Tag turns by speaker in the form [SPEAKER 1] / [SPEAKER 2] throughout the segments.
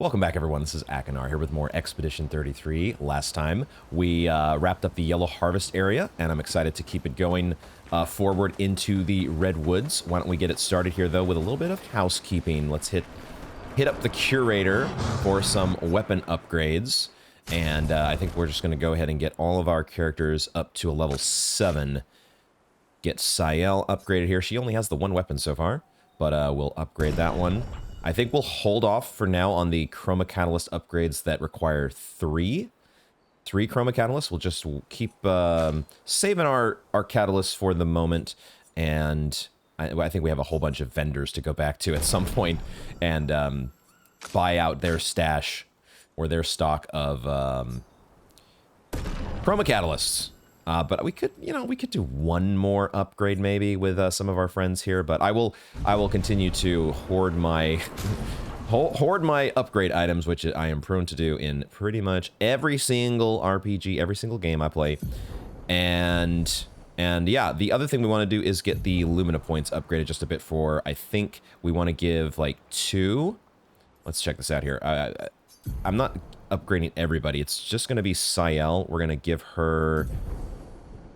[SPEAKER 1] Welcome back, everyone. This is Akinar here with more Expedition 33. Last time, we wrapped up the Yellow Harvest area, and I'm excited to keep it going forward into the Redwoods. Why don't we get it started here, though, with a little bit of housekeeping. Let's hit up the Curator for some weapon upgrades, and I think we're just going to go ahead and get all of our characters up to a level 7. Get Sael upgraded here. She only has the one weapon so far, but we'll upgrade that one. I think we'll hold off for now on the Chroma Catalyst upgrades that require three Chroma Catalysts. We'll just keep saving our catalysts for the moment, and I think we have a whole bunch of vendors to go back to at some point and buy out their stash or their stock of Chroma Catalysts. But we could, we could do one more upgrade maybe with some of our friends here. But I will continue to hoard my upgrade items, which I am prone to do in pretty much every single RPG, every single game I play. And yeah, the other thing we want to do is get the Lumina points upgraded just a bit for. I think we want to give like 2. Let's check this out here. I'm not upgrading everybody. It's just going to be Sael. We're going to give her,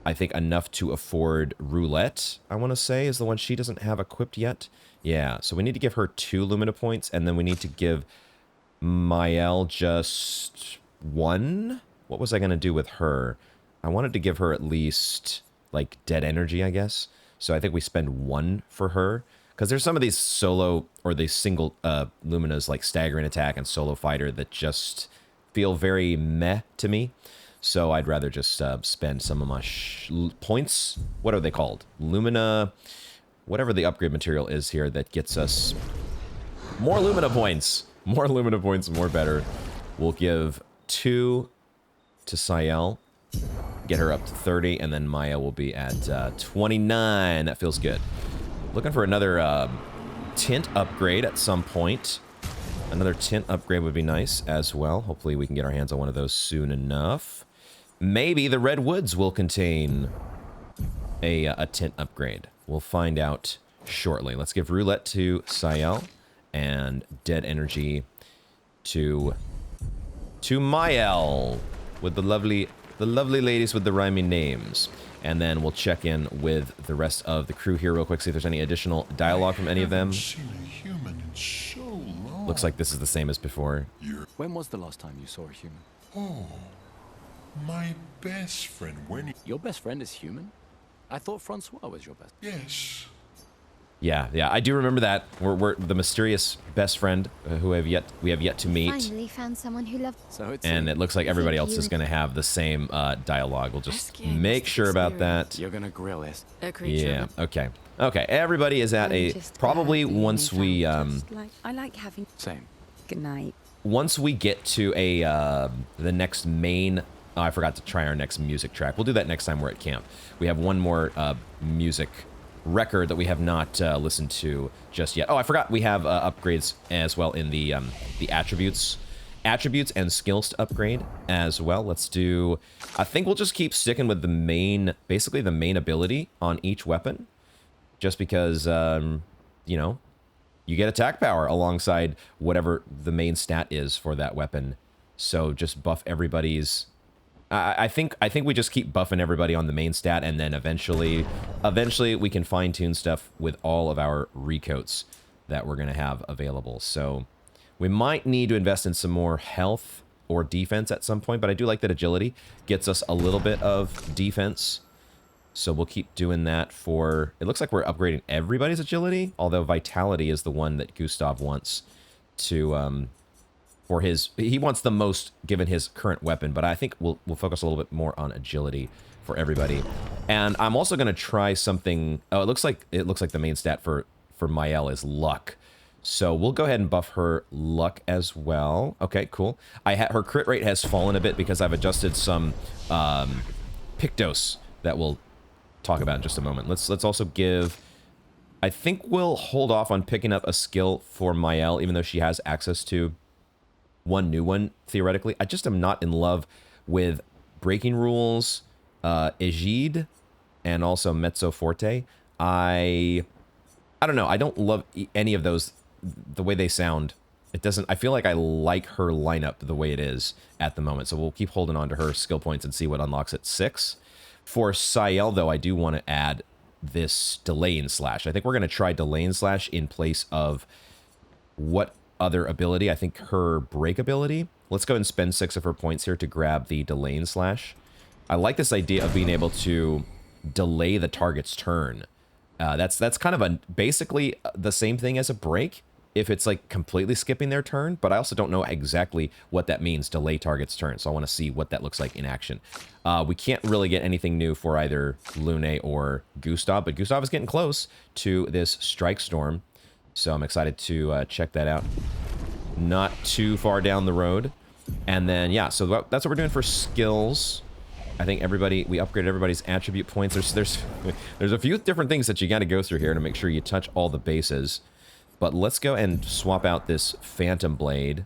[SPEAKER 1] I think, enough to afford Roulette, I want to say, is the one she doesn't have equipped yet. Yeah, so we need to give her 2 Lumina points, and then we need to give Mael just 1. What was I going to do with her? I wanted to give her at least, like, Dead Energy, I guess. So I think we spend 1 for her. Because there's some of these solo, or these single Luminas, like Staggering Attack and Solo Fighter, that just feel very meh to me. So I'd rather just spend some of my points. What are they called? Lumina, whatever the upgrade material is here that gets us more Lumina points. More Lumina points, more better. We'll give 2 to Sael, get her up to 30, and then Maya will be at 29. That feels good. Looking for another tint upgrade at some point. Another tint upgrade would be nice as well. Hopefully we can get our hands on one of those soon enough. Maybe the Redwoods will contain a tint upgrade. We'll find out shortly. Let's give Roulette to Sael and Dead Energy to Mael with the lovely ladies with the rhyming names. And then we'll check in with the rest of the crew here real quick, see if there's any additional dialogue from any of them.
[SPEAKER 2] Seen a human in so long.
[SPEAKER 1] Looks like this is the same as before.
[SPEAKER 3] When was the last time you saw a human?
[SPEAKER 2] Oh, my best friend.
[SPEAKER 3] Your best friend is human? I thought Francois was your best.
[SPEAKER 2] Yes.
[SPEAKER 1] Yeah, I do remember that. We're the mysterious best friend who we have yet to meet.
[SPEAKER 4] Finally found someone who loved.
[SPEAKER 3] So it's
[SPEAKER 1] And it looks like everybody else is going to have the same dialogue. We'll just make sure about that.
[SPEAKER 3] You're gonna grill us.
[SPEAKER 5] A creature.
[SPEAKER 1] Yeah, okay. Okay, everybody is at a... Probably once we...
[SPEAKER 5] I like having...
[SPEAKER 3] Same.
[SPEAKER 5] Good night.
[SPEAKER 1] Once we get to the next main... Oh, I forgot to try our next music track. We'll do that next time we're at camp. We have one more music record that we have not listened to just yet. Oh, I forgot we have upgrades as well in the attributes and skills to upgrade as well. Let's do, I think we'll just keep sticking with the main, basically the main ability on each weapon, just because you get attack power alongside whatever the main stat is for that weapon. So just buff everybody's. I think we just keep buffing everybody on the main stat, and then eventually we can fine-tune stuff with all of our recoats that we're going to have available. So we might need to invest in some more health or defense at some point, but I do like that agility gets us a little bit of defense. So we'll keep doing that for... It looks like we're upgrading everybody's agility, although vitality is the one that Gustav wants to... for his, he wants the most given his current weapon, but I think we'll focus a little bit more on agility for everybody. And I'm also going to try something. Oh, it looks like the main stat for Mael is luck. So we'll go ahead and buff her luck as well. Okay, cool. Her crit rate has fallen a bit because I've adjusted some Pictos that we'll talk about in just a moment. Let's also give. I think we'll hold off on picking up a skill for Mael, even though she has access to one new one, theoretically. I just am not in love with Breaking Rules, Egide, and also Mezzo Forte. I don't know. I don't love any of those, the way they sound It doesn't... I feel like I like her lineup the way it is at the moment. So we'll keep holding on to her skill points and see what unlocks at 6. For Sael, though, I do want to add this Delay and Slash. I think we're going to try Delay and Slash in place of what other ability? I think her Break ability. Let's go and spend 6 of her points here to grab the Delay and Slash. I like this idea of being able to delay the target's turn. That's kind of basically the same thing as a break if it's like completely skipping their turn, but I also don't know exactly what that means, delay target's turn, so I want to see what that looks like in action. We can't really get anything new for either Lune or Gustav, but Gustav is getting close to this Strike Storm, so I'm excited to check that out. Not too far down the road. And then, yeah, so that's what we're doing for skills. I think everybody, we upgraded everybody's attribute points. There's a few different things that you got to go through here to make sure you touch all the bases. But let's go and swap out this Phantom Blade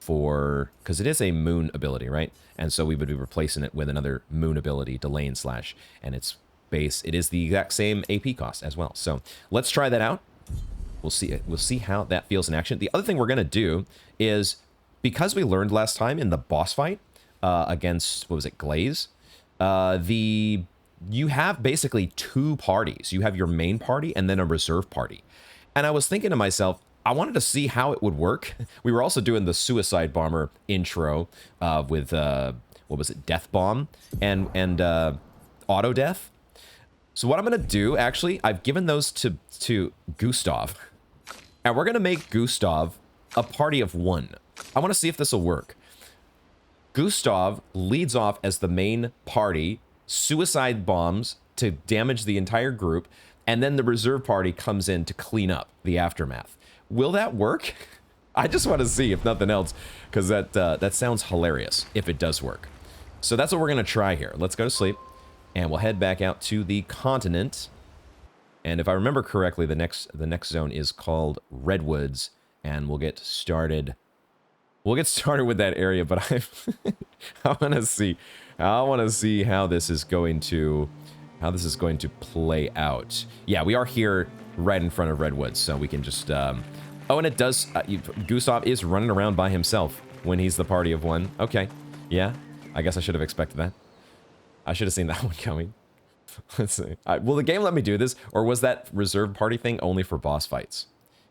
[SPEAKER 1] for, because it is a moon ability, right? And so we would be replacing it with another moon ability, Delay and Slash, and its base, it is the exact same AP cost as well. So let's try that out. We'll see how that feels in action. The other thing we're gonna do is, because we learned last time in the boss fight against, what was it, Glaze? You have basically 2 parties. You have your main party and then a reserve party. And I was thinking to myself, I wanted to see how it would work. We were also doing the Suicide Bomber intro with, what was it, Death Bomb and Auto Death. So what I'm going to do, actually, I've given those to Gustav. And we're going to make Gustav a party of 1. I want to see if this will work. Gustav leads off as the main party, suicide bombs to damage the entire group, and then the reserve party comes in to clean up the aftermath. Will that work? I just want to see, if nothing else, because that sounds hilarious if it does work. So that's what we're going to try here. Let's go to sleep, and we'll head back out to the continent. And if I remember correctly, the next zone is called Redwoods, and we'll get started. We'll get started with that area, but I want to see how this is going to play out. Yeah, we are here right in front of Redwoods, so we can just oh, and it does Gustav is running around by himself when he's the party of 1. Okay. Yeah. I guess I should have expected that. I should have seen that one coming. Let's see. Will the game let me do this, or was that reserve party thing only for boss fights?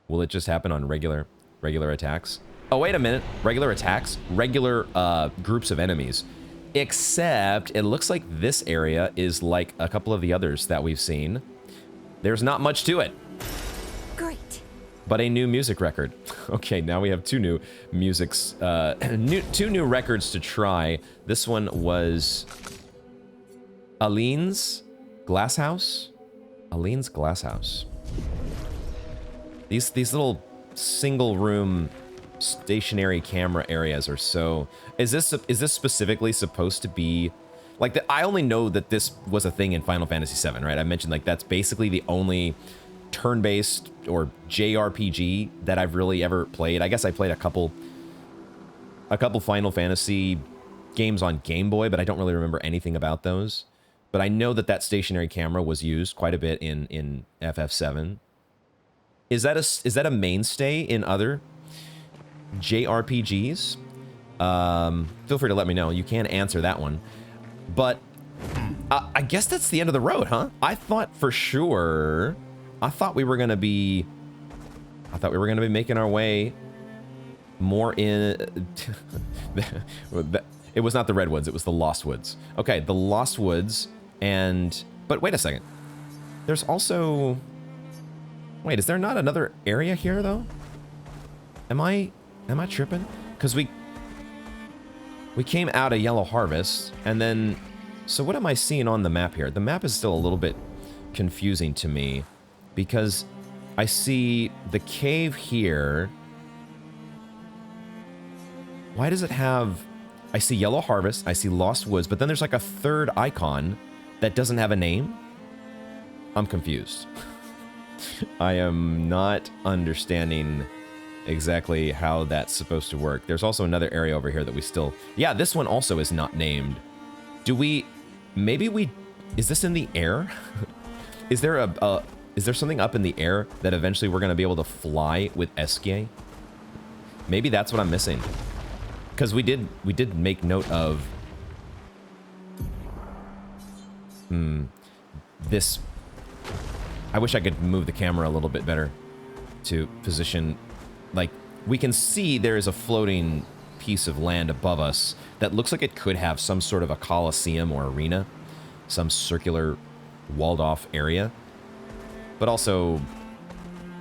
[SPEAKER 1] Will it just happen on regular attacks? Oh, wait a minute. Regular attacks? Regular groups of enemies. Except it looks like this area is like a couple of the others that we've seen. There's not much to it.
[SPEAKER 5] Great.
[SPEAKER 1] But a new music record. Okay, now we have 2 new musics, 2 new records to try. This one was Aline's Glass House. Aline's Glass House. These little single room stationary camera areas are so... Is this specifically supposed to be... Like, I only know that this was a thing in Final Fantasy VII, right? I mentioned, like, that's basically the only turn-based or JRPG that I've really ever played. I guess I played a couple Final Fantasy games on Game Boy, but I don't really remember anything about those. But I know that stationary camera was used quite a bit in FF7. Is that a mainstay in other JRPGs? Feel free to let me know. You can answer that one. But I guess that's the end of the road, huh? I thought for sure... I thought we were gonna be making our way more in... It was not the Redwoods, it was the Lost Woods. Okay, the Lost Woods, and... But wait a second. There's also... Wait, is there not another area here, though? Am I tripping? Because we came out of Yellow Harvest, and then... So what am I seeing on the map here? The map is still a little bit confusing to me, because I see the cave here. Why does it have... I see Yellow Harvest, I see Lost Woods, but then there's like a third icon that doesn't have a name? I'm confused. I am not understanding exactly how that's supposed to work. There's also another area over here that we still... Yeah, this one also is not named. Do we... Maybe we... Is this in the air? Is there is there something up in the air that eventually we're going to be able to fly with Eskie? Maybe that's what I'm missing. Because we did make note of this. I wish I could move the camera a little bit better to position. Like, we can see there is a floating piece of land above us that looks like it could have some sort of a coliseum or arena, some circular walled off area, but also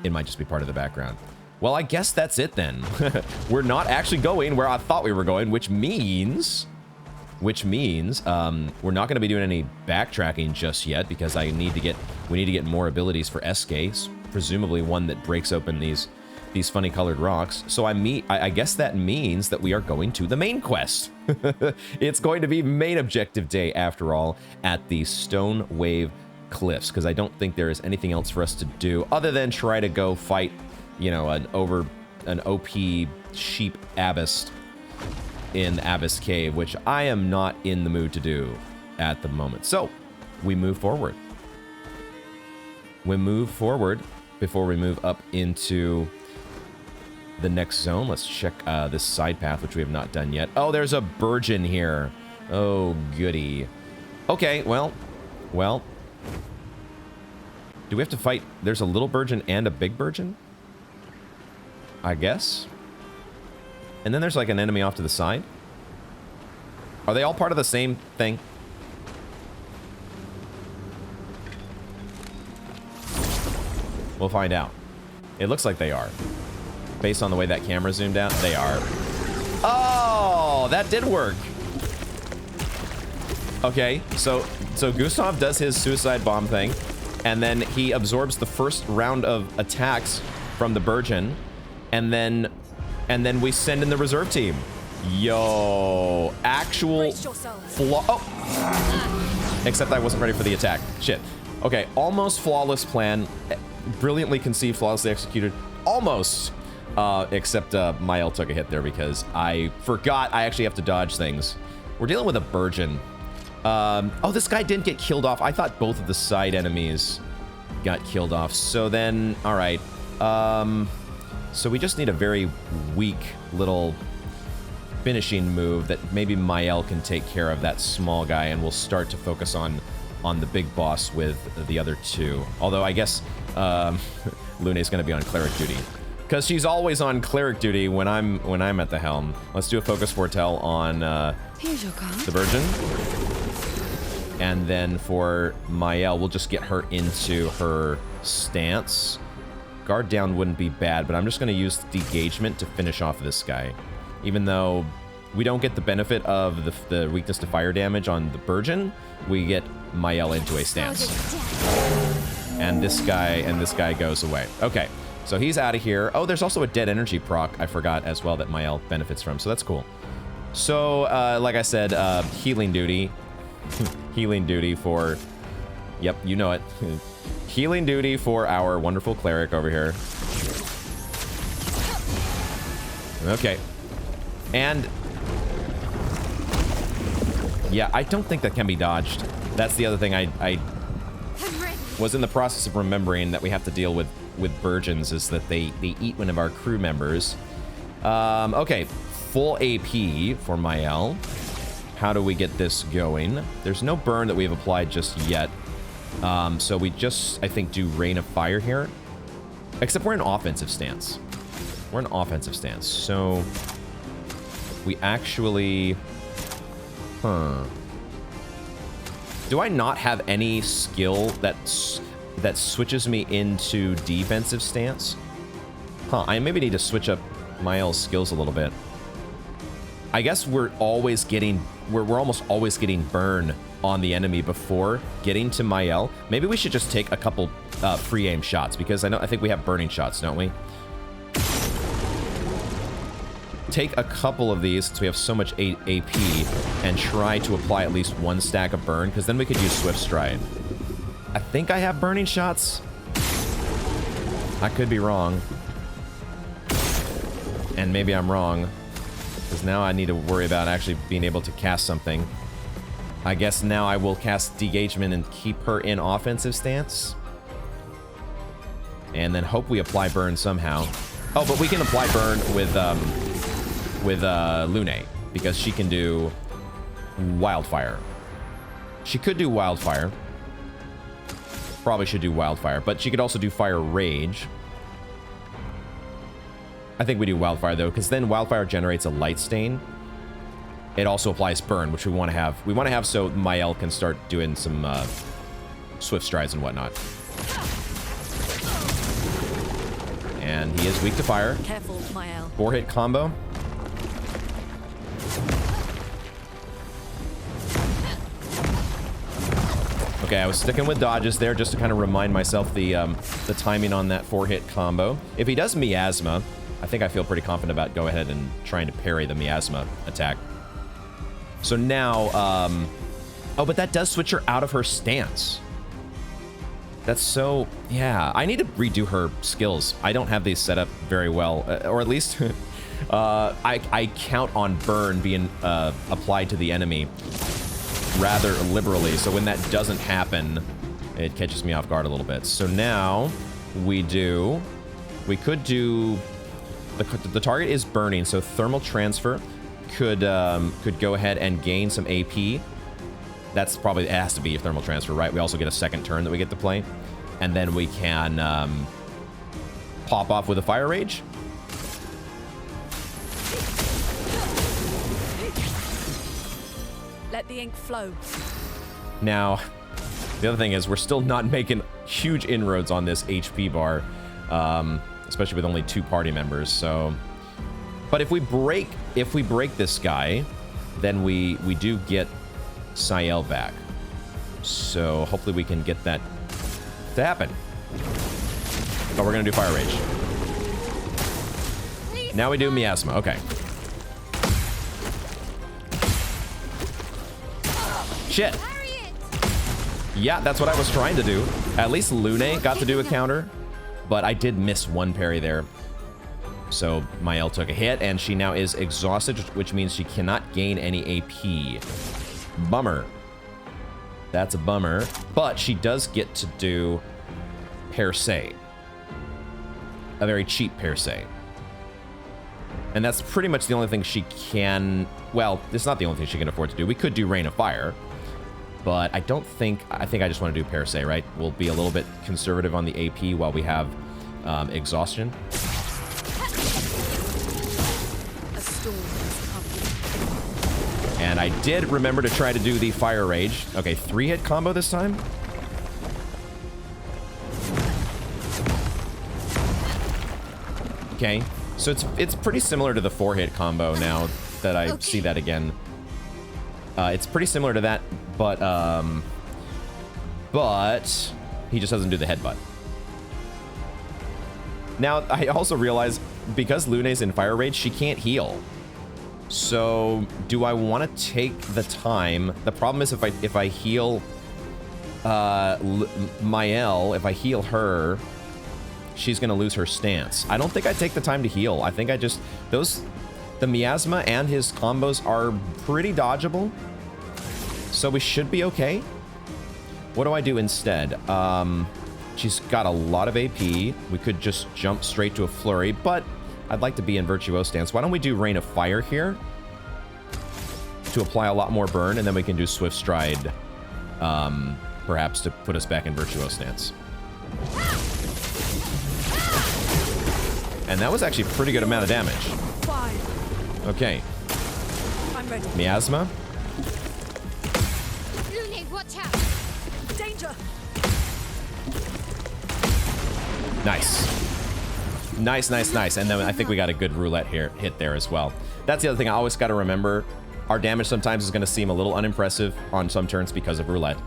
[SPEAKER 1] it might just be part of the background. Well, I guess that's it then. We're not actually going where I thought we were going, which means we're not going to be doing any backtracking just yet because we need to get more abilities for SK, presumably one that breaks open these funny colored rocks. So I guess that means that we are going to the main quest. It's going to be main objective day after all at the Stonewave Cliffs, because I don't think there is anything else for us to do other than try to go fight, you know, an OP sheep abyss in Abyss Cave, which I am not in the mood to do at the moment. So we move forward. We move forward before we move up into the next zone. Let's check this side path, which we have not done yet. Oh, there's a Burgeon here. Oh, goody. Okay, well. Do we have to fight? There's a little Burgeon and a big Burgeon? I guess. And then there's like an enemy off to the side. Are they all part of the same thing? We'll find out. It looks like they are. Based on the way that camera zoomed out, they are. Oh, that did work. Okay, so Gustav does his suicide bomb thing, and then he absorbs the first round of attacks from the Burgeon, and then we send in the reserve team. Yo, actual flaw. Oh, except I wasn't ready for the attack. Shit. Okay, almost flawless plan, brilliantly conceived, flawlessly executed. Almost. Except Mael took a hit there because I forgot I actually have to dodge things. We're dealing with a Burgeon. Oh, this guy didn't get killed off. I thought both of the side enemies got killed off. So then, all right. So we just need a very weak little finishing move that maybe Mael can take care of that small guy, and we'll start to focus on the big boss with the other two. Although I guess Lune's going to be on cleric duty, because she's always on cleric duty when I'm at the helm. Let's do a focus foretell on the Burgeon. And then for Mael, we'll just get her into her stance. Guard down wouldn't be bad, but I'm just going to use Degagement to finish off this guy. Even though we don't get the benefit of the weakness to fire damage on the Burgeon, we get Mael into a stance. And this guy goes away. Okay, so he's out of here. Oh, there's also a dead energy proc, I forgot as well, that Mael benefits from, so that's cool. So, like I said, healing duty. Healing duty for... Yep, you know it. Healing duty for our wonderful cleric over here. Okay. And... yeah, I don't think that can be dodged. That's the other thing I was in the process of remembering that we have to deal with Burgeons, is that they eat one of our crew members. Okay, full AP for Mael. How do we get this going? There's no burn that we've applied just yet. So we just, I think, do Rain of Fire here. Except we're in offensive stance. We're in offensive stance. So we actually... Huh. Do I not have any skill that switches me into defensive stance? Huh, I maybe need to switch up Mael's skills a little bit. I guess we're always getting... We're almost always getting burn on the enemy before getting to Mael. Maybe we should just take a couple free aim shots, because I think we have burning shots, don't we? Take a couple of these, since we have so much AP, and try to apply at least one stack of burn, because then we could use Swift Stride. I think I have burning shots. I could be wrong. And maybe I'm wrong, because now I need to worry about actually being able to cast something. I guess now I will cast Degagement and keep her in offensive stance. And then hope we apply burn somehow. Oh, but we can apply burn with Lune, because she can do wildfire. She could do wildfire. Probably should do wildfire, but she could also do fire rage. I think we do wildfire though, because then wildfire generates a light stain. It also applies burn, which we want to have. We want to have so Mael can start doing some swift strides and whatnot. And he is weak to fire.
[SPEAKER 4] Careful, Mael.
[SPEAKER 1] 4-hit combo. Okay, I was sticking with dodges there just to kind of remind myself the timing on that 4-hit combo. If he does miasma, I think I feel pretty confident about go ahead and trying to parry the miasma attack. So now, oh, but that does switch her out of her stance. That's so, yeah. I need to redo her skills. I don't have these set up very well, or at least I count on burn being applied to the enemy rather liberally. So when that doesn't happen, it catches me off guard a little bit. So now we could do, the target is burning, so thermal transfer could go ahead and gain some AP. That's probably, it has to be a thermal transfer, right? We also get a second turn that we get to play. And then we can pop off with a fire rage.
[SPEAKER 4] Let the ink flow.
[SPEAKER 1] Now, the other thing is we're still not making huge inroads on this HP bar, especially with only 2 party members. So, but if we break this guy, then we do get Sael back. So hopefully we can get that to happen. But we're gonna do fire rage. Now we do miasma. Okay. Shit. Yeah, that's what I was trying to do. At least Lune got to do a counter, but I did miss one parry there. So Mael took a hit, and she now is exhausted, which means she cannot gain any AP. Bummer. That's a bummer. But she does get to do per se. A very cheap per se. And that's pretty much the only thing she can... Well, it's not the only thing she can afford to do. We could do Rain of Fire. But I don't think... I think I just want to do per se, right? We'll be a little bit conservative on the AP while we have exhaustion.
[SPEAKER 4] A storm has come.
[SPEAKER 1] And I did remember to try to do the Fire Rage. Okay, 3-hit combo this time. Okay, so it's pretty similar to the 4-hit combo now that I see that again. It's pretty similar to that, but he just doesn't do the headbutt. Now, I also realize because Lune's in Fire Rage, she can't heal. So, do I want to take the time? The problem is if I heal Mael, if I heal her, she's gonna lose her stance. I don't think I take the time to heal. I think I just the miasma and his combos are pretty dodgeable, so we should be okay. What do I do instead? She's got a lot of AP. We could just jump straight to a flurry, but I'd like to be in Virtuoso stance. Why don't we do Rain of Fire here to apply a lot more burn, and then we can do Swift Stride, perhaps to put us back in Virtuoso stance. And that was actually a pretty good amount of damage.
[SPEAKER 4] 5.
[SPEAKER 1] Okay.
[SPEAKER 4] I'm ready.
[SPEAKER 1] Miasma.
[SPEAKER 4] Lune, watch out. Danger.
[SPEAKER 1] Nice. Nice, nice, nice. And then I think we got a good roulette hit there as well. That's the other thing I always got to remember. Our damage sometimes is going to seem a little unimpressive on some turns because of roulette.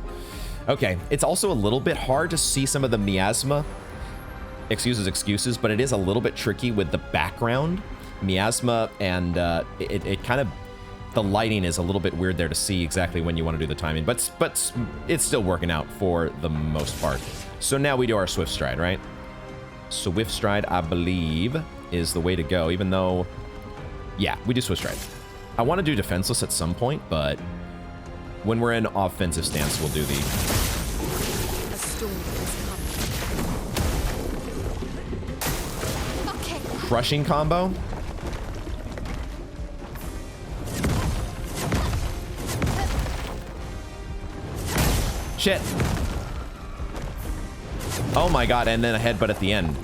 [SPEAKER 1] Okay. It's also a little bit hard to see some of the miasma. Excuses, but it is a little bit tricky with the background. Miasma and it kind of... The lighting is a little bit weird there to see exactly when you want to do the timing. But it's still working out for the most part. So now we do our Swift Stride, right? Swift Stride, I believe, is the way to go, even though... Yeah, we do Swift Stride. I want to do Defenseless at some point, but when we're in offensive stance, we'll do the...
[SPEAKER 4] A storm has come. Okay,
[SPEAKER 1] crushing combo. Shit. Oh my god, and then a headbutt at the end.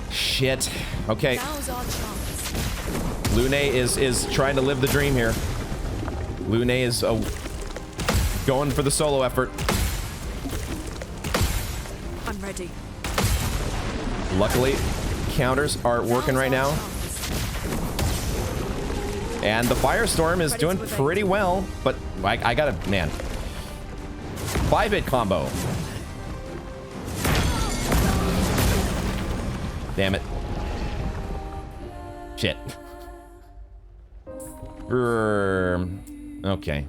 [SPEAKER 1] Shit. Okay.
[SPEAKER 4] Now's our chance.
[SPEAKER 1] Lune is trying to live the dream here. Lune is going for the solo effort.
[SPEAKER 4] I'm ready.
[SPEAKER 1] Luckily, counters are working right now. And the Firestorm is doing pretty well, but I gotta, man. 5-hit combo. Damn it. Shit. Okay.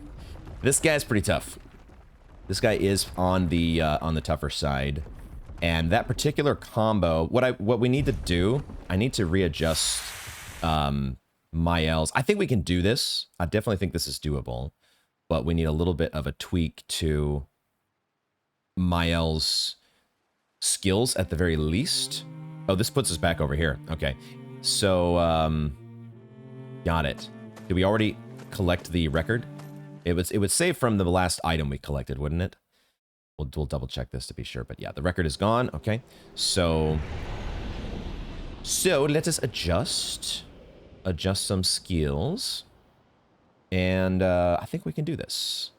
[SPEAKER 1] This guy's pretty tough. This guy is on the tougher side. And that particular combo, what we need to do, I need to readjust Mael's. I think we can do this. I definitely think this is doable. But we need a little bit of a tweak to Mael's skills at the very least. Oh, this puts us back over here. Okay. So, got it. Did we already collect the record? It would save from the last item we collected, wouldn't it? We'll double check this to be sure, but yeah, the record is gone. Okay. So let us adjust some skills. And I think we can do this.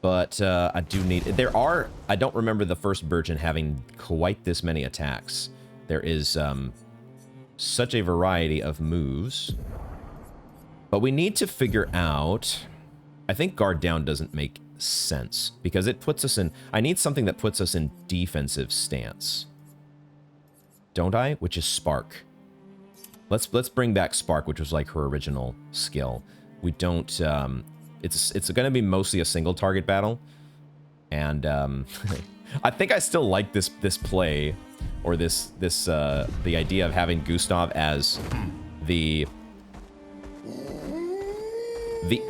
[SPEAKER 1] But I do need... I don't remember the first Burgeon having quite this many attacks. There is such a variety of moves. But we need to figure out... I think guard down doesn't make sense. Because it puts us in... I need something that puts us in defensive stance. Don't I? Which is Spark. Let's bring back Spark, which was like her original skill. We don't... It's going to be mostly a single target battle. And I think I still like this play, or the idea of having Gustav as the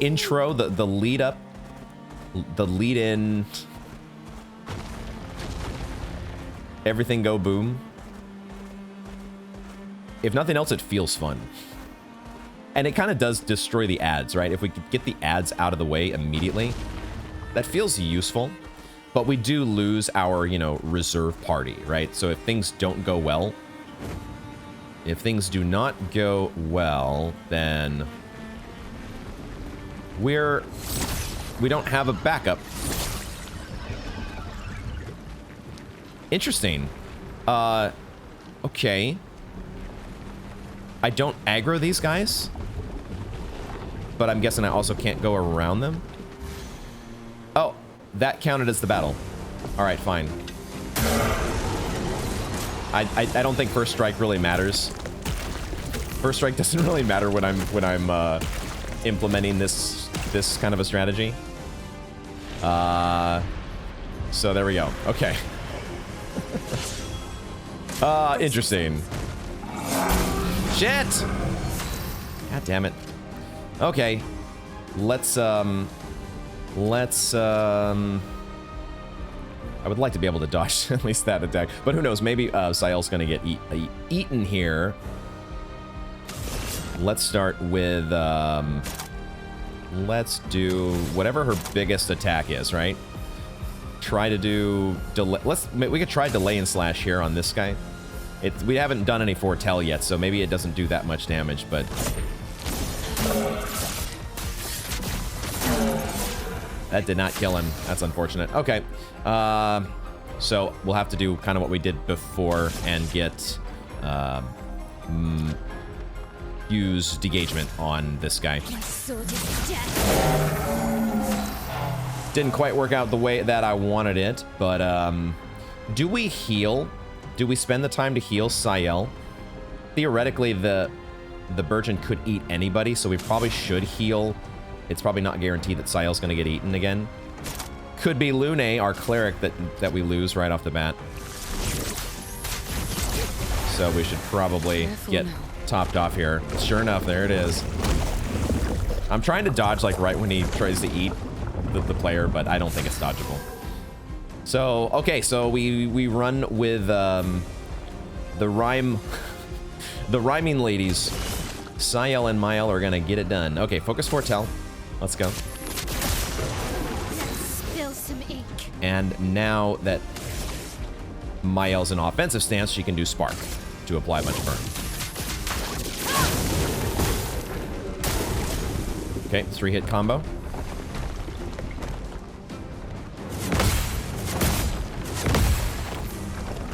[SPEAKER 1] intro, the lead up, the lead in, everything go boom. If nothing else, it feels fun. And it kind of does destroy the ads, right? If we could get the ads out of the way immediately, that feels useful. But we do lose our, reserve party, right? So if things don't go well, if things do not go well, then we don't have a backup. Interesting. Okay. I don't aggro these guys, but I'm guessing I also can't go around them. Oh, that counted as the battle. All right, fine. I don't think first strike really matters. First strike doesn't really matter when I'm implementing this kind of a strategy. So there we go. Okay. Interesting. Shit! God damn it. Okay. Let's I would like to be able to dodge at least that attack. But who knows? Maybe Sael's gonna get eaten here. Let's start with... let's do whatever her biggest attack is, right? Try to do... we could try delay and slash here on this guy. We haven't done any foretell yet, so maybe it doesn't do that much damage, but... That did not kill him. That's unfortunate. Okay. So we'll have to do kind of what we did before and get... use degagement on this guy.
[SPEAKER 4] My sword is death.
[SPEAKER 1] Didn't quite work out the way that I wanted it, but do we heal? Do we spend the time to heal Sael? Theoretically, the Burgeon could eat anybody, so we probably should heal. It's probably not guaranteed that Sael's going to get eaten again. Could be Lune, our cleric, that we lose right off the bat. So we should probably get topped off here. Sure enough, there it is. I'm trying to dodge like right when he tries to eat the player, but I don't think it's dodgeable. So, okay, so we run with the rhyme The rhyming ladies, Sayel and Mael, are gonna get it done. Okay, focus foretell. Let's go.
[SPEAKER 4] Spill some ink.
[SPEAKER 1] And now that Mael's in offensive stance, she can do Spark to apply a bunch of burn. Okay, 3-hit combo.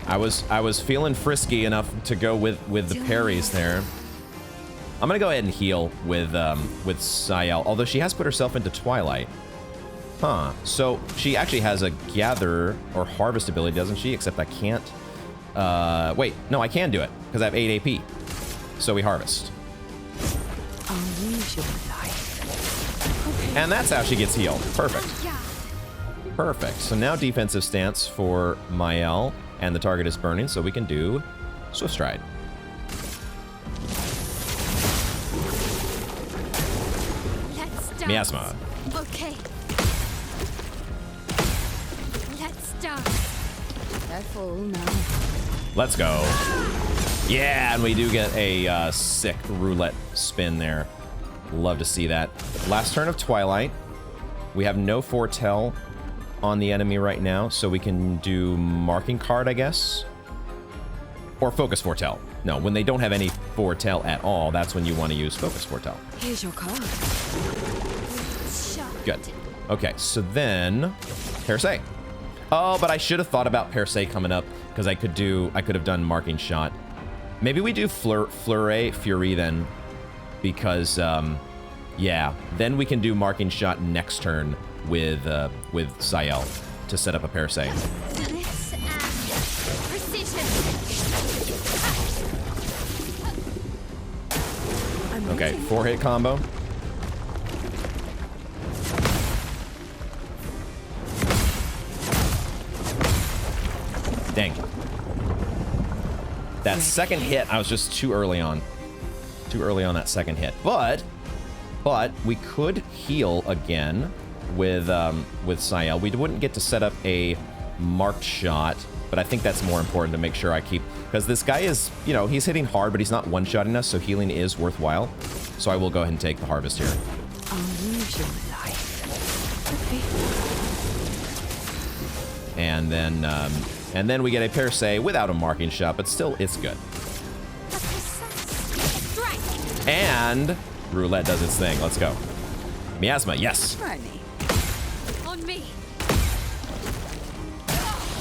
[SPEAKER 1] I was feeling frisky enough to go with the parries there. I'm gonna go ahead and heal with Sayel, although she has put herself into Twilight. Huh. So she actually has a gather or harvest ability, doesn't she? Except I can't. Wait, no, I can do it because I have 8 AP. So we harvest.
[SPEAKER 5] Unusual life.
[SPEAKER 1] And that's how she gets healed. Perfect.
[SPEAKER 4] Yeah.
[SPEAKER 1] Perfect. So now defensive stance for Mael, and the target is burning, so we can do Swift Stride.
[SPEAKER 4] Let's dance.
[SPEAKER 1] Miasma.
[SPEAKER 4] Okay. Let's dance.
[SPEAKER 5] Careful now.
[SPEAKER 1] Let's go. Yeah, and we do get a sick roulette spin there. Love to see that. Last turn of Twilight. We have no foretell on the enemy right now, so we can do marking card, I guess. Or focus foretell. No, when they don't have any foretell at all, that's when you want to use focus foretell.
[SPEAKER 5] Here's your card.
[SPEAKER 4] Shut.
[SPEAKER 1] Good. Okay, so then Perse. Oh, but I should have thought about Perse coming up because I could have done marking shot. Maybe we do Fleuret Fury then, because yeah, then we can do marking shot next turn with Sayel to set up a Perse.
[SPEAKER 4] Finesse and precision.
[SPEAKER 1] Okay, 4-hit combo. Dang. That second hit, I was just too early on. Too early on that second hit. But we could heal again with Sayel. We wouldn't get to set up a marked shot, but I think that's more important to make sure I keep, because this guy is, you know, he's hitting hard, but he's not one-shotting us, so healing is worthwhile. So I will go ahead and take the harvest here.
[SPEAKER 5] Unusual life. Okay.
[SPEAKER 1] And then we get a Perse without a marking shot, but still, it's good.
[SPEAKER 4] Strike.
[SPEAKER 1] And roulette does its thing. Let's go. Miasma, yes.
[SPEAKER 5] Try me.
[SPEAKER 4] On me.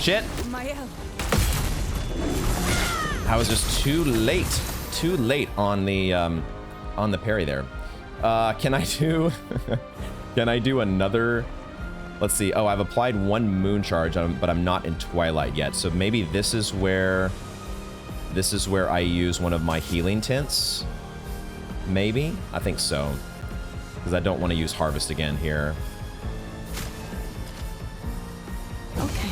[SPEAKER 1] Shit.
[SPEAKER 5] Mael.
[SPEAKER 1] I was just too late on the parry there. Can I do can I do another? Let's see. Oh, I've applied one moon charge, but I'm not in Twilight yet. So maybe this is where I use one of my healing tints. Maybe? I think so. Because I don't want to use harvest again here.
[SPEAKER 5] Okay.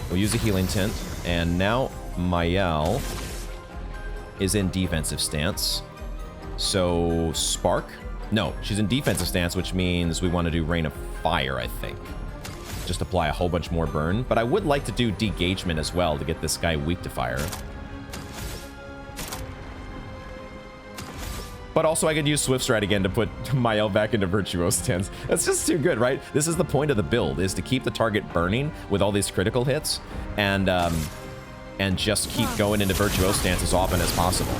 [SPEAKER 1] We'll use a healing tint, and now Mael is in defensive stance. So Spark? No, she's in defensive stance, which means we want to do Rain of Fire, I think. Just apply a whole bunch more burn. But I would like to do Degagement as well to get this guy weak to fire. But also I could use Swift Stride again to put Mael back into Virtuose stance. That's just too good, right? This is the point of the build, is to keep the target burning with all these critical hits, and just keep going into Virtuose stance as often as possible.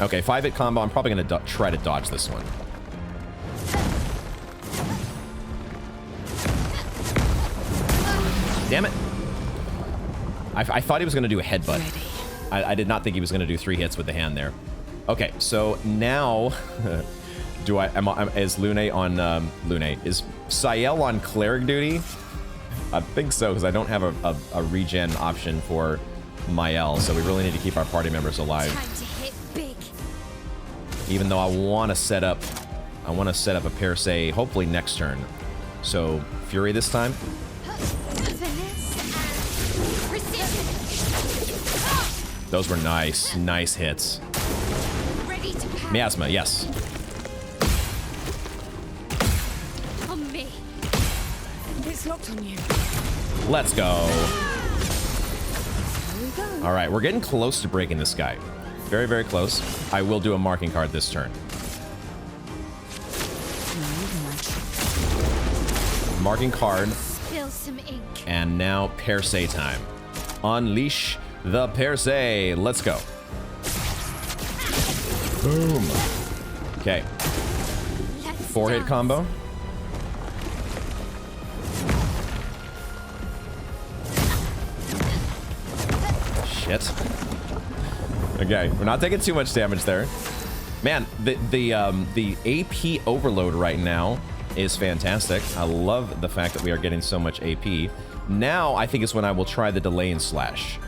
[SPEAKER 1] Okay, 5-hit combo. I'm probably going to try to dodge this one. Damn it. I thought he was going to do a headbutt. I did not think he was going to do 3 hits with the hand there. Okay, so now is Lune on is Sayel on cleric duty? I think so, because I don't have a regen option for Mael, so we really need to keep our party members alive.
[SPEAKER 4] Time to hit big.
[SPEAKER 1] Even though I want to set up a Perse hopefully next turn. So Fury this time.
[SPEAKER 4] Finesse and precision.
[SPEAKER 1] Those were nice hits.
[SPEAKER 4] Ready to pounce.
[SPEAKER 1] Miasma, yes.
[SPEAKER 4] On me.
[SPEAKER 5] It's locked on you.
[SPEAKER 1] Let's go.
[SPEAKER 5] Very go.
[SPEAKER 1] All right, we're getting close to breaking this guy. Very, very close. I will do a marking card this turn. Marking card.
[SPEAKER 4] Spill some ink.
[SPEAKER 1] And now Perse time. Unleash the Perse. Let's go. Boom. Okay.
[SPEAKER 4] Let's
[SPEAKER 1] 4-hit
[SPEAKER 4] dance.
[SPEAKER 1] combo. Shit. Okay, we're not taking too much damage there. Man, the AP overload right now is fantastic. I love the fact that we are getting so much AP. Now, I think is when I will try the delay and slash.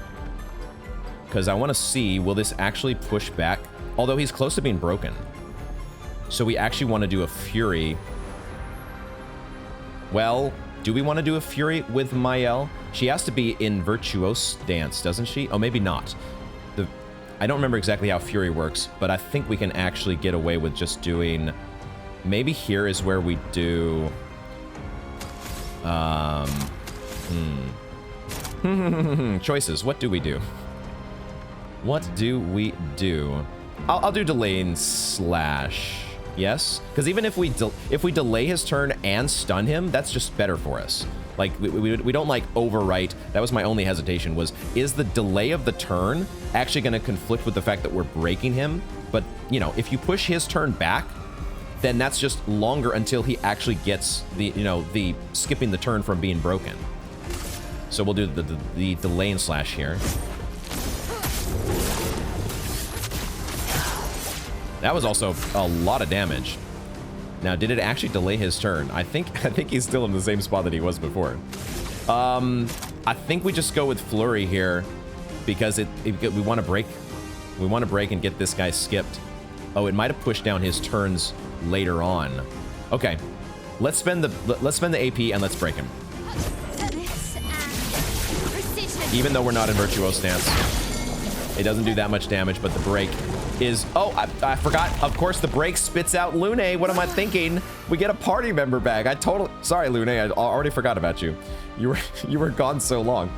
[SPEAKER 1] Because I want to see, will this actually push back? Although he's close to being broken. So we actually want to do a Fury. Well, do we want to do a Fury with Mael? She has to be in Virtuose Dance, doesn't she? Oh, maybe not. I don't remember exactly how Fury works, but I think we can actually get away with just doing... Maybe here is where we do... Choices. What do we do? What do we do? I'll do delay and slash. Yes? Because even if we delay his turn and stun him, that's just better for us. Like, we don't, like, overwrite. That was my only hesitation, was, is the delay of the turn actually going to conflict with the fact that we're breaking him? But, you know, if you push his turn back, then that's just longer until he actually gets the, you know, the skipping the turn from being broken. So we'll do the delay and slash here. That was also a lot of damage. Now, did it actually delay his turn? I think he's still in the same spot that he was before. I think we just go with Flurry here because we want to break. We want to break and get this guy skipped. Oh, it might have pushed down his turns later on. Okay, let's spend the AP and let's break him.
[SPEAKER 4] This and precision.
[SPEAKER 1] Even though we're not in Virtuose Stance, it doesn't do that much damage, but the break is... Oh, I forgot. Of course, the break spits out Lune. What am I thinking? We get a party member back. Sorry, Lune. I already forgot about you. You were gone so long.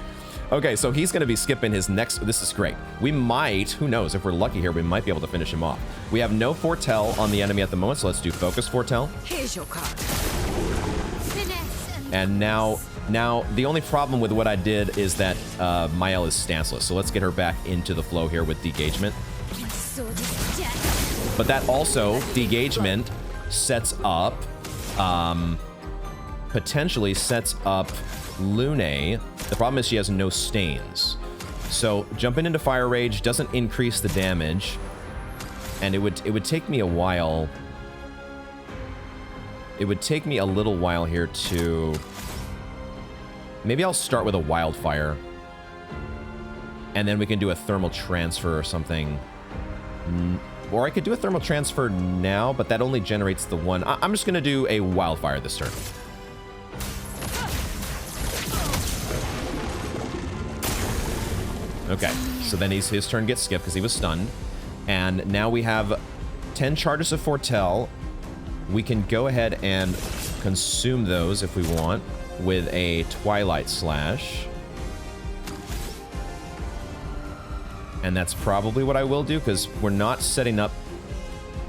[SPEAKER 1] Okay, so he's going to be skipping his next... This is great. We might... Who knows? If we're lucky here, we might be able to finish him off. We have no Foretell on the enemy at the moment, so let's do Focus Foretell.
[SPEAKER 5] Here's your card.
[SPEAKER 4] Finesse
[SPEAKER 1] And now, the only problem with what I did is that Mael is stanceless. So let's get her back into the flow here with Degagement.
[SPEAKER 4] my sword is death.
[SPEAKER 1] But that also, Degagement, sets up, potentially sets up Lune. The problem is she has no stains. So jumping into Fire Rage doesn't increase the damage. And it would take me a while. It would take me a little while here to... Maybe I'll start with a Wildfire. And then we can do a Thermal Transfer or something. Or I could do a Thermal Transfer now, but that only generates the one. I'm just going to do a Wildfire this turn. Okay, so then his turn gets skipped because he was stunned. And now we have 10 charges of Foretell. We can go ahead and consume those if we want with a Twilight Slash. And that's probably what I will do because we're not setting up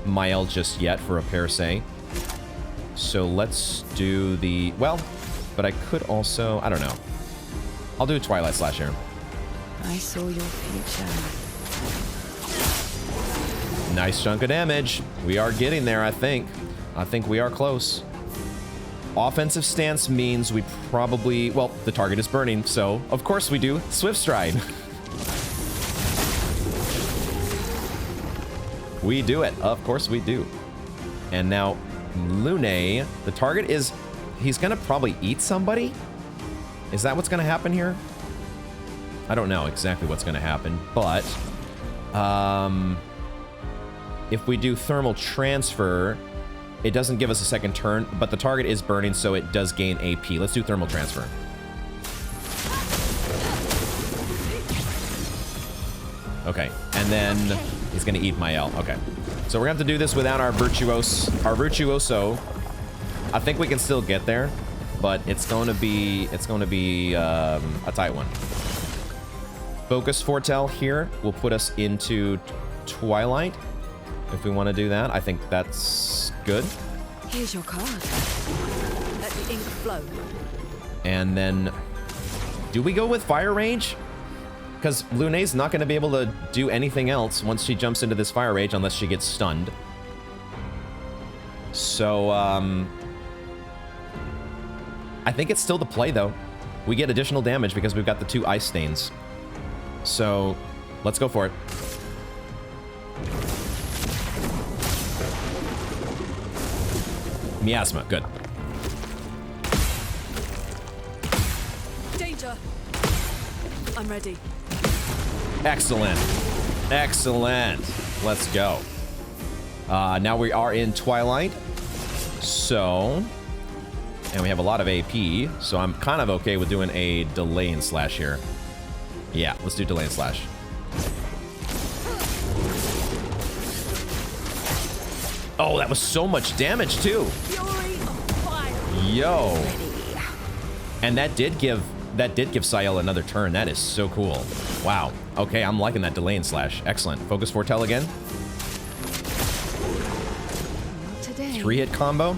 [SPEAKER 1] Mael just yet for a Perse. So let's do the... Well, but I could also... I don't know. I'll do a Twilight Slash here.
[SPEAKER 5] I saw your future.
[SPEAKER 1] Nice chunk of damage. We are getting there, I think. I think we are close. Offensive stance means we probably... Well, the target is burning, so of course we do Swift Stride. We do it. Of course we do. And now, Lune, the target is... He's going to probably eat somebody? Is that what's going to happen here? I don't know exactly what's going to happen, but... if we do Thermal Transfer, it doesn't give us a second turn, but the target is burning, so it does gain AP. Let's do Thermal Transfer. Okay, and then he's going to eat Mael. Okay, so we're going to have to do this without our Virtuoso. I think we can still get there, but it's going to be a tight one. Focus Foretell here will put us into Twilight. If we want to do that, I think that's good.
[SPEAKER 5] Here's your card. Let the ink flow.
[SPEAKER 1] And then, do we go with Fire Rage? Because Lune's not going to be able to do anything else once she jumps into this Fire Rage unless she gets stunned. So, I think it's still the play, though. We get additional damage because we've got the 2 Ice Stains. So, let's go for it. Miasma, good.
[SPEAKER 5] Danger. I'm ready.
[SPEAKER 1] Excellent. Excellent. Let's go. Now we are in Twilight. So, and we have a lot of AP, so I'm kind of okay with doing a delay and slash here. Yeah, let's do delay and slash. Oh, that was so much damage too.
[SPEAKER 5] Fury of fire.
[SPEAKER 1] Yo. And that did give Sael another turn. That is so cool. Wow. Okay, I'm liking that delay and slash. Excellent. Focus Foretell again.
[SPEAKER 5] Not today.
[SPEAKER 1] 3-hit combo.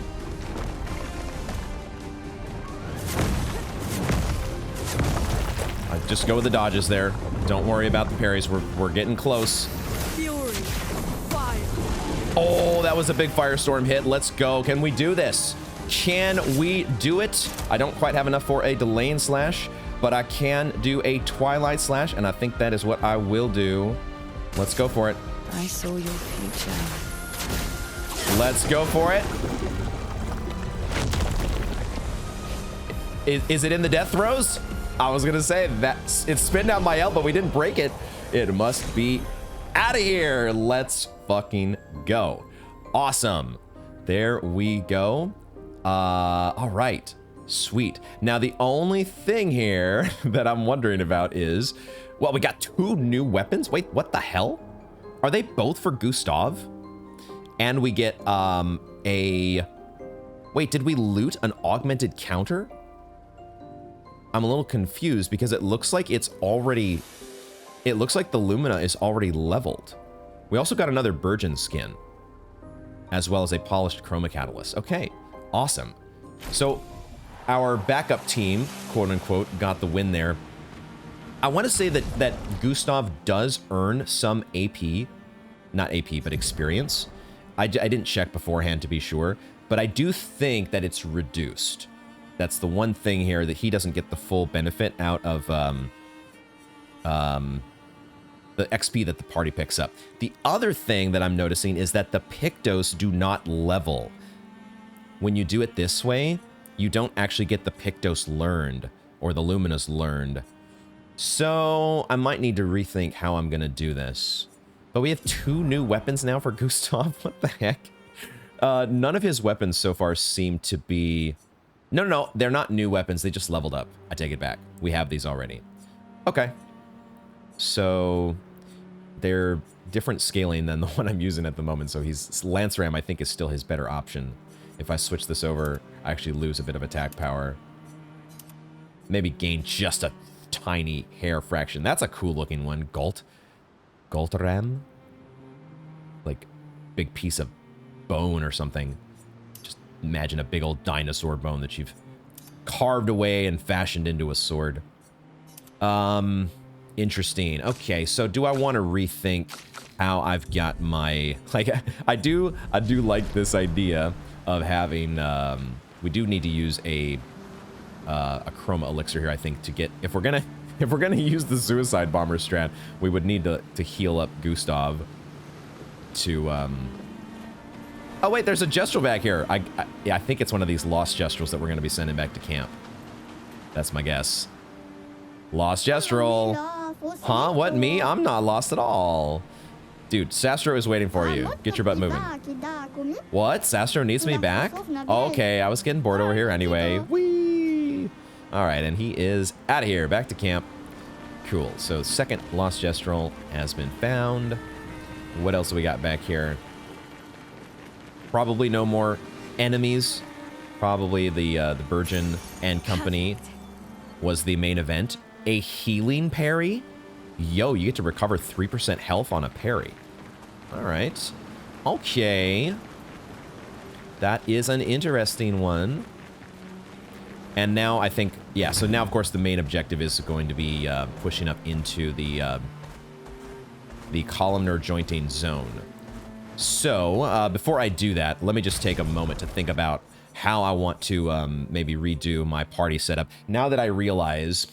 [SPEAKER 1] Just go with the dodges there. Don't worry about the parries. We're getting close.
[SPEAKER 5] Fury of fire.
[SPEAKER 1] Oh, that was a big firestorm hit. Let's go. Can we do this? Can we do it? I don't quite have enough for a delay and slash, but I can do a Twilight slash, and I think that is what I will do. Let's go for it.
[SPEAKER 5] I saw your future.
[SPEAKER 1] Let's go for it. Is it in the death throes? I was gonna say that it's spin down my elbow. We didn't break it. It must be out of here. Let's fucking go. Awesome. There we go. All right. Sweet. Now the only thing here that I'm wondering about is, well, we got 2 new weapons. Wait, what the hell? Are they both for Gustav? And we get wait, did we loot an augmented counter? I'm a little confused because it looks like the Lumina is already leveled. We also got another Burgeon skin, as well as a polished chroma catalyst. Okay, awesome. So our backup team, quote unquote, got the win there. I want to say that Gustav does earn some AP, not AP, but experience. I didn't check beforehand to be sure, but I do think that it's reduced. That's the one thing here, that he doesn't get the full benefit out of the XP that the party picks up. The other thing that I'm noticing is that the Pictos do not level. When you do it this way, you don't actually get the Pictos learned, or the Luminas learned. So I might need to rethink how I'm going to do this. But we have 2 new weapons now for Gustav. What the heck? None of his weapons so far seem to be... No, they're not new weapons. They just leveled up. I take it back. We have these already. Okay. So they're different scaling than the one I'm using at the moment. So Lance Ram, I think, is still his better option. If I switch this over, I actually lose a bit of attack power. Maybe gain just a tiny hair fraction. That's a cool looking one. Goltram? Like, big piece of bone or something. Imagine a big old dinosaur bone that you've carved away and fashioned into a sword. Interesting. Okay, so do I want to rethink how I've got my... Like, I do like this idea of having... we do need to use a chroma elixir here, I think, to get... If we're gonna use the suicide bomber strat, we would need to heal up Gustav to... Oh, wait, there's a Gestrel back here. Yeah, I think it's one of these lost Gestrels that we're going to be sending back to camp. That's my guess. Lost Gestrel. Huh? What, me? I'm not lost at all. Dude, Sastro is waiting for you. Get your butt moving. What? Sastro needs me back? Okay, I was getting bored over here anyway. Whee! All right, and he is out of here. Back to camp. Cool. So, second lost Gestrel has been found. What else do we got back here? Probably no more enemies. Probably the Burgeon and company was the main event. A healing parry? Yo, you get to recover 3% health on a parry. All right. Okay. That is an interesting one. And now I think, yeah, so now, of course, the main objective is going to be pushing up into the columnar jointing zone. So, before I do that, let me just take a moment to think about how I want to maybe redo my party setup. Now that I realize,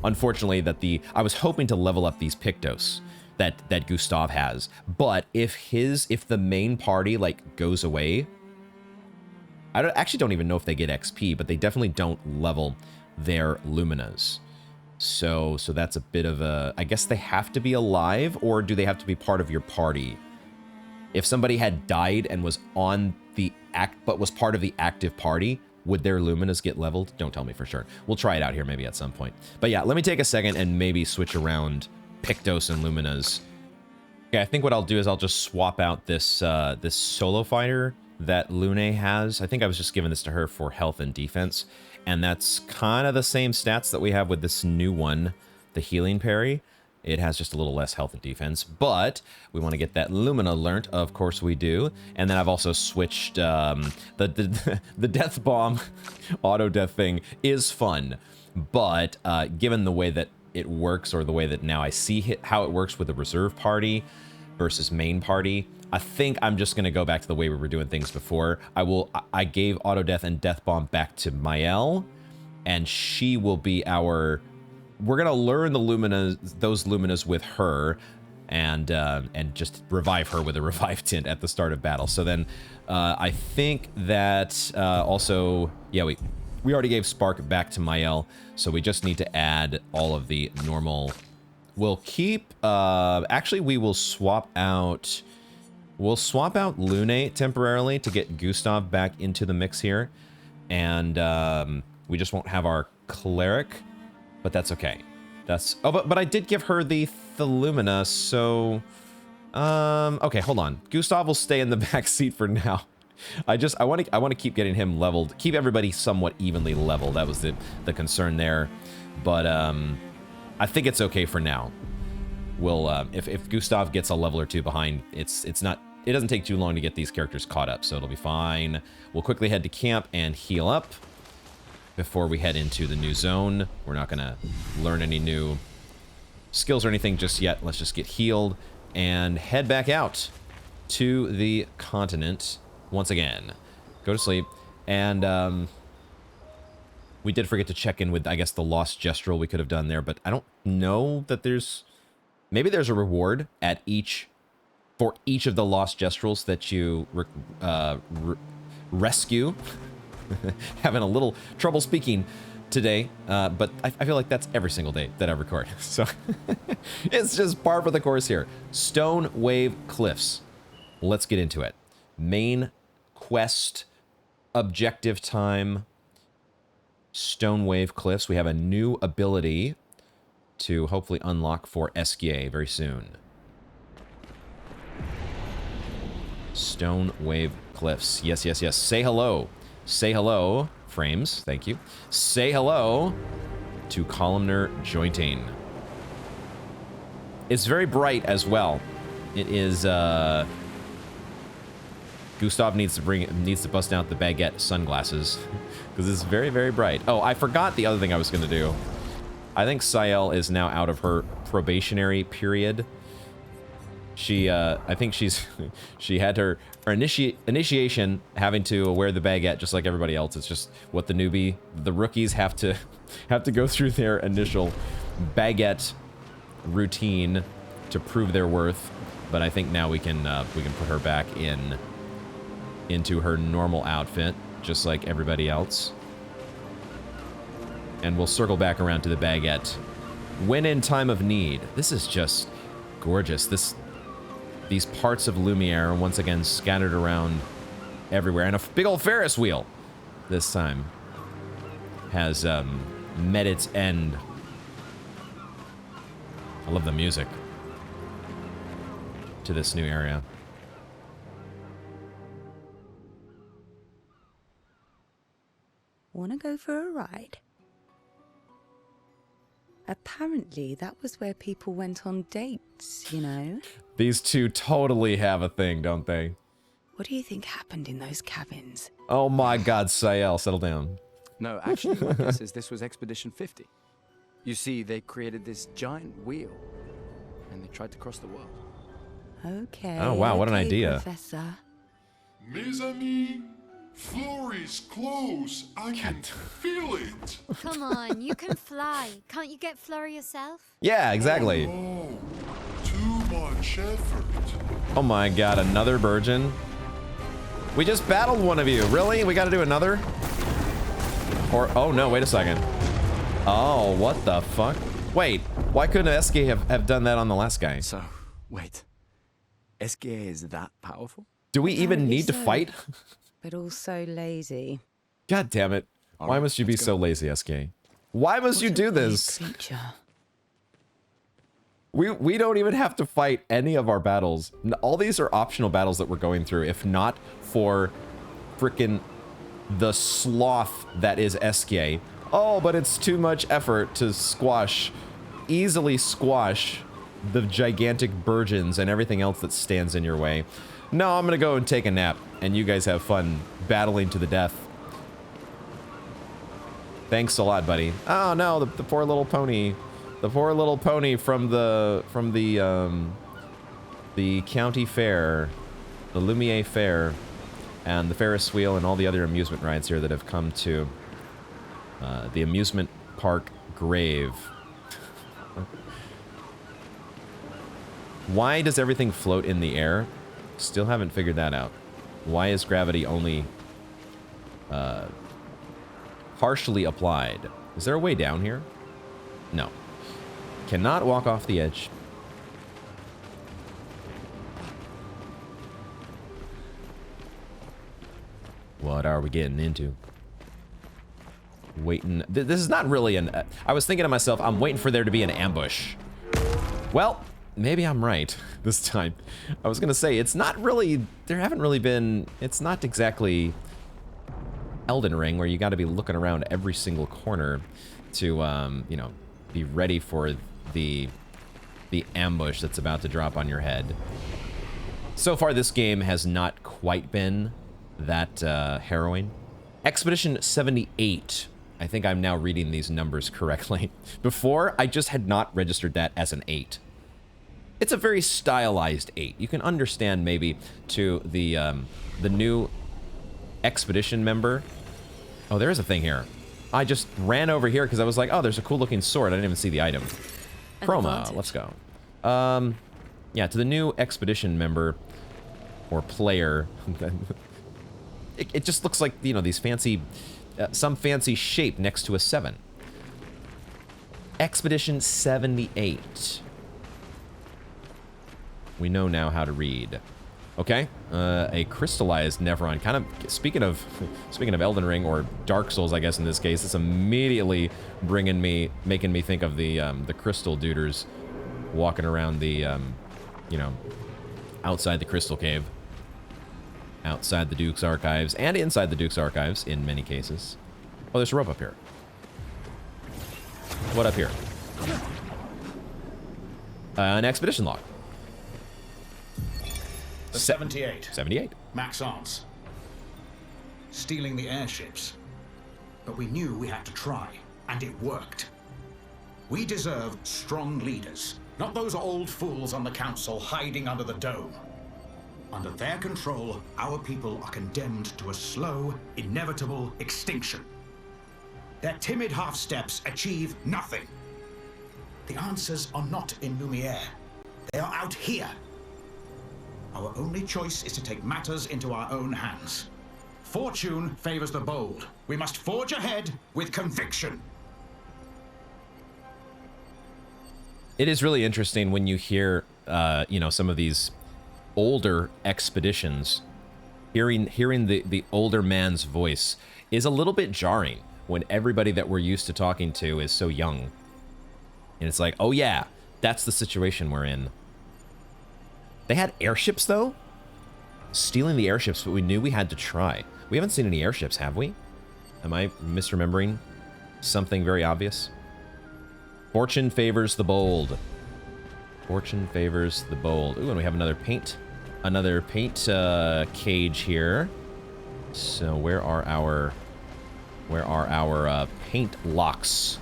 [SPEAKER 1] unfortunately, that I was hoping to level up these Pictos that Gustav has, but if the main party, like, goes away, I actually don't even know if they get XP, but they definitely don't level their Luminas. So that's a bit of a... I guess they have to be alive, or do they have to be part of your party? If somebody had died and was on the but was part of the active party, would their Luminas get leveled? Don't tell me for sure. We'll try it out here maybe at some point. But yeah, let me take a second and maybe switch around Pictos and Luminas. Okay, I think what I'll do is I'll just swap out this this solo fighter that Lune has. I think I was just giving this to her for health and defense, and that's kind of the same stats that we have with this new one, the healing parry. It has just a little less health and defense, but we want to get that Lumina learnt. Of course we do. And then I've also switched the death bomb auto death thing is fun, but given the way that it works, or the way that now I see how it works with the reserve party versus main party, I think I'm just going to go back to the way we were doing things before. I gave auto death and death bomb back to Mael, and she will be our... We're gonna learn the Luminas, those Luminas with her, and just revive her with a revive tint at the start of battle. So then, I think that also, yeah, we already gave Spark back to Mael, so we just need to add all of the normal. We'll keep. Actually, we will swap out. We'll swap out Lune temporarily to get Gustav back into the mix here, and we just won't have our cleric. But that's okay. That's... Oh, but I did give her the Lumina, so... okay, hold on. Gustav will stay in the back seat for now. I want to keep getting him leveled. Keep everybody somewhat evenly leveled. That was the concern there. But, I think it's okay for now. We'll, if Gustav gets a level or two behind, it's not... It doesn't take too long to get these characters caught up, so it'll be fine. We'll quickly head to camp and heal up before we head into the new zone. We're not gonna learn any new skills or anything just yet. Let's just get healed and head back out to the continent once again. Go to sleep. And we did forget to check in with, I guess, the Lost Gestural we could have done there, but I don't know that there's... Maybe there's a reward at for each of the Lost Gestrals that you rescue. Having a little trouble speaking today, but I feel like that's every single day that I record. So it's just par for the course here. Stonewave Cliffs. Let's get into it. Main quest, objective time, Stonewave Cliffs. We have a new ability to hopefully unlock for SGA very soon. Stonewave Cliffs. Yes, yes, yes. Say hello. Say hello, frames, thank you. Say hello to columnar jointing. It's very bright as well. It is, Gustav needs to bust out the baguette sunglasses, because it's very, very bright. Oh, I forgot the other thing I was gonna do. I think Sael is now out of her probationary period. She, I think she had her initiation having to wear the baguette just like everybody else. It's just what the rookies have to go through their initial baguette routine to prove their worth. But I think now we can put her back into her normal outfit, just like everybody else. And we'll circle back around to the baguette when in time of need. This is just gorgeous. These parts of Lumiere are once again scattered around everywhere. And a big old Ferris wheel this time has met its end. I love the music to this new area.
[SPEAKER 5] Wanna go for a ride? Apparently, that was where people went on dates, you know?
[SPEAKER 1] These two totally have a thing, don't they?
[SPEAKER 5] What do you think happened in those cabins?
[SPEAKER 1] Oh my god, Sayel, settle down.
[SPEAKER 3] No, actually, my guess is this was Expedition 50. You see, they created this giant wheel, and they tried to cross the world.
[SPEAKER 5] Okay.
[SPEAKER 1] Oh, wow, what an
[SPEAKER 5] okay,
[SPEAKER 1] idea.
[SPEAKER 5] Professor.
[SPEAKER 2] Mes amis, floor is close. I can feel it.
[SPEAKER 4] Come on, you can fly. Can't you get Flurry yourself?
[SPEAKER 1] Yeah, exactly.
[SPEAKER 2] Oh, too much effort.
[SPEAKER 1] Oh my god, another Burgeon? We just battled one of you. Really? We gotta do another? Or, oh no, wait a second. Oh, what the fuck? Wait, why couldn't Eske have done that on the last guy?
[SPEAKER 3] So, wait. SKA is that powerful?
[SPEAKER 1] Do we even
[SPEAKER 5] Apparently
[SPEAKER 1] need to
[SPEAKER 5] so.
[SPEAKER 1] fight?
[SPEAKER 5] But also lazy.
[SPEAKER 1] God damn it.
[SPEAKER 3] All
[SPEAKER 1] Why
[SPEAKER 3] right,
[SPEAKER 1] must you be
[SPEAKER 3] let's
[SPEAKER 1] so
[SPEAKER 3] go.
[SPEAKER 1] lazy, SK? Why must you
[SPEAKER 5] What a
[SPEAKER 1] do
[SPEAKER 5] weird
[SPEAKER 1] this?
[SPEAKER 5] creature.
[SPEAKER 1] We don't even have to fight any of our battles. All these are optional battles that we're going through, if not for frickin' the sloth that is SK. Oh, but it's too much effort to easily squash the gigantic Burgeons and everything else that stands in your way. No, I'm gonna go and take a nap, and you guys have fun battling to the death. Thanks a lot, buddy. Oh no, the poor little pony. The poor little pony from the county fair, the Lumiere Fair, and the Ferris wheel and all the other amusement rides here that have come to the amusement park grave. Why does everything float in the air? Still haven't figured that out. Why is gravity only partially applied? Is there a way down here? No. Cannot walk off the edge. What are we getting into? Waiting. This is not really an... I was thinking to myself, I'm waiting for there to be an ambush. Well, maybe I'm right this time. I was going to say, it's not really... There haven't really been... It's not exactly Elden Ring, where you got to be looking around every single corner to, you know, be ready for the ambush that's about to drop on your head. So far, this game has not quite been that harrowing. Expedition 78. I think I'm now reading these numbers correctly. Before, I just had not registered that as an 8. It's a very stylized 8. You can understand maybe to the new expedition member. Oh, there is a thing here. I just ran over here because I was like, oh, there's a cool looking sword. I didn't even see the item. Chroma, let's go. Yeah, to the new expedition member or player. It just looks like, you know, these fancy, some fancy shape next to a 7. Expedition 78. We know now how to read. Okay, a crystallized Nevron. Kind of speaking of Elden Ring or Dark Souls, I guess in this case, it's immediately making me think of the crystal duders walking around the, you know, outside the crystal cave, outside the Duke's archives, and inside the Duke's archives in many cases. Oh, there's a rope up here. What up here? An expedition log.
[SPEAKER 6] The 78.
[SPEAKER 1] 78.
[SPEAKER 6] Max Arms. Stealing the airships. But we knew we had to try, and it worked. We deserve strong leaders, not those old fools on the council hiding under the dome. Under their control, our people are condemned to a slow, inevitable extinction. Their timid half-steps achieve nothing. The answers are not in Lumiere. They are out here. Our only choice is to take matters into our own hands. Fortune favors the bold. We must forge ahead with conviction.
[SPEAKER 1] It is really interesting when you hear, you know, some of these older expeditions. Hearing the older man's voice is a little bit jarring when everybody that we're used to talking to is so young. And it's like, oh yeah, that's the situation we're in. They had airships, though? Stealing the airships, but we knew we had to try. We haven't seen any airships, have we? Am I misremembering something very obvious? Fortune favors the bold. Fortune favors the bold. Ooh, and we have another paint cage here. So where are our paint locks?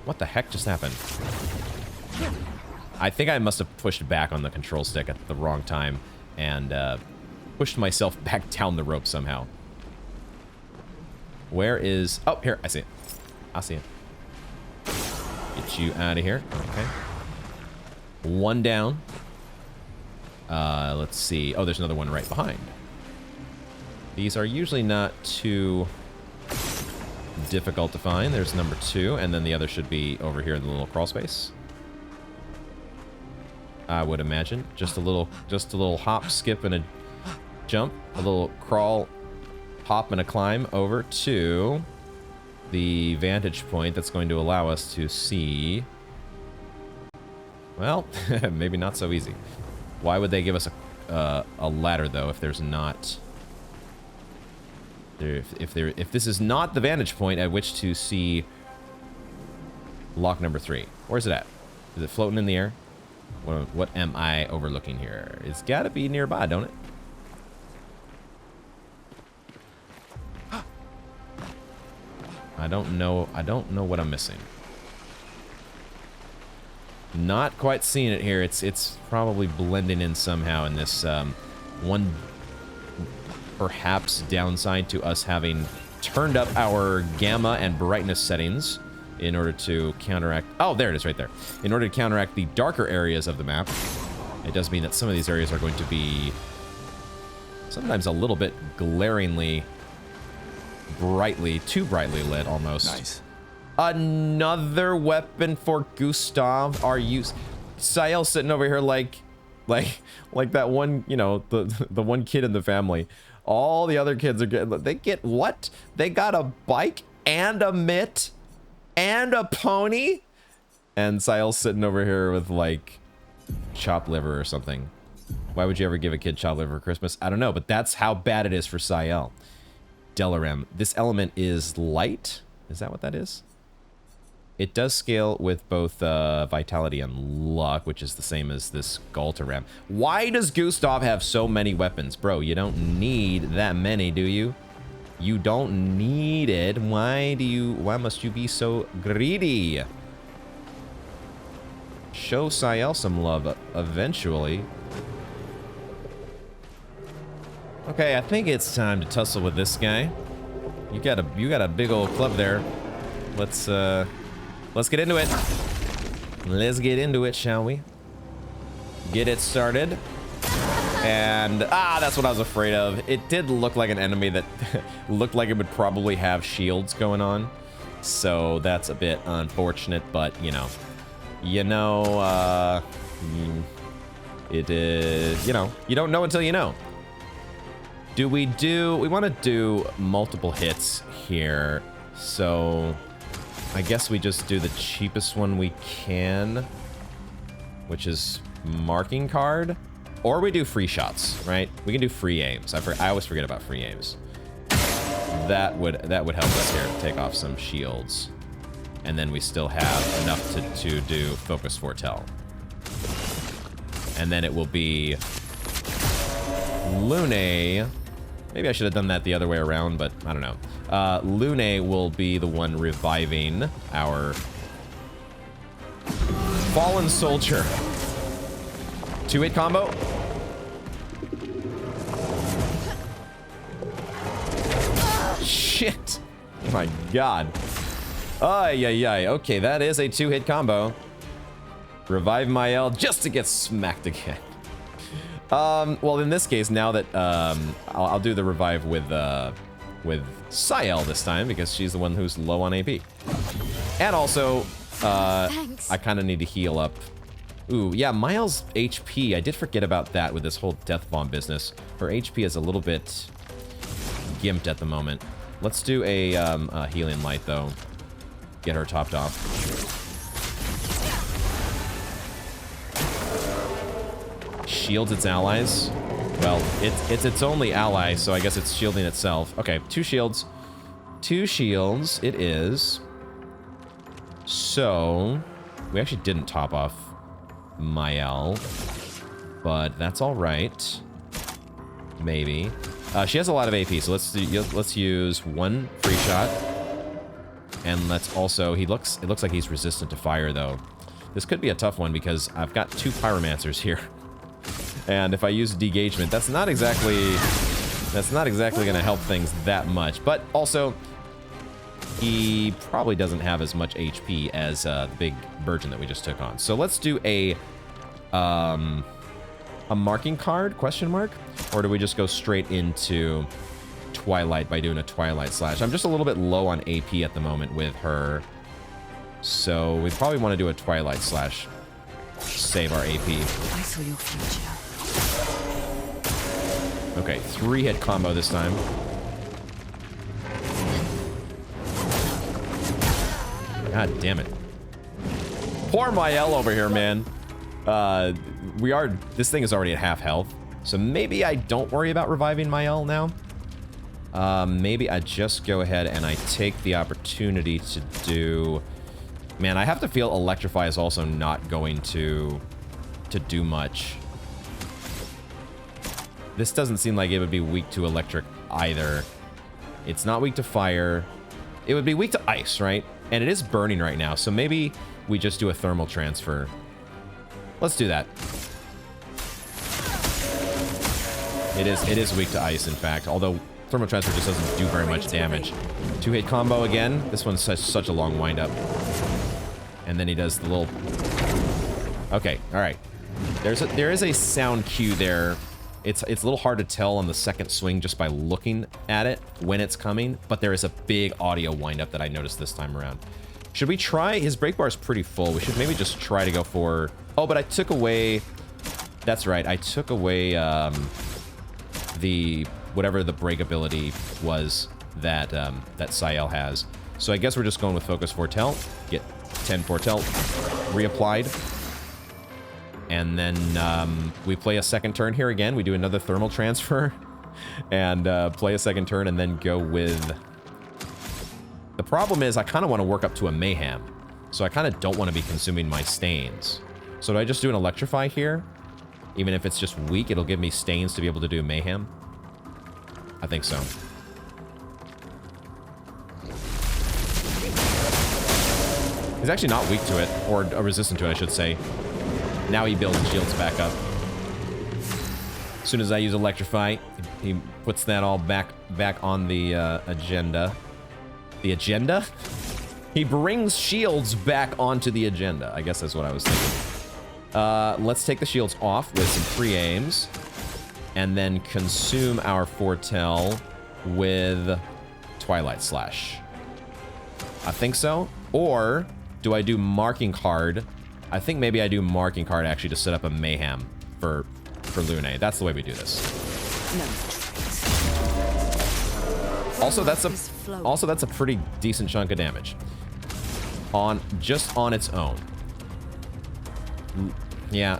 [SPEAKER 1] What the heck just happened? I think I must have pushed back on the control stick at the wrong time and pushed myself back down the rope somehow. Where is... Oh, here. I see it. I see it. Get you out of here. Okay. One down. Let's see. Oh, there's another one right behind. These are usually not too difficult to find. There's number 2, and then the other should be over here in the little crawl space. I would imagine. Just a little hop, skip, and a jump. A little crawl, hop, and a climb over to the vantage point that's going to allow us to see... Well, maybe not so easy. Why would they give us a ladder, though, if there's not... If this is not the vantage point at which to see lock number 3. Where's it at? Is it floating in the air? What am I overlooking here? It's got to be nearby, don't it? I don't know what I'm missing. Not quite seeing it here. It's probably blending in somehow in this one perhaps downside to us having turned up our gamma and brightness settings in order to counteract... Oh, there it is right there. In order to counteract the darker areas of the map. It does mean that some of these areas are going to be sometimes a little bit glaringly too brightly lit almost.
[SPEAKER 3] Nice.
[SPEAKER 1] Another weapon for Gustav. Are you... Sael sitting over here like that one, you know, the one kid in the family. All the other kids are getting... They get what? They got a bike and a mitt and a pony? And Sael's sitting over here with, like, chopped liver or something. Why would you ever give a kid chopped liver for Christmas? I don't know, but that's how bad it is for Sael. Delarem. This element is light? Is that what that is? It does scale with both vitality and luck, which is the same as this Galtaram. Why does Gustav have so many weapons? Bro, you don't need that many, do you? You don't need it. Why must you be so greedy? Show Sael some love eventually. Okay, I think it's time to tussle with this guy. You got a big old club there. Let's get into it. Let's get into it, shall we? Get it started. And, that's what I was afraid of. It did look like an enemy that looked like it would probably have shields going on. So that's a bit unfortunate, but, you know, it is, you don't know until you know. We want to do multiple hits here. So I guess we just do the cheapest one we can, which is marking card, or we do free shots, right? We can do free aims. I always forget about free aims. That would help us here to take off some shields, and then we still have enough to do focus foretell, and then it will be Lune. Maybe I should have done that the other way around, but I don't know. Lune will be the one reviving our fallen soldier. 2-hit combo. Shit. Oh my god. Ay, ay, ay. Okay, that is a 2-hit combo. Revive Mael just to get smacked again. Well, in this case, now that I'll do the revive with Sael this time, because she's the one who's low on AP. And also,
[SPEAKER 4] Thanks.
[SPEAKER 1] I kind of need to heal up. Ooh, yeah, Miles' HP. I did forget about that with this whole death bomb business. Her HP is a little bit gimped at the moment. Let's do a healing light, though. Get her topped off. Shields its allies. Well, it's its only ally, so I guess it's shielding itself. Okay, 2 shields. 2 shields, it is. So, we actually didn't top off Mael, but that's all right. Maybe. She has a lot of AP, so let's use 1 free shot. And let's also, it looks like he's resistant to fire, though. This could be a tough one because I've got 2 pyromancers here. And if I use degagement, that's not exactly going to help things that much. But also, he probably doesn't have as much HP as the big Burgeon that we just took on. So let's do a marking card, question mark? Or do we just go straight into Twilight by doing a Twilight Slash? I'm just a little bit low on AP at the moment with her. So we probably want to do a Twilight Slash. Save our AP.
[SPEAKER 5] I saw your future.
[SPEAKER 1] Okay, 3-hit combo this time. God damn it. Poor Mael over here, man. This thing is already at half health. So maybe I don't worry about reviving Mael now. Maybe I just go ahead and I take the opportunity to do... Man, I have to feel Electrify is also not going to do much. This doesn't seem like it would be weak to electric either. It's not weak to fire. It would be weak to ice, right? And it is burning right now, so maybe we just do a thermal transfer. Let's do that. It is weak to ice, in fact, although thermal transfer just doesn't do very much damage. 2-hit combo again. This one's such a long windup. And then he does the little... Okay, all right. There is a sound cue there. It's a little hard to tell on the second swing just by looking at it when it's coming, but there is a big audio windup that I noticed this time around. Should we try? His break bar is pretty full. We should maybe just try to go for... Oh, but I took away... That's right. I took away the... whatever the break ability was that that Sael has. So I guess we're just going with Focus Foretell. Get 10 Foretell reapplied. And then we play a second turn here again. We do another thermal transfer and play a second turn and then go with... The problem is I kind of want to work up to a Mayhem. So I kind of don't want to be consuming my stains. So do I just do an Electrify here? Even if it's just weak, it'll give me stains to be able to do Mayhem? I think so. He's actually not weak to it, or resistant to it, I should say. Now he builds shields back up. As soon as I use Electrify, he puts that all back on the agenda. The agenda? He brings shields back onto the agenda. I guess that's what I was thinking. Let's take the shields off with some pre-aims. And then consume our Foretell with Twilight Slash. I think so. Or do I do Marking Card? I think maybe I do Marking Card actually to set up a Mayhem for Lune. That's the way we do this.
[SPEAKER 5] No.
[SPEAKER 1] Also, that's a pretty decent chunk of damage. Just on its own. Yeah.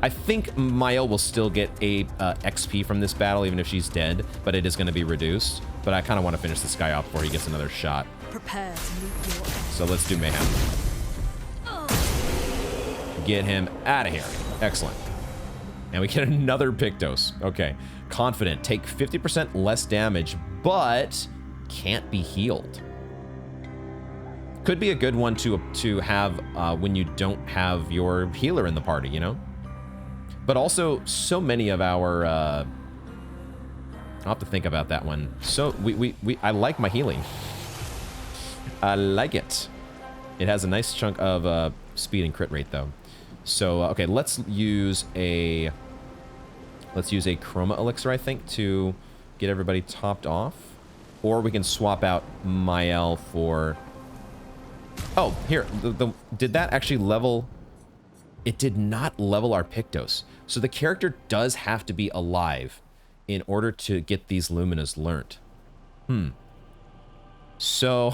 [SPEAKER 1] I think Mael will still get a XP from this battle, even if she's dead, but it is going to be reduced. But I kind of want to finish this guy off before he gets another shot.
[SPEAKER 5] Prepare to meet your end.
[SPEAKER 1] So let's do Mayhem. Get him out of here. Excellent. And we get another Pictos. Okay. Confident. Take 50% less damage, but can't be healed. Could be a good one to have when you don't have your healer in the party, you know? But also, so many of our... I'll have to think about that one. So, I like my healing. I like it. It has a nice chunk of speed and crit rate, though. So, okay, let's use a Chroma Elixir, I think, to get everybody topped off. Or we can swap out Mael for... Oh, here. Did that actually level... It did not level our Pictos. So the character does have to be alive in order to get these Luminas learnt. So...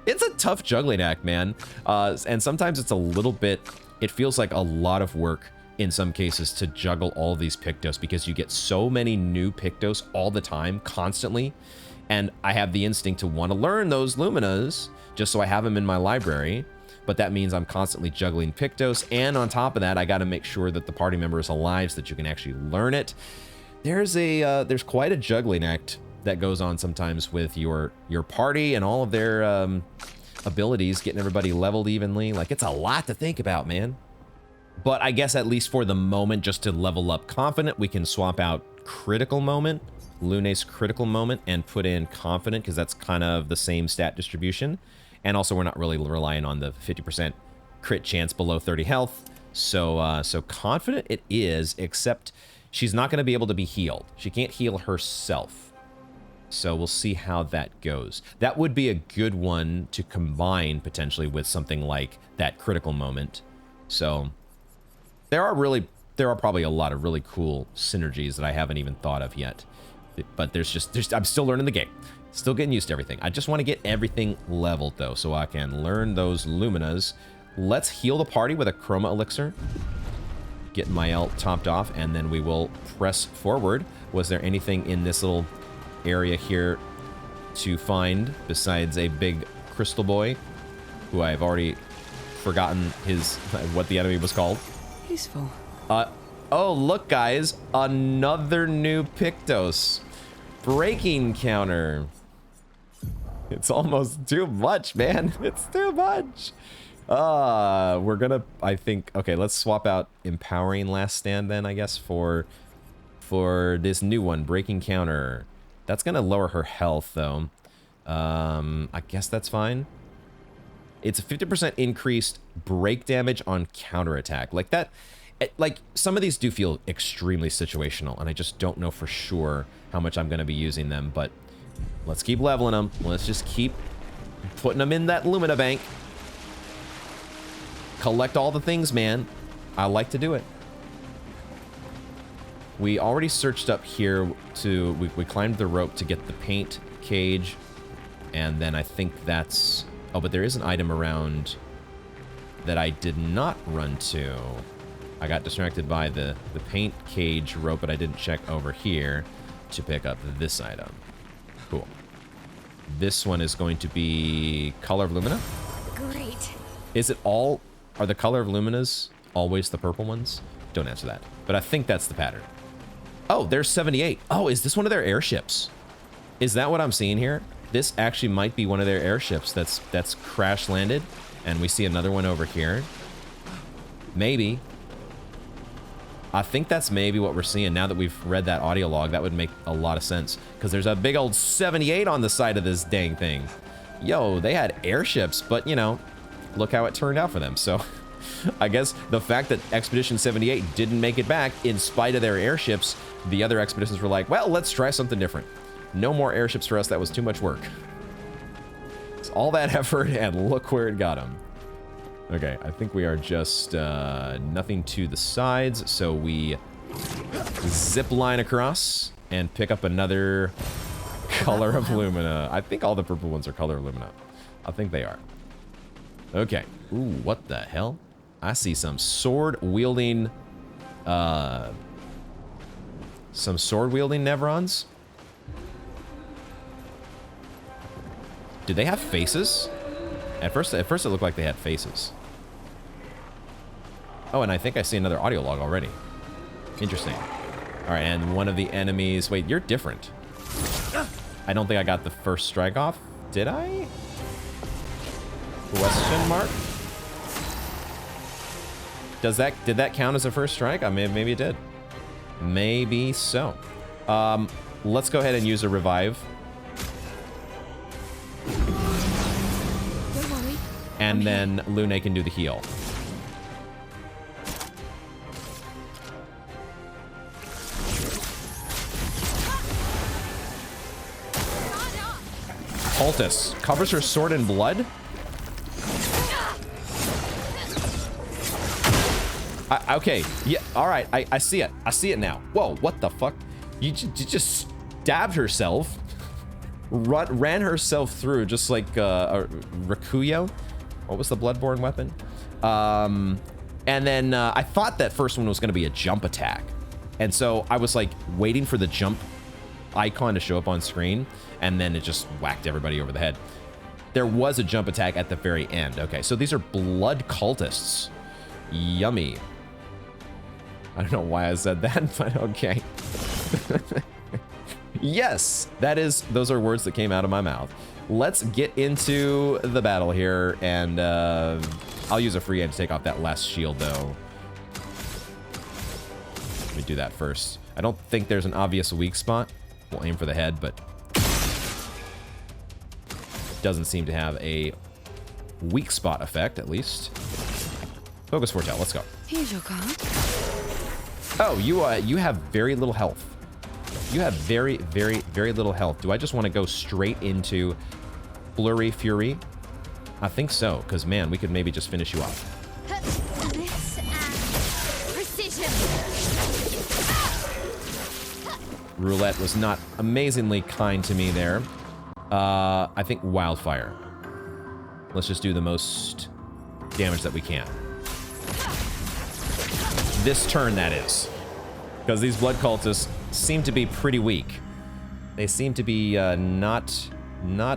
[SPEAKER 1] It's a tough juggling act, man. And sometimes it's a little bit... It feels like a lot of work in some cases to juggle all these Pictos because you get so many new Pictos all the time, constantly. And I have the instinct to want to learn those Luminas just so I have them in my library. But that means I'm constantly juggling Pictos. And on top of that, I got to make sure that the party member is alive so that you can actually learn it. There's quite a juggling act that goes on sometimes with your party and all of their abilities, getting everybody leveled evenly. Like, it's a lot to think about, man. But I guess at least for the moment, just to level up Confident, we can swap out Critical Moment, Lune's Critical Moment, and put in Confident, because that's kind of the same stat distribution. And also, we're not really relying on the 50% crit chance below 30 health. So Confident it is, except she's not going to be able to be healed. She can't heal herself. So we'll see how that goes. That would be a good one to combine potentially with something like that Critical Moment. So there are probably a lot of really cool synergies that I haven't even thought of yet. But I'm still learning the game. Still getting used to everything. I just want to get everything leveled though, so I can learn those Luminas. Let's heal the party with a Chroma Elixir. Get my ult topped off, and then we will press forward. Was there anything in this little area here to find besides a big crystal boy, who I've already forgotten what the enemy was called?
[SPEAKER 5] Useful.
[SPEAKER 1] Oh, look, guys. Another new Pictos. Breaking counter. It's almost too much, man. It's too much. We're gonna, I think, okay, let's swap out Empowering Last Stand then, I guess, for this new one, Breaking Counter. That's gonna lower her health, though. I guess that's fine. It's a 50% increased break damage on counterattack. Like that, like some of these do feel extremely situational, and I just don't know for sure how much I'm gonna be using them, but let's keep leveling them. Let's just keep putting them in that Lumina bank. Collect all the things, man. I like to do it. We already searched up here we climbed the rope to get the paint cage, and then I think that's, oh, but there is an item around that I did not run to. I got distracted by the paint cage rope, but I didn't check over here to pick up this item. Cool. This one is going to be Color of Lumina.
[SPEAKER 4] Great.
[SPEAKER 1] Is it all, are the Color of Luminas always the purple ones? Don't answer that, but I think that's the pattern. Oh, there's 78. Oh, is this one of their airships? Is that what I'm seeing here? This actually might be one of their airships that's crash landed, and we see another one over here. Maybe. I think that's maybe what we're seeing now that we've read that audio log. That would make a lot of sense, because there's a big old 78 on the side of this dang thing. Yo, they had airships, but you know, look how it turned out for them. So I guess the fact that Expedition 78 didn't make it back in spite of their airships, the other expeditions were like, well, let's try something different. No more airships for us. That was too much work. It's all that effort, and look where it got them. Okay, I think we are just nothing to the sides, so we zip line across and pick up another Color of Lumina. I think all the purple ones are Color of Lumina. I think they are. Okay. Ooh, what the hell? I see some sword-wielding Nevrons. Did they have faces? At first it looked like they had faces. Oh, and I think I see another audio log already. Interesting. All right, and one of the enemies... Wait, you're different. I don't think I got the first strike off. Did I? Question mark? Did that count as a first strike? I mean, maybe it did. Maybe so. Let's go ahead and use a revive.
[SPEAKER 5] Don't worry.
[SPEAKER 1] And then Lune can do the heal. Poultice covers her sword in blood. Okay, yeah, all right, I see it. I see it now. Whoa, what the fuck? You just stabbed herself, ran herself through just like a Rakuyo. What was the Bloodborne weapon? And then I thought that first one was going to be a jump attack. And so I was like waiting for the jump icon to show up on screen, and then it just whacked everybody over the head. There was a jump attack at the very end. Okay, so these are blood cultists. Yummy. I don't know why I said that, but okay. Yes, those are words that came out of my mouth. Let's get into the battle here, and I'll use a free hand to take off that last shield, though. Let me do that first. I don't think there's an obvious weak spot. We'll aim for the head, but doesn't seem to have a weak spot effect, at least. Focus Foretell, let's go.
[SPEAKER 5] Here's your card.
[SPEAKER 1] Oh, you have very little health. You have very, very, very little health. Do I just want to go straight into Flurry Fury? I think so, because, man, we could maybe just finish you off.
[SPEAKER 4] This and precision.
[SPEAKER 1] Roulette was not amazingly kind to me there. I think Wildfire. Let's just do the most damage that we can. This turn, that is. Because these blood cultists seem to be pretty weak. They seem to be not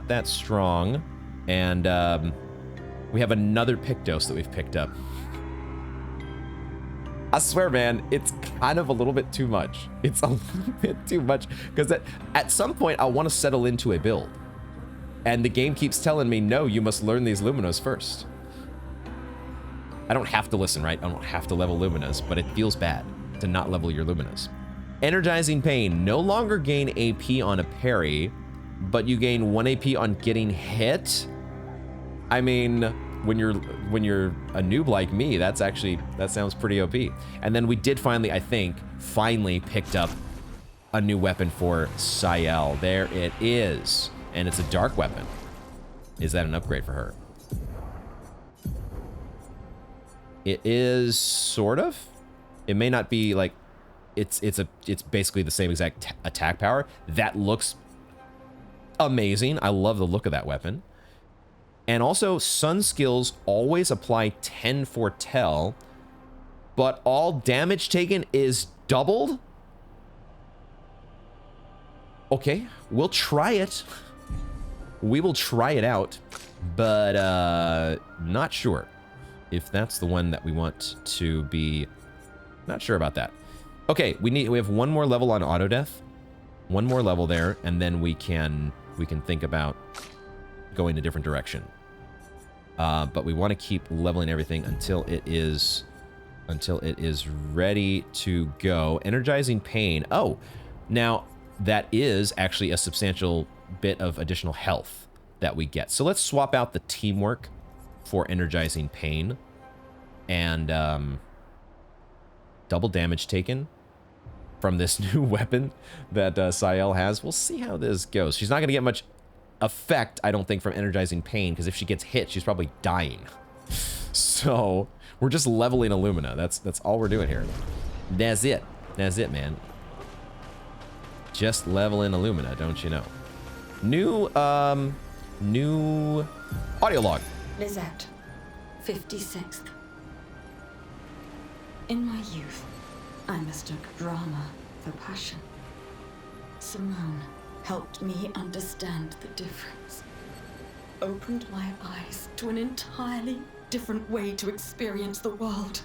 [SPEAKER 1] that strong. And we have another Pictos that we've picked up. I swear, man, it's kind of a little bit too much. It's a little bit too much. Because at some point, I want to settle into a build. And the game keeps telling me, no, you must learn these Luminas first. I don't have to listen, right? I don't have to level Luminas, but it feels bad to not level your Luminas. Energizing Pain. No longer gain AP on a parry, but you gain 1 AP on getting hit. I mean, when you're a noob like me, that sounds pretty OP. And then we did finally, I think, picked up a new weapon for Sayel. There it is. And it's a dark weapon. Is that an upgrade for her? It is sort of. It may not be like it's basically the same exact attack power. That looks amazing. I love the look of that weapon. And also, Sun skills always apply 10 Foretell, but all damage taken is doubled? Okay, we'll try it. We will try it out, but not sure if that's the one that we want to be. Not sure about that. Okay, we have one more level on auto death. One more level there, and then we can think about going a different direction. But we want to keep leveling everything until it is ready to go. Energizing Pain. Oh, now that is actually a substantial bit of additional health that we get. So let's swap out the teamwork for Energizing Pain, and double damage taken from this new weapon that Sayel has. We'll see how this goes. She's not going to get much effect, I don't think, from Energizing Pain, because if she gets hit, she's probably dying. So we're just leveling Illumina. That's all we're doing here. That's it. That's it, man. Just leveling Illumina, don't you know? New audio log.
[SPEAKER 5] Lizette, 56th. In my youth, I mistook drama for passion. Simone helped me understand the difference. Opened my eyes to an entirely different way to experience the world.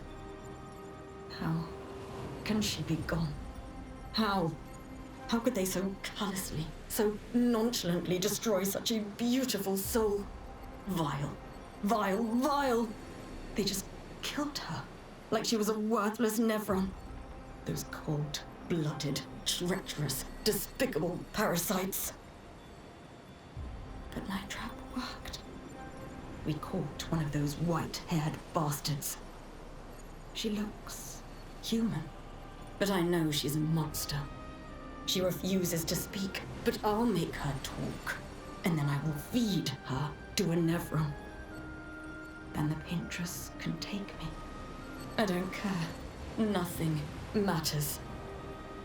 [SPEAKER 5] How can she be gone? How could they so callously, so nonchalantly destroy such a beautiful soul? Vile, vile, vile! They just killed her, like she was a worthless Nevron. Those cold-blooded, treacherous, despicable parasites. But my trap worked. We caught one of those white-haired bastards. She looks human, but I know she's a monster. She refuses to speak, but I'll make her talk, and then I will feed her to a Nevron. Then the Paintress can take me. I don't care. Nothing matters.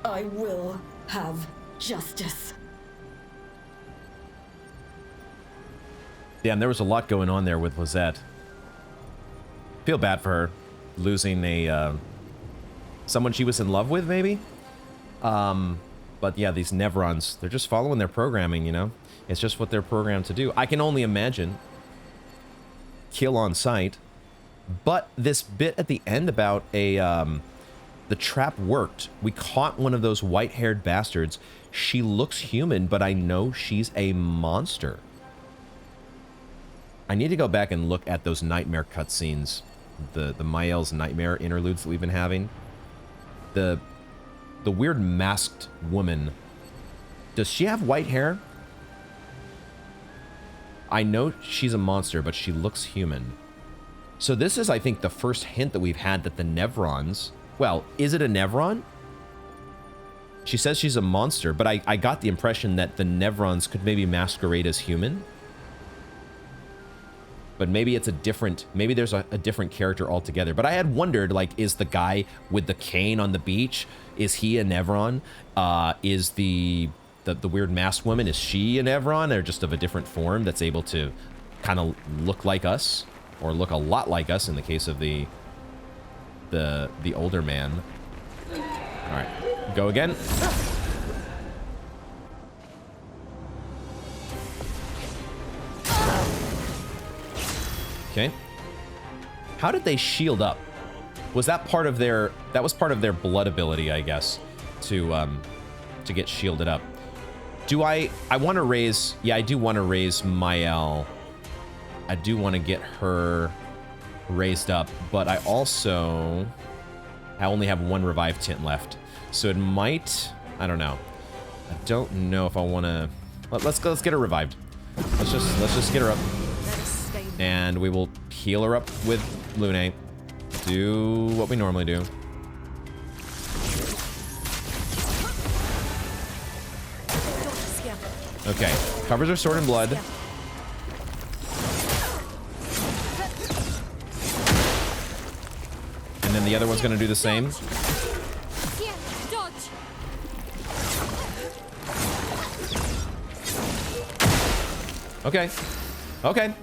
[SPEAKER 5] I will have justice.
[SPEAKER 1] Damn, there was a lot going on there with Lizette. Feel bad for her, losing a someone she was in love with, maybe. But yeah, these Nevrons, they're just following their programming, you know? It's just what they're programmed to do. I can only imagine. Kill on sight. But this bit at the end about the trap worked. We caught one of those white-haired bastards. She looks human, but I know she's a monster. I need to go back and look at those nightmare cutscenes. The Mael's nightmare interludes that we've been having. The weird masked woman. Does she have white hair? I know she's a monster, but she looks human. So this is, I think, the first hint that we've had that the Nevrons... Well, is it a Nevron? She says she's a monster, but I got the impression that the Nevrons could maybe masquerade as human. But maybe it's a different... Maybe there's a different character altogether. But I had wondered, like, is the guy with the cane on the beach, is he a Nevron? Is the weird masked woman, is she a Nevron? Or just of a different form that's able to kind of look like us? Or look a lot like us in the case of the older man. Alright, go again. Okay. How did they shield up? Was that part of their... That was part of their blood ability, I guess, to get shielded up. Do I want to raise... Yeah, I do want to raise Mael. I do want to get her raised up, but I also... I only have one revive tint left. So it might... I don't know. I don't know if I want to... Let's get her revived. Let's just get her up. And we will heal her up with Lune. Do what we normally do. Okay, covers her sword in blood. And then the other one's gonna do the same. Okay. Okay.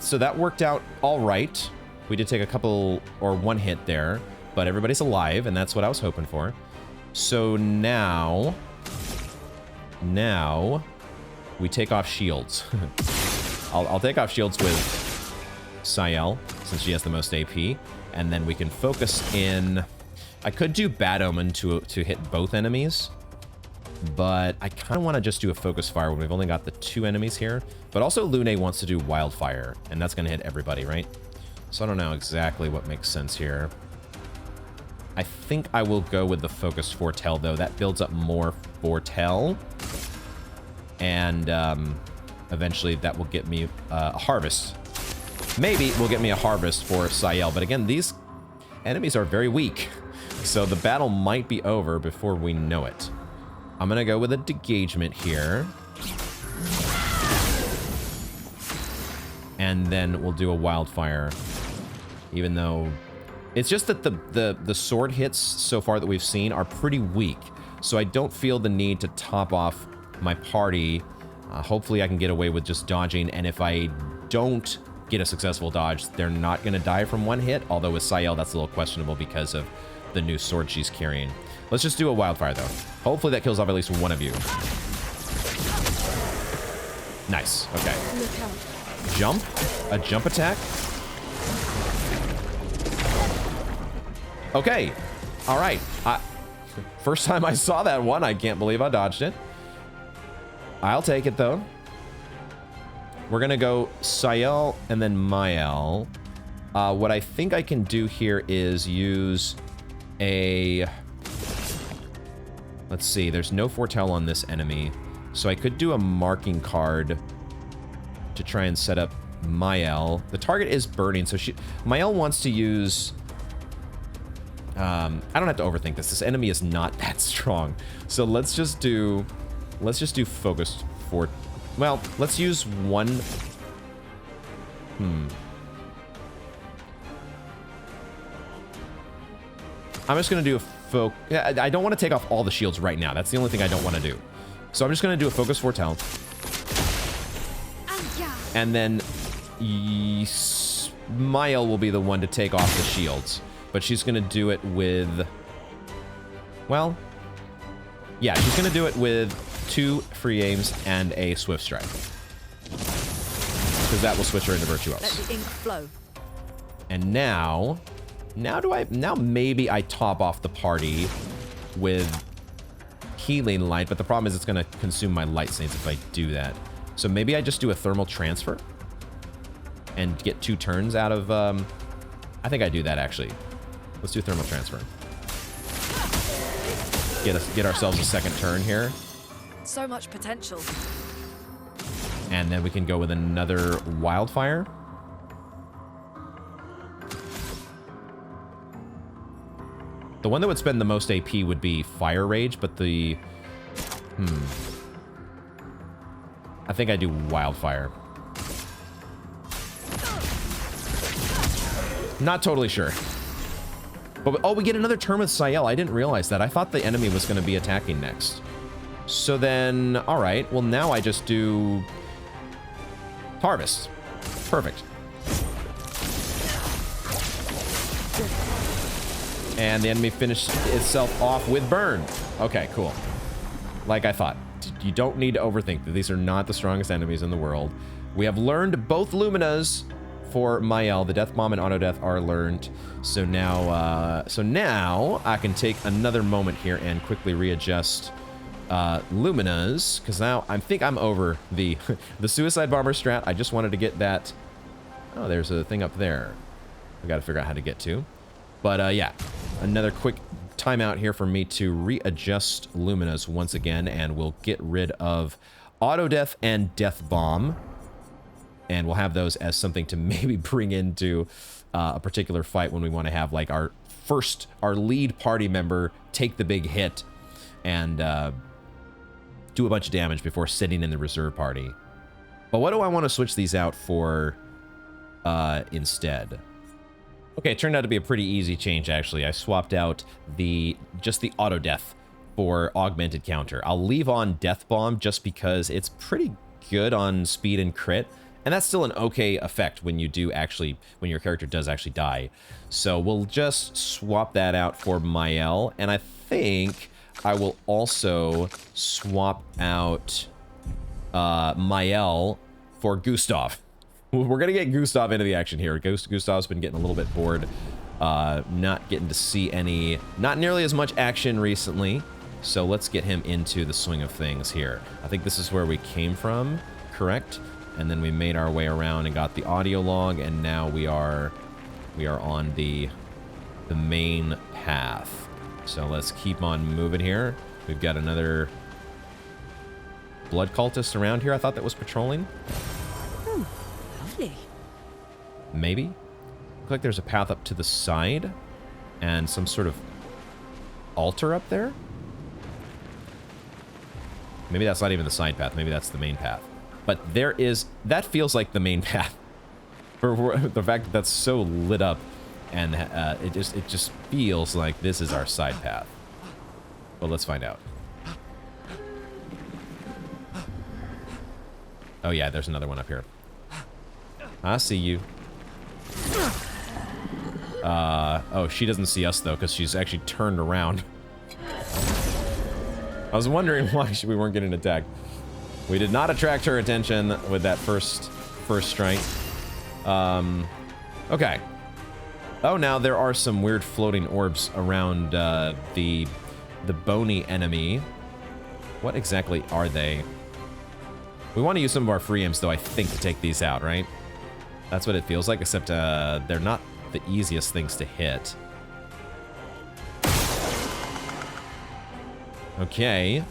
[SPEAKER 1] So that worked out all right. We did take a couple, or one hit there, but everybody's alive, and that's what I was hoping for. So now we take off shields. I'll take off shields with Sael, since she has the most AP, and then we can focus in... I could do Bad Omen to hit both enemies, but I kind of want to just do a focus fire when we've only got the 2 enemies here. But also Lune wants to do Wildfire, and that's going to hit everybody, right? So I don't know exactly what makes sense here. I think I will go with the Focus Foretell, though. That builds up more Foretell. And eventually that will get me a Harvest. Maybe it will get me a Harvest for Sael. But again, these enemies are very weak. So the battle might be over before we know it. I'm going to go with a Degagement here. And then we'll do a Wildfire. Even though... It's just that the sword hits so far that we've seen are pretty weak. So I don't feel the need to top off my party. Hopefully I can get away with just dodging. And if I don't get a successful dodge, they're not going to die from one hit. Although with Sael, that's a little questionable because of the new sword she's carrying. Let's just do a Wildfire, though. Hopefully that kills off at least one of you. Nice. Okay. Jump. A jump attack. Okay. All right. First time I saw that one, I can't believe I dodged it. I'll take it, though. We're going to go Sael and then Mael. What I think I can do here is use a... Let's see. There's no Foretell on this enemy. So I could do a marking card to try and set up Mael. The target is burning, so Mael wants to use... I don't have to overthink this. This enemy is not that strong. So let's just do focused for... Well, let's use one... I'm just going to do a I don't want to take off all the shields right now. That's the only thing I don't want to do. So I'm just going to do a Focus Foretell. And then Mael will be the one to take off the shields. But she's going to do it with... Well... Yeah, she's going to do it with 2 free aims and a swift strike. Because that will switch her into Virtuose.
[SPEAKER 7] Let the ink flow.
[SPEAKER 1] And now maybe I top off the party with Healing Light, but the problem is it's going to consume my Light Saints if I do that. So maybe I just do a Thermal Transfer and get 2 turns out of, I think I do that actually. Let's do Thermal Transfer. Get ourselves a second turn here.
[SPEAKER 7] So much potential.
[SPEAKER 1] And then we can go with another Wildfire. The one that would spend the most AP would be Fire Rage, but the... I think I do Wildfire. Not totally sure. But, oh, we get another turn with Sayel. I didn't realize that. I thought the enemy was going to be attacking next. So then, all right. Well, now I just do Harvest. Perfect. And the enemy finished itself off with Burn. Okay, cool. Like I thought. You don't need to overthink that. These are not the strongest enemies in the world. We have learned both Luminas for Mael. The Death Bomb and Auto Death are learned. So now I can take another moment here and quickly readjust Luminas, because now I think I'm over the Suicide Bomber strat. I just wanted to get that. Oh, there's a thing up there. I got to figure out how to get to. But yeah, another quick timeout here for me to readjust Luminas once again, and we'll get rid of Auto Death and Death Bomb, and we'll have those as something to maybe bring into a particular fight when we want to have like our lead party member take the big hit and do a bunch of damage before sitting in the reserve party. But what do I want to switch these out for instead? Okay, it turned out to be a pretty easy change, actually. I swapped out just the auto death for augmented counter. I'll leave on Death Bomb just because it's pretty good on speed and crit, and that's still an okay effect when your character does actually die. So we'll just swap that out for Mael, and I think I will also swap out Mael for Gustav. We're going to get Gustav into the action here. Gustav's been getting a little bit bored. Not getting to see not nearly as much action recently. So let's get him into the swing of things here. I think this is where we came from, correct? And then we made our way around and got the audio log, and now we are on the main path. So let's keep on moving here. We've got another blood cultist around here. I thought that was patrolling.
[SPEAKER 7] Lovely.
[SPEAKER 1] Maybe. Looks like there's a path up to the side and some sort of altar up there. Maybe that's not even the side path. Maybe that's the main path. But that feels like the main path. For the fact that that's so lit up, and it just feels like this is our side path. Well, let's find out. Oh yeah, there's another one up here. I see you. Oh, she doesn't see us though, because she's actually turned around. I was wondering why we weren't getting attacked. We did not attract her attention with that first strike. Okay. Oh, now there are some weird floating orbs around the bony enemy. What exactly are they? We want to use some of our free aims, though, I think, to take these out, right? That's what it feels like, except they're not the easiest things to hit. Okay.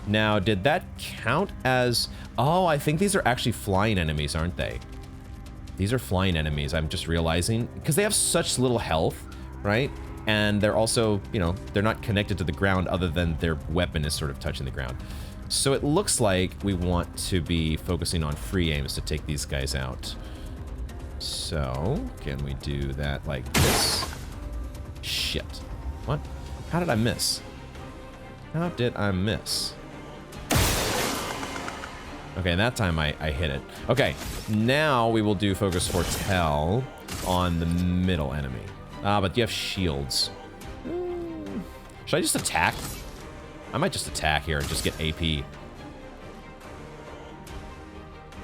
[SPEAKER 1] Now, did that count as... Oh, I think these are actually flying enemies, aren't they? These are flying enemies, I'm just realizing. Because they have such little health, right? And they're also, you know, they're not connected to the ground other than their weapon is sort of touching the ground. So it looks like we want to be focusing on free aims to take these guys out. So, can we do that like this? Shit. What? How did I miss? How did I miss? Okay, that time I hit it. Okay, now we will do Focus Foretell on the middle enemy. Ah, but you have shields. Should I just attack? I might just attack here and just get AP.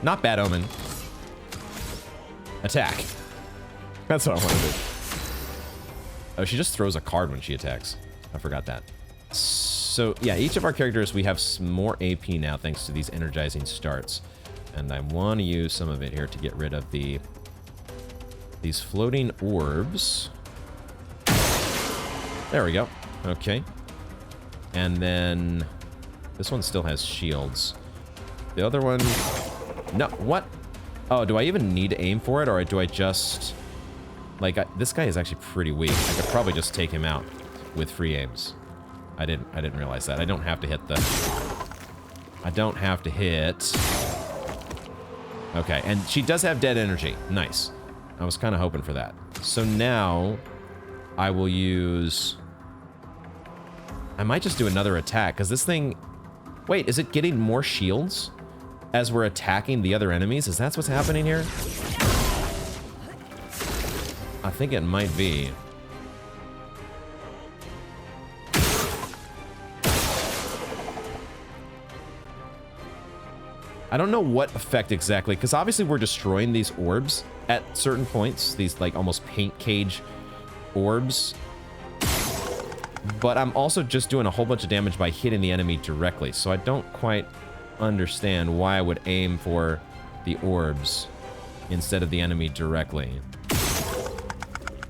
[SPEAKER 1] Not bad omen. Attack. That's what I want to do. Oh, she just throws a card when she attacks. I forgot that. So, yeah, each of our characters, we have some more AP now thanks to these energizing starts. And I want to use some of it here to get rid of these floating orbs. There we go. Okay. And then this one still has shields. The other one... No, what? Oh, do I even need to aim for it, or do I just... Like, this guy is actually pretty weak. I could probably just take him out with free aims. I didn't realize that. I don't have to hit the... I don't have to hit... Okay, and she does have dead energy. Nice. I was kind of hoping for that. So now, I will use... I might just do another attack, because this thing... Wait, is it getting more shields as we're attacking the other enemies? Is that what's happening here? I think it might be. I don't know what effect exactly, because obviously we're destroying these orbs at certain points, these like almost paint cage orbs. But I'm also just doing a whole bunch of damage by hitting the enemy directly, so I don't quite understand why I would aim for the orbs instead of the enemy directly.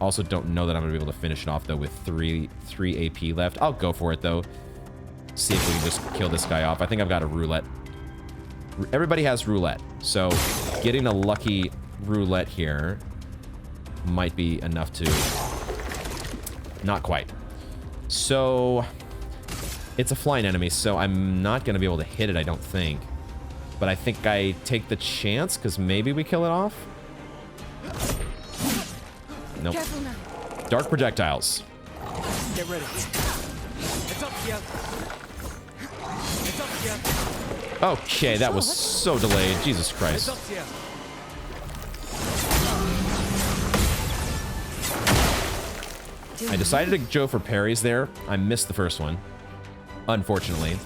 [SPEAKER 1] Also don't know that I'm gonna be able to finish it off though with three AP left. I'll go for it though. See if we can just kill this guy off. I think I've got a roulette. Everybody has roulette, so getting a lucky roulette here might be enough to... Not quite. So, it's a flying enemy, so I'm not going to be able to hit it, I don't think. But I think I take the chance, because maybe we kill it off? Nope.
[SPEAKER 7] Careful now.
[SPEAKER 1] Dark projectiles.
[SPEAKER 3] Get ready. It's up here. It's up here.
[SPEAKER 1] Okay, that was so delayed. Jesus
[SPEAKER 3] It's
[SPEAKER 1] Christ.
[SPEAKER 3] up here.
[SPEAKER 1] I decided to go for parries there. I missed the first one, unfortunately.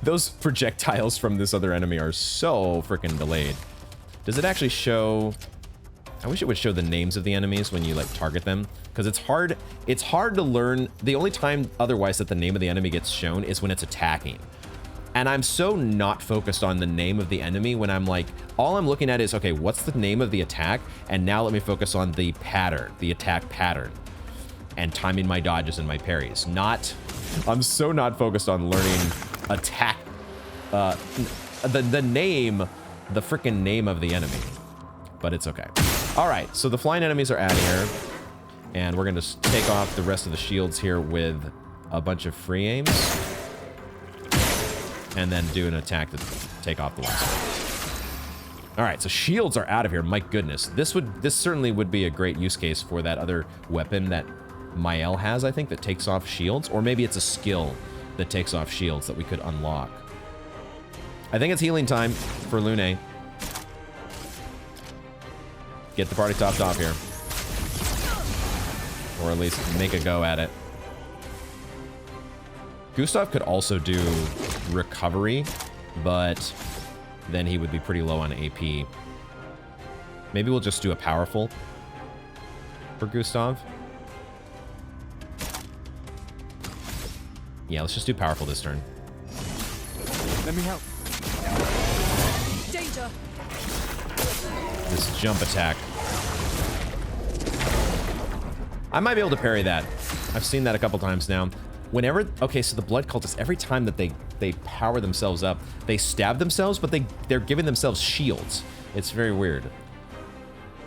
[SPEAKER 1] Those projectiles from this other enemy are so freaking delayed. Does it actually show... I wish it would show the names of the enemies when you like target them, because it's hard to learn. The only time otherwise that the name of the enemy gets shown is when it's attacking. And I'm so not focused on the name of the enemy when I'm like, all I'm looking at is, okay, what's the name of the attack? And now let me focus on the pattern, the attack pattern, and timing my dodges and my parries. I'm so not focused on learning attack, the name, the freaking name of the enemy. But it's okay. All right, so the flying enemies are out of here. And we're gonna take off the rest of the shields here with a bunch of free aims. And then do an attack to take off the last one. All right, so shields are out of here. My goodness, this certainly would be a great use case for that other weapon that Mael has, I think, that takes off shields, or maybe it's a skill that takes off shields that we could unlock. I think it's healing time for Lune. Get the party topped off here, or at least make a go at it. Gustav could also do recovery, but then he would be pretty low on AP. Maybe we'll just do a powerful for Gustav. Yeah, let's just do powerful this turn.
[SPEAKER 3] Let me help.
[SPEAKER 7] Danger.
[SPEAKER 1] This jump attack. I might be able to parry that. I've seen that a couple times now. Whenever, okay, so the blood cultists, every time that they power themselves up, they stab themselves, but they're giving themselves shields. It's very weird.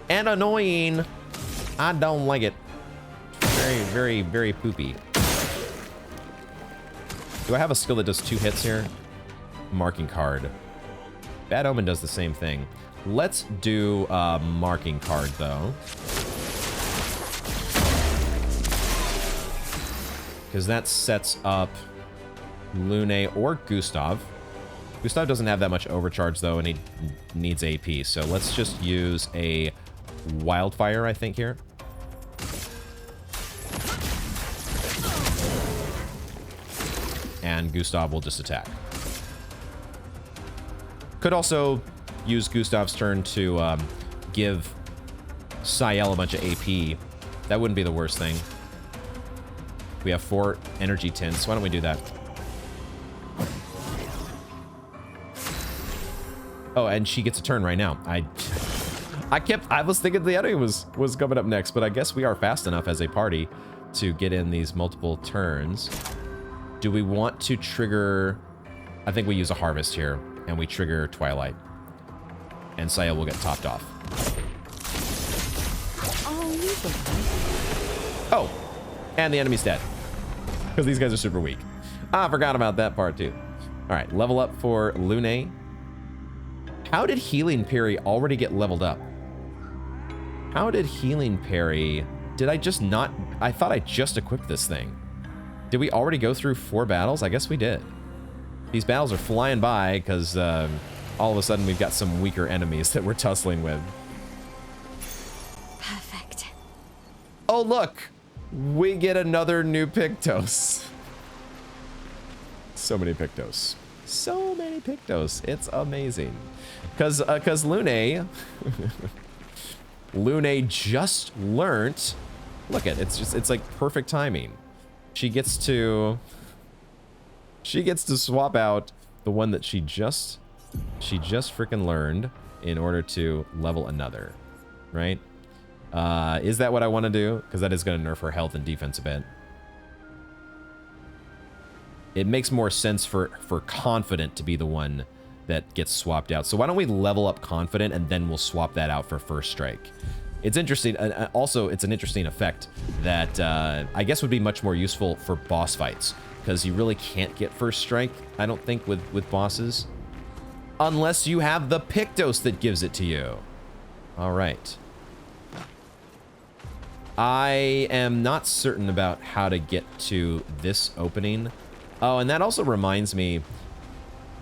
[SPEAKER 1] And annoying. I don't like it. Very, very, very poopy. Do I have a skill that does 2 hits here? Marking card. Bad Omen does the same thing. Let's do marking card, though. Because that sets up Lune or Gustav. Gustav doesn't have that much overcharge, though, and he needs AP. So let's just use a Wildfire, I think, here. and Gustav will just attack. Could also use Gustav's turn to give Sayel a bunch of AP. That wouldn't be the worst thing. We have 4 energy tints. Why don't we do that? Oh, and she gets a turn right now. I was thinking the enemy was coming up next, but I guess we are fast enough as a party to get in these multiple turns. Do we want to trigger... I think we use a harvest here, and we trigger Twilight. And Sayel will get topped off. Oh! And the enemy's dead. Because these guys are super weak. I forgot about that part, too. Alright, level up for Lune. How did Healing Parry already get leveled up? How did Healing Parry... Did I just not... I thought I just equipped this thing. Did we already go through 4 battles? I guess we did. These battles are flying by because all of a sudden we've got some weaker enemies that we're tussling with.
[SPEAKER 4] Perfect.
[SPEAKER 1] Oh, look! We get another new Pictos. So many Pictos. So many Pictos. It's amazing. Because Lune... Lune just learnt... Look at it. It's like perfect timing. She gets to swap out the one that she just freaking learned in order to level another, right? Is that what I want to do? Because that is going to nerf her health and defense a bit. It makes more sense for Confident to be the one that gets swapped out. So why don't we level up Confident and then we'll swap that out for First Strike. It's interesting. Also, it's an interesting effect that I guess would be much more useful for boss fights because you really can't get First Strike, I don't think, with bosses. Unless you have the Pictos that gives it to you. All right. I am not certain about how to get to this opening. Oh, and that also reminds me...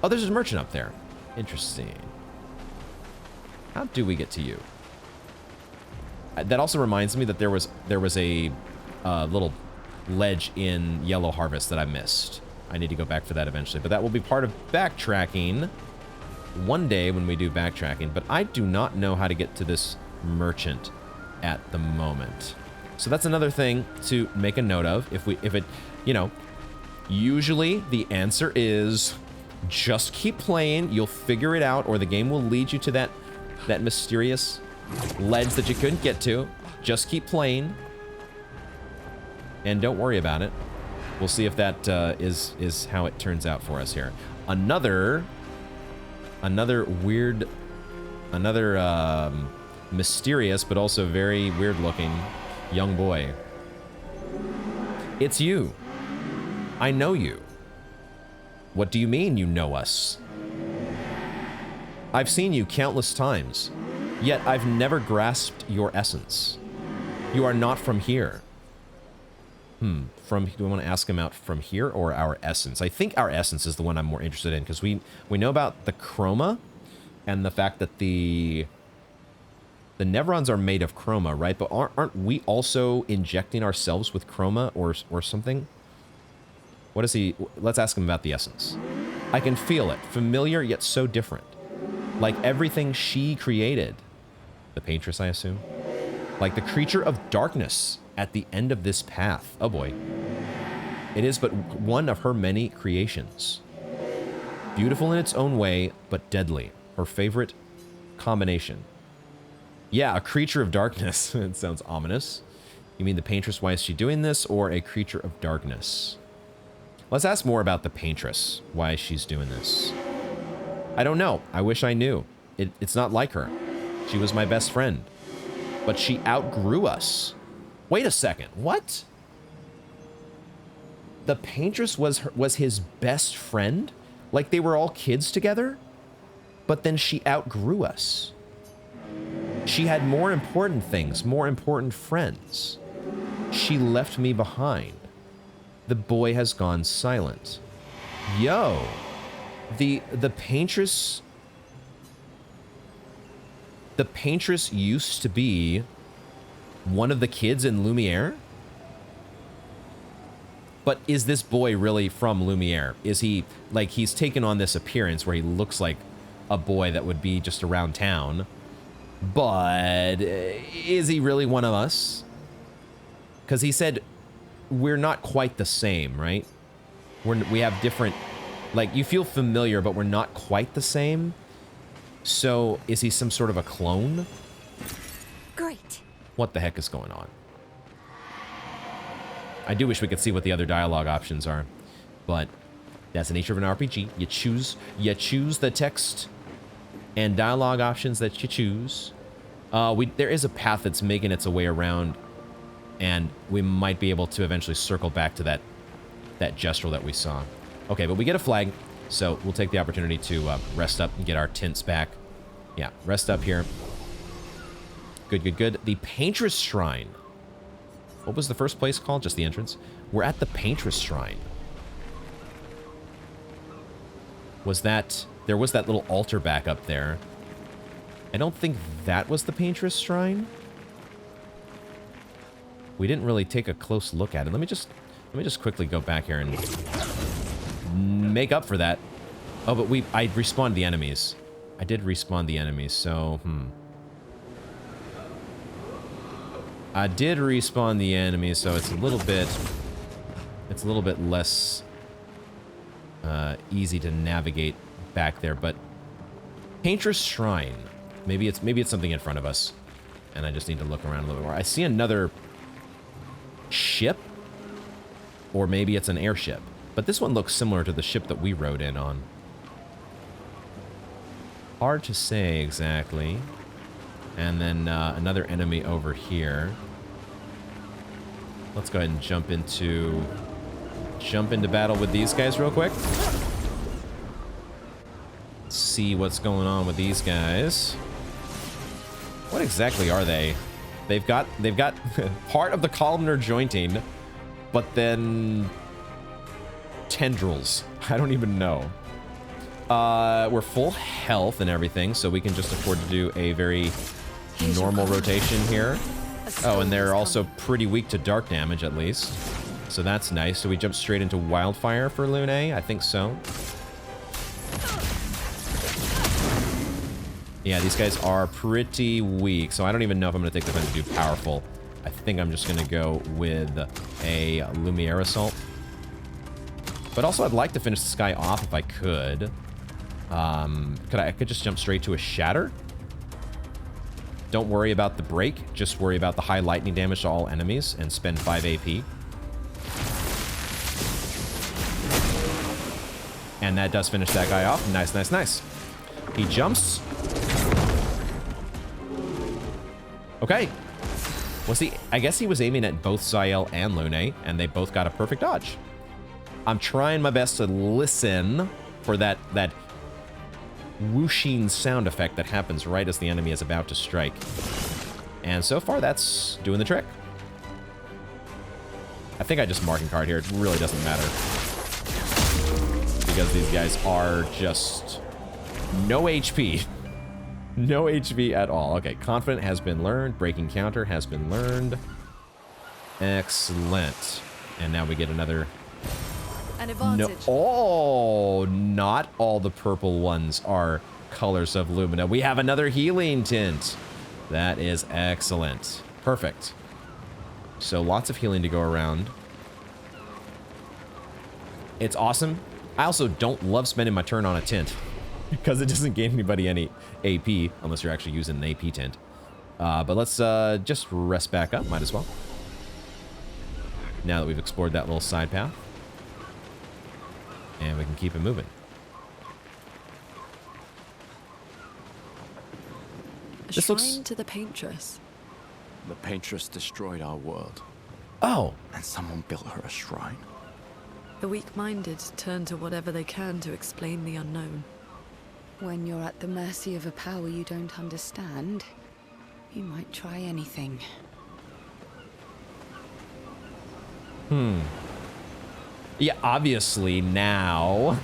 [SPEAKER 1] Oh, there's a merchant up there. Interesting. How do we get to you? That also reminds me that there was a little ledge in Yellow Harvest that I missed. I need to go back for that eventually, but that will be part of backtracking one day when we do backtracking, but I do not know how to get to this merchant at the moment. So that's another thing to make a note of. If it, you know, usually the answer is just keep playing, you'll figure it out, or the game will lead you to that mysterious ledge that you couldn't get to. Just keep playing and don't worry about it. We'll see if that is how it turns out for us here. Another weird, mysterious but also very weird looking young boy. It's you. I know you. What do you mean you know us? I've seen you countless times. Yet I've never grasped your essence. You are not from here. Do we want to ask him out from here or our essence? I think our essence is the one I'm more interested in because we know about the chroma and the fact that the Nevrons are made of chroma, right? But aren't we also injecting ourselves with chroma or something? What is he? Let's ask him about the essence. I can feel it, familiar yet so different. Like everything she created. The Paintress, I assume. Like the creature of darkness at the end of this path. Oh boy. It is but one of her many creations. Beautiful in its own way, but deadly. Her favorite combination. Yeah, a creature of darkness. It sounds ominous. You mean the Paintress, why is she doing this, or a creature of darkness? Let's ask more about the Paintress, why she's doing this. I don't know. I wish I knew. It's not like her. She was my best friend. But she outgrew us. Wait a second. What? The Paintress was his best friend? Like they were all kids together? But then she outgrew us. She had more important things, more important friends. She left me behind. The boy has gone silent. Yo. The Paintress... The Paintress used to be one of the kids in Lumiere? But is this boy really from Lumiere? Is he, like, he's taken on this appearance where he looks like a boy that would be just around town. But is he really one of us? Because he said we're not quite the same, right? We have different, like, you feel familiar, but we're not quite the same. So is he some sort of a clone?
[SPEAKER 4] Great.
[SPEAKER 1] What the heck is going on? I do wish we could see what the other dialogue options are, but that's the nature of an RPG. You choose the text and dialogue options that you choose. There is a path that's making its way around, and we might be able to eventually circle back to that gestural that we saw. Okay, but we get a flag, so we'll take the opportunity to rest up and get our tints back. Yeah, rest up here. Good, good, good. The Paintress Shrine. What was the first place called? Just the entrance? We're at the Paintress Shrine. Was that... There was that little altar back up there. I don't think that was the Paintress Shrine. We didn't really take a close look at it. Let me just quickly go back here and make up for that. Oh, but I respawned the enemies. I did respawn the enemies, so, I did respawn the enemies, so it's a little bit less easy to navigate back there, but Paintress Shrine. Maybe it's something in front of us, and I just need to look around a little bit more. I see another ship, or maybe it's an airship, but this one looks similar to the ship that we rode in on. Hard to say exactly. And then another enemy over here. Let's go ahead and jump into battle with these guys real quick. See what's going on with these guys. What exactly are they? They've got part of the columnar jointing, but then tendrils. I don't even know. We're full health and everything, so we can just afford to do a very normal rotation here. Oh, and they're also pretty weak to dark damage, at least. So that's nice. So we jump straight into Wildfire for Lune? I think so. Yeah, these guys are pretty weak, so I don't even know if I'm going to take the time to do Powerful. I think I'm just going to go with a Lumiere Assault. But also, I'd like to finish this guy off if I could. I could just jump straight to a Shatter. Don't worry about the break, just worry about the high lightning damage to all enemies and spend 5 AP. And that does finish that guy off. Nice, nice, nice. He jumps. Okay. Was he... I guess he was aiming at both Zael and Lune, and they both got a perfect dodge. I'm trying my best to listen for that whooshing sound effect that happens right as the enemy is about to strike. And so far, that's doing the trick. I think I just marking card here. It really doesn't matter. Because these guys are just no HP. No HP at all. Okay, Confident has been learned. Breaking Counter has been learned. Excellent. And now we get another...
[SPEAKER 7] An advantage.
[SPEAKER 1] No, oh, not all the purple ones are colors of Lumina. We have another healing tint. That is excellent. Perfect. So lots of healing to go around. It's awesome. I also don't love spending my turn on a tint because it doesn't gain anybody any AP unless you're actually using an AP tint. But let's just rest back up. Might as well. Now that we've explored that little side path. And we can keep it moving.
[SPEAKER 7] A shrine to the Paintress.
[SPEAKER 3] The Paintress destroyed our world,
[SPEAKER 1] Oh,
[SPEAKER 3] and someone built her a shrine.
[SPEAKER 7] The weak-minded turn to whatever they can to explain the unknown.
[SPEAKER 8] When you're at the mercy of a power you don't understand, you might try anything.
[SPEAKER 1] yeah, obviously now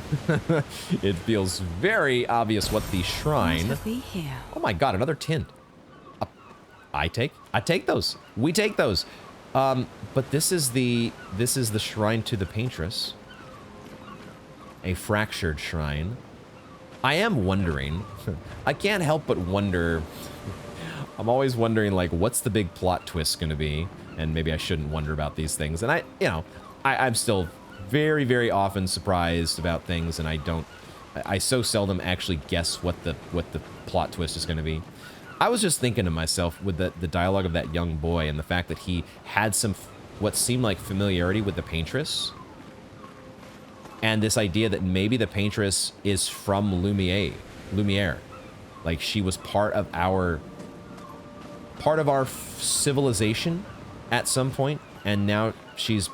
[SPEAKER 1] it feels very obvious what the shrine...
[SPEAKER 8] What have we here?
[SPEAKER 1] Oh my god, another tint. I take those. We take those. But this is the shrine to the Paintress. A fractured shrine. I am wondering. I can't help but wonder. I'm always wondering, like, what's the big plot twist going to be? And maybe I shouldn't wonder about these things. And I'm still very, very often surprised about things, and I so seldom actually guess what the plot twist is going to be. I was just thinking to myself with the dialogue of that young boy and the fact that he had some what seemed like familiarity with the Paintress, and this idea that maybe the Paintress is from Lumiere, like she was part of our civilization at some point, and now she's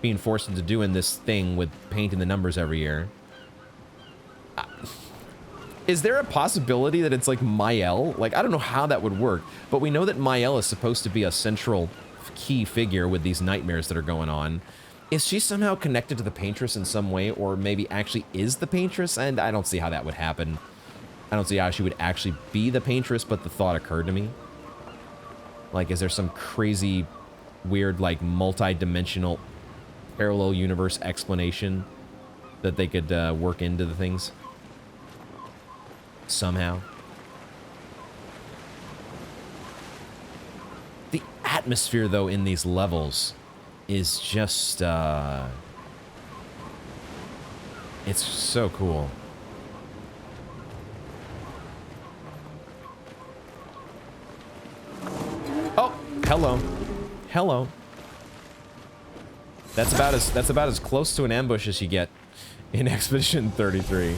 [SPEAKER 1] being forced into doing this thing with painting the numbers every year. Is there a possibility that it's like Mael? Like, I don't know how that would work, but we know that Mael is supposed to be a central key figure with these nightmares that are going on. Is she somehow connected to the Paintress in some way, or maybe actually is the Paintress? And I don't see how that would happen. I don't see how she would actually be the Paintress, but the thought occurred to me. Like, is there some crazy, weird, like, multi-dimensional parallel universe explanation that they could work into the things? Somehow. The atmosphere, though, in these levels is just, it's so cool. Oh, hello. Hello. That's about as close to an ambush as you get in Expedition 33.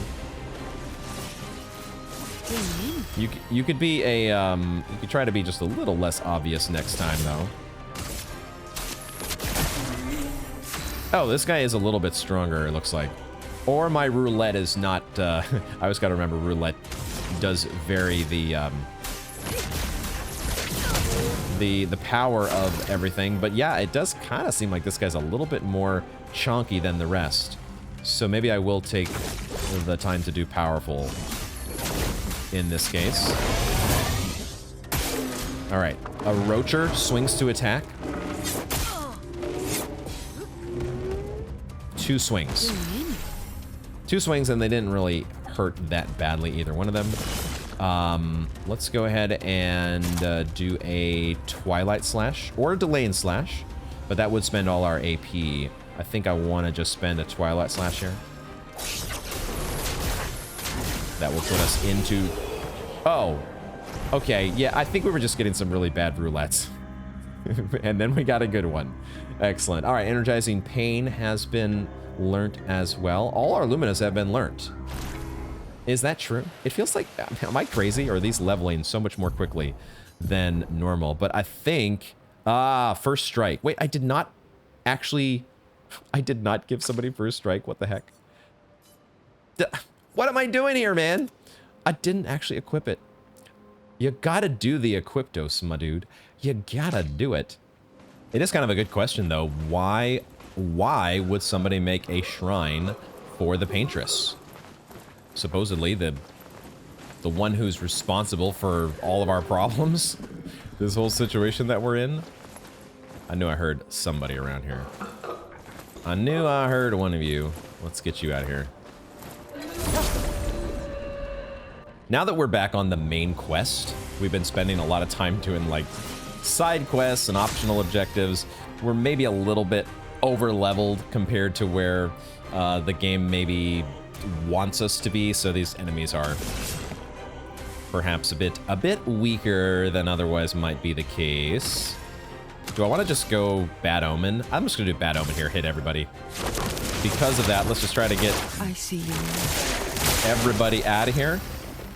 [SPEAKER 1] You could be a you could try to be just a little less obvious next time, though. Oh, this guy is a little bit stronger, it looks like. Or my roulette is not, I always gotta remember roulette does vary the power of everything. But yeah, it does kind of seem like this guy's a little bit more chonky than the rest. So maybe I will take the time to do powerful in this case. All right, a Roacher swings to attack. 2 swings. 2 swings, and they didn't really hurt that badly, either one of them. Let's go ahead and do a Twilight Slash, or a Delay and Slash, but that would spend all our AP. I think I want to just spend a Twilight Slash here. That will put us into... Oh, okay, yeah, I think we were just getting some really bad roulettes. And then we got a good one. Excellent. All right, Energizing Pain has been learnt as well. All our Luminas have been learnt. Is that true? It feels like... Am I crazy? Or are these leveling so much more quickly than normal? But I think... First Strike. Wait, I did not actually... I did not give somebody First Strike. What the heck? What am I doing here, man? I didn't actually equip it. You gotta do the Equiptos, my dude. You gotta do it. It is kind of a good question, though. Why would somebody make a shrine for the Paintress? Supposedly, the one who's responsible for all of our problems? This whole situation that we're in? I knew I heard somebody around here. I knew I heard one of you. Let's get you out of here. Now that we're back on the main quest, we've been spending a lot of time doing, like, side quests and optional objectives. We're maybe a little bit over-leveled compared to where the game maybe wants us to be, so these enemies are perhaps a bit weaker than otherwise might be the case. Do I want to just go Bad Omen? I'm just going to do Bad Omen here, hit everybody. Because of that, let's just try to get everybody out of here.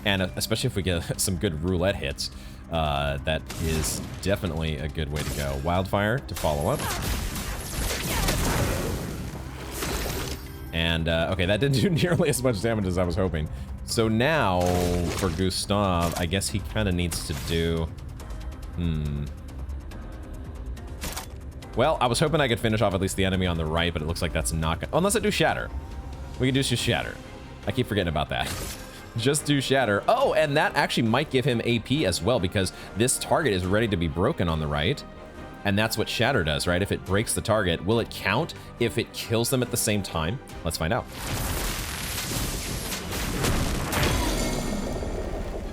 [SPEAKER 1] And especially if we get some good roulette hits, that is definitely a good way to go. Wildfire to follow up. And, okay, that didn't do nearly as much damage as I was hoping. So now, for Gustav, I guess he kind of needs to do... Well, I was hoping I could finish off at least the enemy on the right, but it looks like that's not gonna... Unless I do Shatter. We can do just Shatter. I keep forgetting about that. Just do Shatter. Oh, and that actually might give him AP as well, because this target is ready to be broken on the right. And that's what Shatter does, right? If it breaks the target, will it count if it kills them at the same time? Let's find out.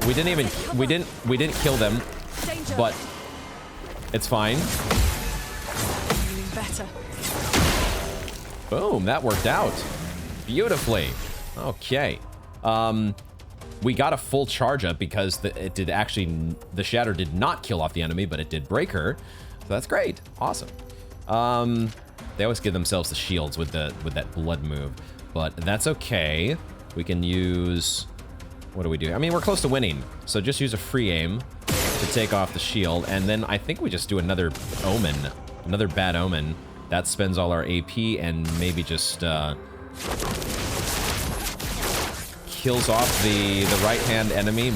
[SPEAKER 1] We didn't kill them, but it's fine.
[SPEAKER 7] Better.
[SPEAKER 1] Boom, that worked out beautifully. Okay. We got a full charge up because the Shatter did not kill off the enemy, but it did break her. So that's great. Awesome. They always give themselves the shields with that blood move, but that's okay. We can use, what do we do? I mean, we're close to winning, so just use a free aim to take off the shield, and then I think we just do another omen, another bad omen. That spends all our AP and maybe just kills off the right-hand enemy.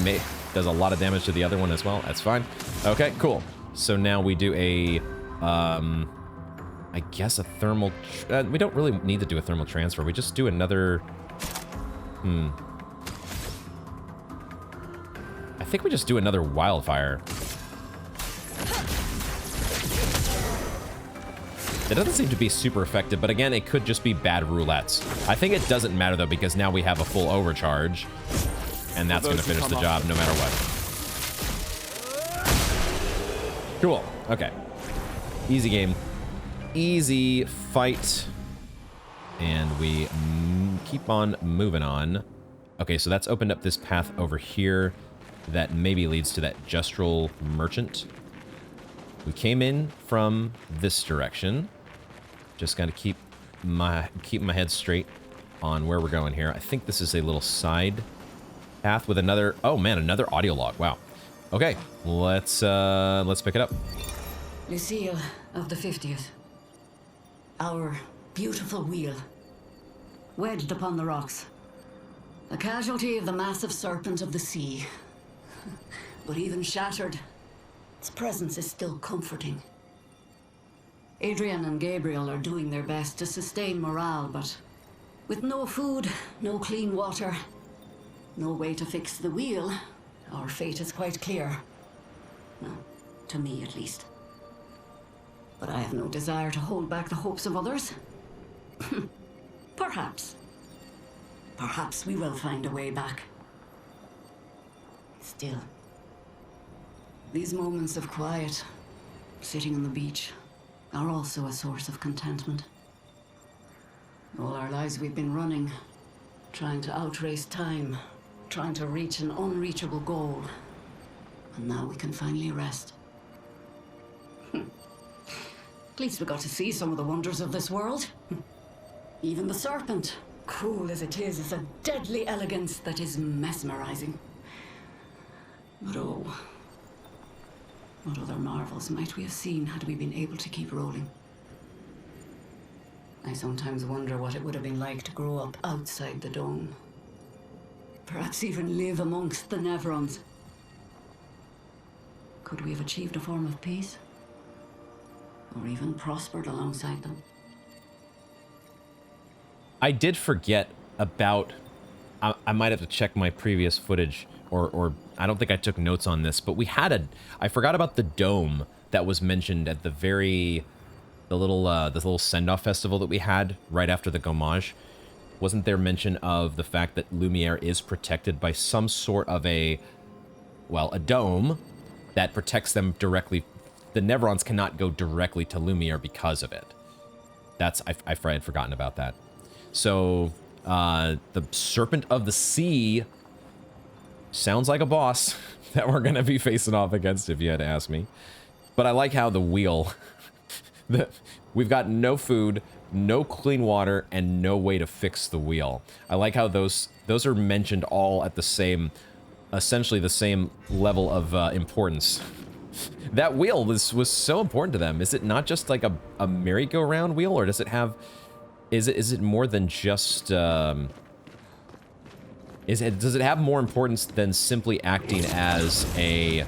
[SPEAKER 1] Does a lot of damage to the other one as well. That's fine. Okay, cool. So now we do a, I guess a thermal... we don't really need to do a thermal transfer. We just do another... I think we just do another wildfire. It doesn't seem to be super effective, but again, it could just be bad roulettes. I think it doesn't matter though, because now we have a full overcharge, and that's going to finish the job no matter what. Cool. Okay. Easy game. Easy fight. And we keep on moving on. Okay, so that's opened up this path over here that maybe leads to that Justral Merchant. We came in from this direction. Just got to keep my head straight on where we're going here. I think this is a little side path with another... Oh man, another audio log. Wow. Okay, let's pick it up.
[SPEAKER 5] Lucille of the 50th. Our beautiful wheel. Wedged upon the rocks. A casualty of the massive serpent of the sea. But even shattered, its presence is still comforting. Adrian and Gabriel are doing their best to sustain morale, but with no food, no clean water, no way to fix the wheel, our fate is quite clear. Well, to me at least. But I have no desire to hold back the hopes of others. Perhaps. Perhaps we will find a way back. Still, these moments of quiet, sitting on the beach, are also a source of contentment. All our lives we've been running, trying to outrace time, trying to reach an unreachable goal. And now we can finally rest. At least we got to see some of the wonders of this world. Even the serpent, cruel as it is a deadly elegance that is mesmerizing. But oh, what other marvels might we have seen had we been able to keep rolling? I sometimes wonder what it would have been like to grow up outside the dome. Perhaps even live amongst the Nevrons. Could we have achieved a form of peace? Or even prospered alongside them?
[SPEAKER 1] I did forget about... I might have to check my previous footage, or I don't think I took notes on this, but we had I forgot about the dome that was mentioned at the little send-off festival that we had right after the Gommage. Wasn't there mention of the fact that Lumiere is protected by some sort of a dome that protects them directly? The Nevrons cannot go directly to Lumiere because of it. I had forgotten about that. So, the Serpent of the Sea sounds like a boss that we're going to be facing off against, if you had to ask me. But I like how the wheel... we've got no food, no clean water, and no way to fix the wheel. I like how those are mentioned all at the same... essentially the same level of importance. That wheel was so important to them. Is it not just like a merry-go-round wheel, or does it have... Is it more than just... does it have more importance than simply acting as a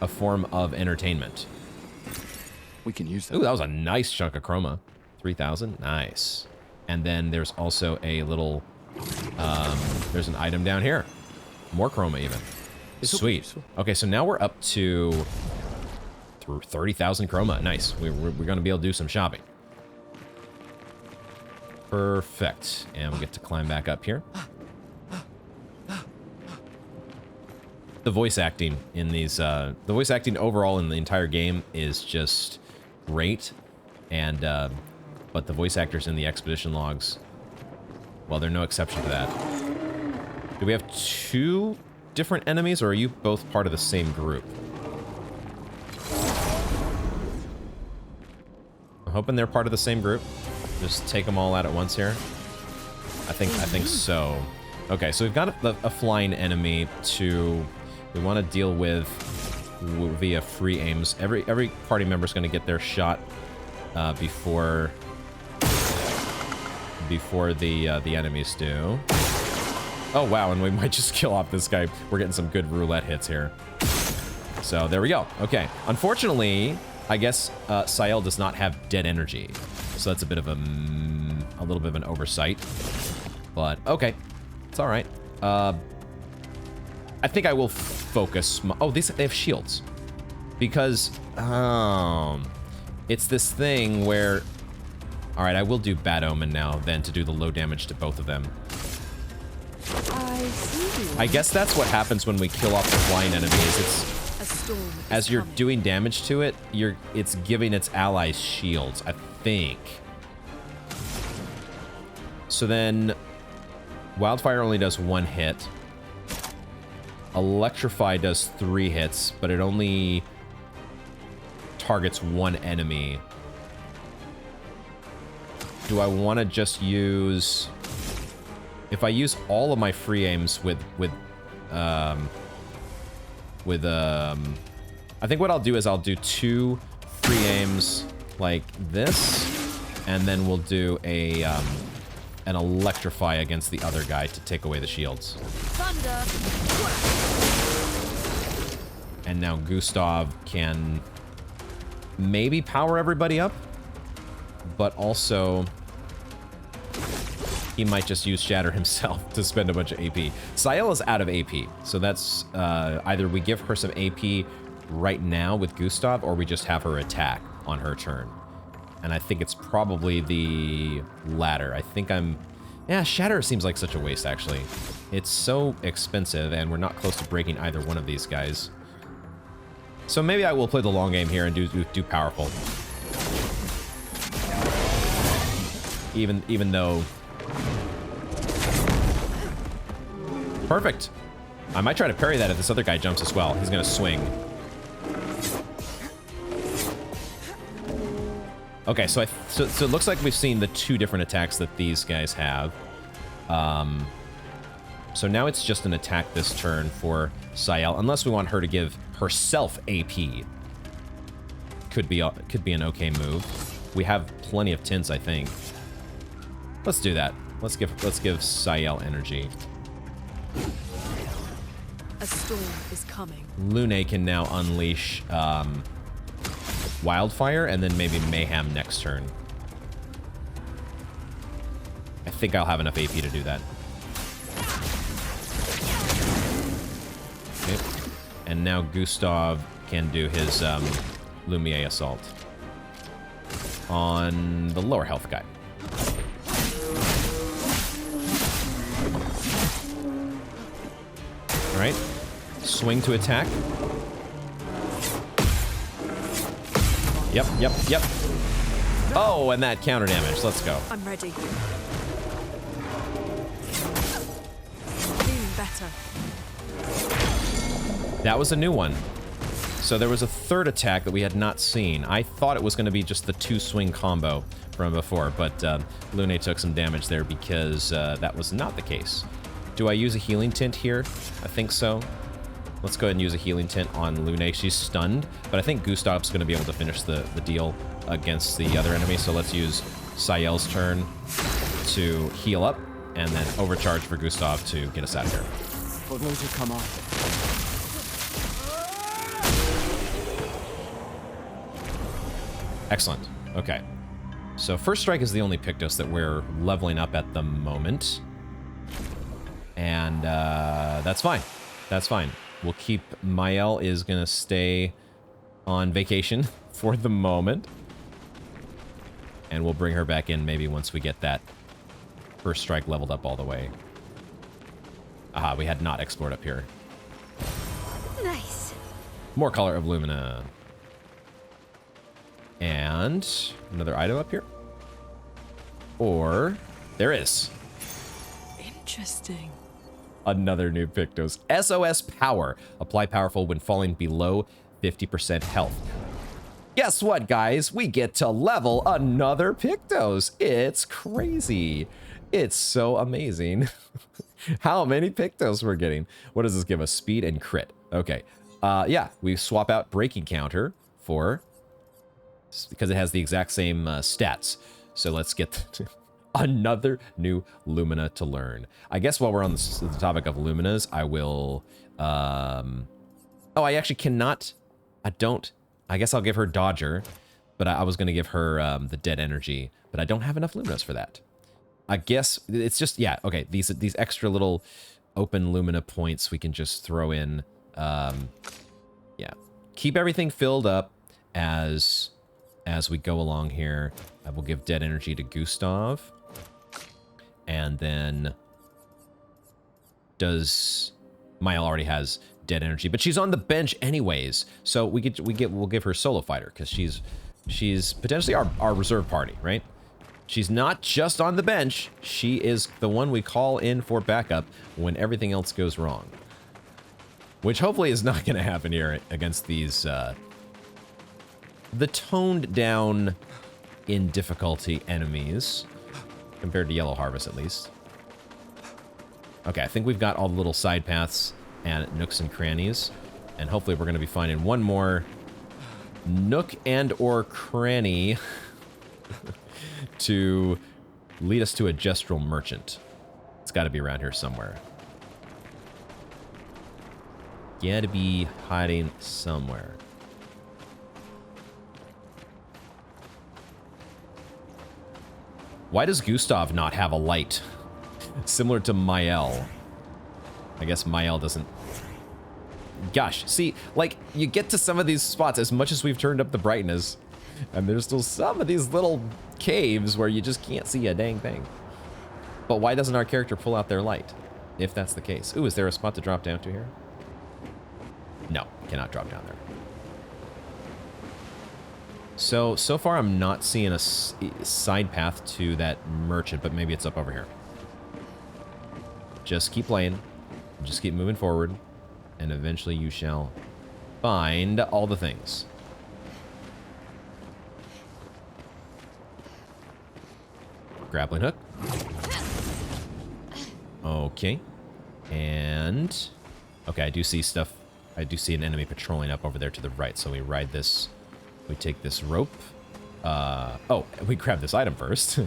[SPEAKER 1] form of entertainment?
[SPEAKER 3] We can use that.
[SPEAKER 1] Ooh, that was a nice chunk of chroma. 3,000? Nice. And then there's also a little... there's an item down here. More chroma even. Sweet. Okay, so now we're up to through 30,000 chroma. Nice. We're going to be able to do some shopping. Perfect. And we get to climb back up here. The voice acting in these, the voice acting overall in the entire game is just great. And, but the voice actors in the expedition logs, well, they're no exception to that. Do we have 2 different enemies, or are you both part of the same group? I'm hoping they're part of the same group. Just take them all out at once here. I think so. Okay, so we've got a flying enemy we want to deal with via free aims. Every party member is going to get their shot before the enemies do. Oh wow, and we might just kill off this guy. We're getting some good roulette hits here. So there we go. Okay, unfortunately, I guess Sael does not have dead energy, so that's a bit of a little bit of an oversight. But okay, it's all right. I think I will focus. Oh, they have shields, because it's this thing where. All right, I will do Bad Omen now, then, to do the low damage to both of them. I guess that's what happens when we kill off the flying enemies. It's as you're doing damage to it, it's giving its allies shields, I think. So then, Wildfire only does 1 hit. Electrify does 3 hits, but it only targets 1 enemy. Do I want to just use... If I use all of my free aims I think what I'll do is I'll do 2 free aims like this, and then we'll do an electrify against the other guy to take away the shields.
[SPEAKER 4] Thunder.
[SPEAKER 1] And now Gustav can maybe power everybody up, but also he might just use Shatter himself to spend a bunch of AP. Sael is out of AP, so that's either we give her some AP right now with Gustav, or we just have her attack on her turn. And I think it's probably the latter. I think yeah, Shatter seems like such a waste, actually. It's so expensive, and we're not close to breaking either one of these guys. So maybe I will play the long game here and do powerful. Even though... Perfect. I might try to parry that if this other guy jumps as well. He's gonna swing. Okay, so it looks like we've seen the 2 different attacks that these guys have. So now it's just an attack this turn for Sael, unless we want her to give herself AP. Could be an okay move. We have plenty of tints, I think. Let's do that. Let's give Sael energy.
[SPEAKER 7] A storm is coming.
[SPEAKER 1] Lune can now unleash Wildfire, and then maybe Mayhem next turn. I think I'll have enough AP to do that. Okay. And now Gustav can do his Lumiere Assault on the lower health guy. All right. Swing to attack. Yep. Oh, and that counter damage. Let's go.
[SPEAKER 7] I'm ready. Feeling better.
[SPEAKER 1] That was a new one. So there was a third attack that we had not seen. I thought it was going to be just the 2-swing combo from before, but Lune took some damage there because that was not the case. Do I use a healing tint here? I think so. Let's go ahead and use a healing tint on Lune. She's stunned, but I think Gustav's going to be able to finish the deal against the other enemy, so let's use Sael's turn to heal up, and then overcharge for Gustav to get us out of here.
[SPEAKER 3] For those who come after.
[SPEAKER 1] Excellent. Okay. So First Strike is the only Pictos that we're leveling up at the moment. And that's fine. That's fine. We'll keep... Mael is going to stay on vacation for the moment. And we'll bring her back in maybe once we get that first strike leveled up all the way. Aha, we had not explored up here.
[SPEAKER 4] Nice.
[SPEAKER 1] More Color of Lumina. And another item up here. Or there is.
[SPEAKER 7] Interesting.
[SPEAKER 1] Another new Pictos. SOS Power. Apply powerful when falling below 50% health. Guess what, guys? We get to level another Pictos. It's crazy. It's so amazing. How many Pictos we're getting. What does this give us? Speed and crit. Okay. Yeah, we swap out breaking counter for... because it has the exact same stats. So let's get another new Lumina to learn. I guess while we're on the topic of Luminas, I will... oh, I actually cannot... I guess I'll give her Dodger, but I was going to give her the Dead Energy, but I don't have enough Luminas for that. I guess it's just... yeah, okay, these extra little open Lumina points we can just throw in. Yeah. Keep everything filled up as we go along here. I will give Dead Energy to Gustav. And then Mael already has Dead Energy, but she's on the bench anyways. So we'll give her Solo Fighter because she's potentially our reserve party, right? She's not just on the bench. She is the one we call in for backup when everything else goes wrong. Which hopefully is not going to happen here against these the toned down in difficulty enemies, compared to Yellow Harvest at least. Okay, I think we've got all the little side paths and nooks and crannies, and hopefully we're going to be finding one more nook and or cranny to lead us to a Gestural Merchant. It's got to be around here somewhere. Gotta be hiding somewhere. Why does Gustav not have a light? Similar to Mael. I guess Mael doesn't... Gosh, see, like, you get to some of these spots, as much as we've turned up the brightness, and there's still some of these little caves where you just can't see a dang thing. But why doesn't our character pull out their light, if that's the case? Ooh, is there a spot to drop down to here? No, cannot drop down there. So far I'm not seeing a side path to that merchant, but maybe it's up over here. Just keep playing. Just keep moving forward. And eventually you shall find all the things. Grappling hook. Okay. And... okay, I do see stuff. I do see an enemy patrolling up over there to the right, so we ride this... we take this rope. Oh, we grab this item first.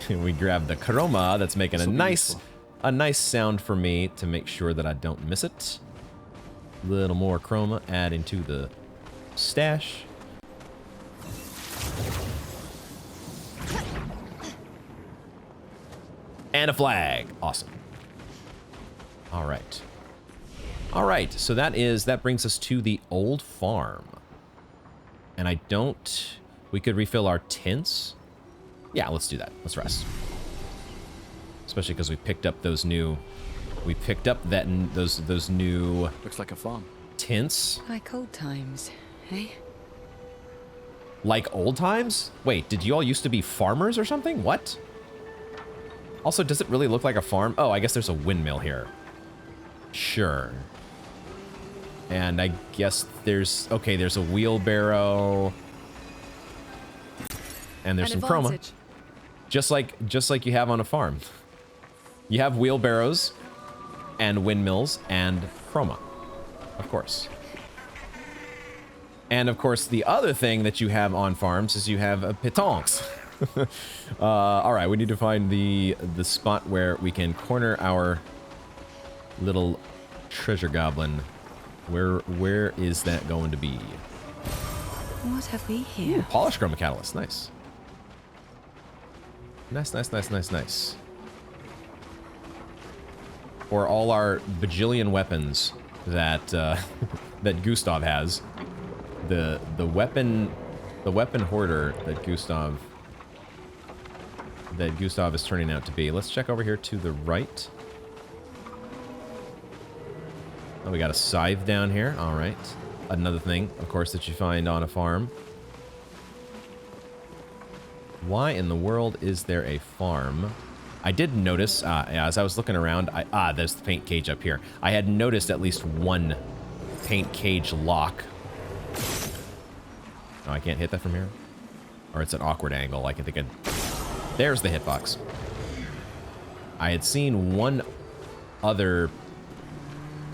[SPEAKER 1] We grab the chroma that's making a nice sound for me to make sure that I don't miss it. A little more chroma adding to the stash. And a flag. Awesome. All right. All right, so that brings us to the old farm. And I don't... we could refill our tints. Yeah, let's do that. Let's rest. Especially because we picked up those new... we picked up those new...
[SPEAKER 3] looks like a farm.
[SPEAKER 1] Tints.
[SPEAKER 8] Like old times, eh?
[SPEAKER 1] Like old times? Wait, did you all used to be farmers or something? What? Also, does it really look like a farm? Oh, I guess there's a windmill here. Sure. And I guess there's... okay, there's a wheelbarrow. And there's some chroma. Just like you have on a farm. You have wheelbarrows and windmills and chroma. Of course. And of course, the other thing that you have on farms is you have pétanques. All right, we need to find the spot where we can corner our little treasure goblin. Where is that going to be?
[SPEAKER 8] What have we here?
[SPEAKER 1] Ooh, polished chroma catalyst. Nice. Nice. For all our bajillion weapons that that Gustav has, the weapon hoarder that Gustav is turning out to be. Let's check over here to the right. Oh, we got a scythe down here. All right. Another thing, of course, that you find on a farm. Why in the world is there a farm? I did notice, as I was looking around, there's the paint cage up here. I had noticed at least one paint cage lock. Oh, I can't hit that from here? Or it's an awkward angle. I can think there's the hitbox. I had seen one other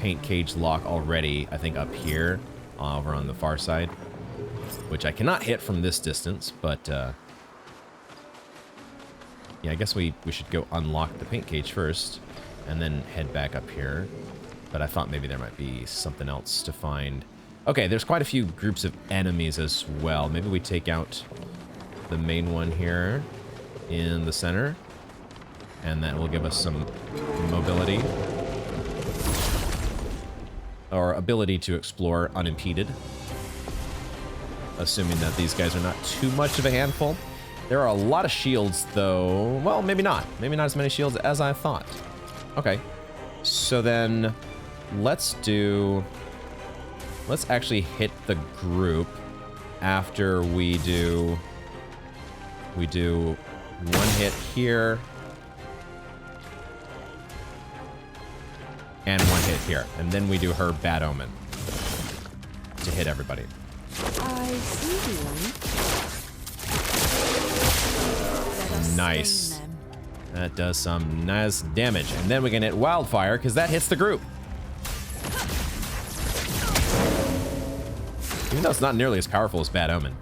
[SPEAKER 1] paint cage lock already, I think up here, over on the far side, which I cannot hit from this distance, but yeah, I guess we should go unlock the paint cage first and then head back up here. But I thought maybe there might be something else to find. Okay, there's quite a few groups of enemies as well. Maybe we take out the main one here in the center, and that will give us some mobility. Or ability to explore unimpeded. Assuming that these guys are not too much of a handful. There are a lot of shields, though. Well, maybe not. Maybe not as many shields as I thought. Okay. So then, let's actually hit the group after we do one hit here. And one hit here. And then we do her Bad Omen to hit everybody.
[SPEAKER 8] I see one.
[SPEAKER 1] Nice. That does some nice damage. And then we can hit Wildfire, because that hits the group. Even though it's not nearly as powerful as Bad Omen.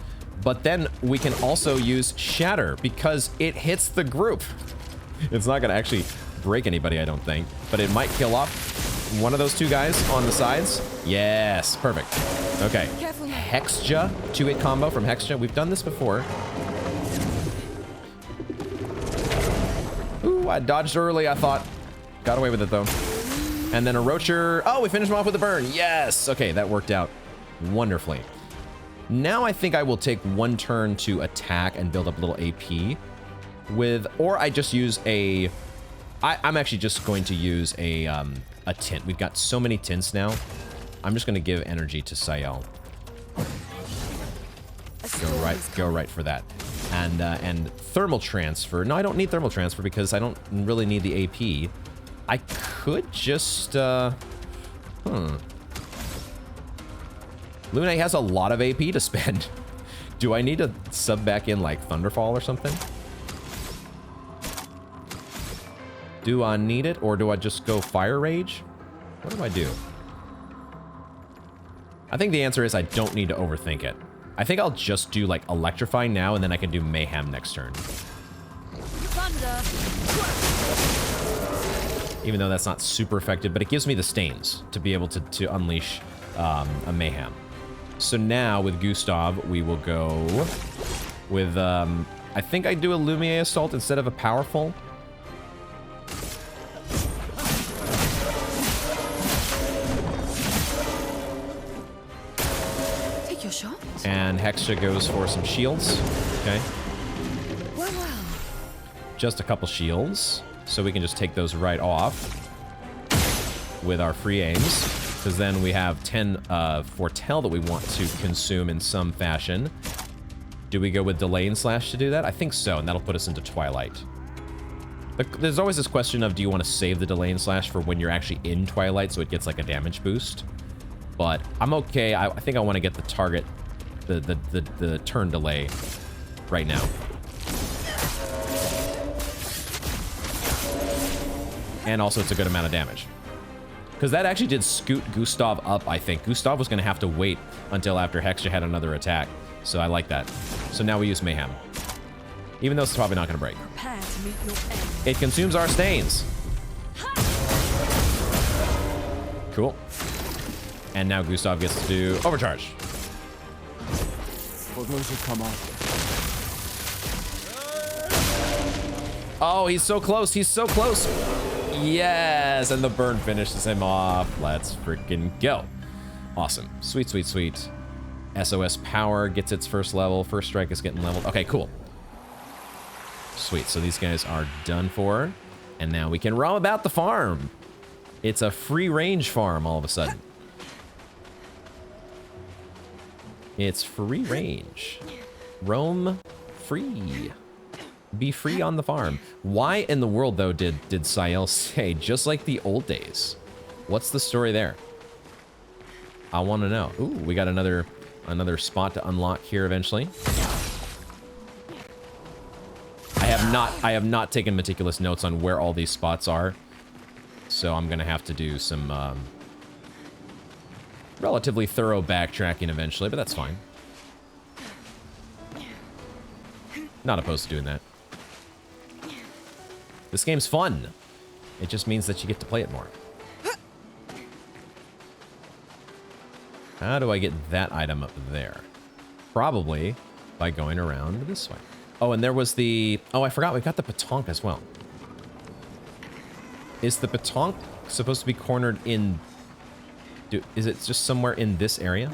[SPEAKER 1] But then we can also use Shatter, because it hits the group. It's not going to actually break anybody, I don't think. But it might kill off one of those two guys on the sides. Yes, perfect. Okay. Hexa, 2-hit combo from Hexa. We've done this before. Ooh, I dodged early, I thought. Got away with it, though. And then a Roacher. Oh, we finished him off with a burn. Yes. Okay, that worked out wonderfully. Now I think I will take one turn to attack and build up a little AP with, or I just use a, I'm actually just going to use a tint. We've got so many tints now. I'm just going to give energy to Sayel. Go right for that. And thermal transfer. No, I don't need thermal transfer because I don't really need the AP. I could just, Lune has a lot of AP to spend. Do I need to sub back in like Thunderfall or something? Do I need it, or do I just go Fire Rage? What do I do? I think the answer is I don't need to overthink it. I think I'll just do like Electrify now, and then I can do Mayhem next turn.
[SPEAKER 4] Thunder.
[SPEAKER 1] Even though that's not super effective, but it gives me the stains to be able to unleash a Mayhem. So now with Gustav, we will go with, I think I do a Lumiere Assault instead of a Powerful.
[SPEAKER 8] Take your shot.
[SPEAKER 1] And Hexa goes for some shields. Okay.
[SPEAKER 8] Well.
[SPEAKER 1] Just a couple shields. So we can just take those right off with our free aims. Because then we have 10 Foretell that we want to consume in some fashion. Do we go with Delay and Slash to do that? I think so, and that'll put us into Twilight. But there's always this question of, do you want to save the Delay and Slash for when you're actually in Twilight so it gets like a damage boost? But I'm okay. I think I want to get the target, the turn delay right now. And also it's a good amount of damage. Because that actually did scoot Gustav up, I think. Gustav was going to have to wait until after Hexa had another attack. So I like that. So now we use Mayhem. Even though it's probably not going to break.
[SPEAKER 7] Prepare to meet your end.
[SPEAKER 1] It consumes our stains. Cool. And now Gustav gets to do Overcharge.
[SPEAKER 3] For those who come after.
[SPEAKER 1] Oh, he's so close. He's so close. Yes, and the burn finishes him off. Let's freaking go. Awesome. Sweet, sweet, sweet. SOS power gets its first level. First strike is getting leveled. Okay, cool. Sweet, so these guys are done for. And now we can roam about the farm. It's a free range farm all of a sudden. It's free range. Roam free. Be free on the farm. Why in the world, though, did Sael say, just like the old days? What's the story there? I want to know. Ooh, we got another spot to unlock here eventually. I have not taken meticulous notes on where all these spots are, so I'm gonna have to do some relatively thorough backtracking eventually, but that's fine. Not opposed to doing that. This game's fun. It just means that you get to play it more. How do I get that item up there? Probably by going around this way. Oh, and there was the... Oh, I forgot. We've got the petanque as well. Is the petanque supposed to be cornered in... Is it just somewhere in this area?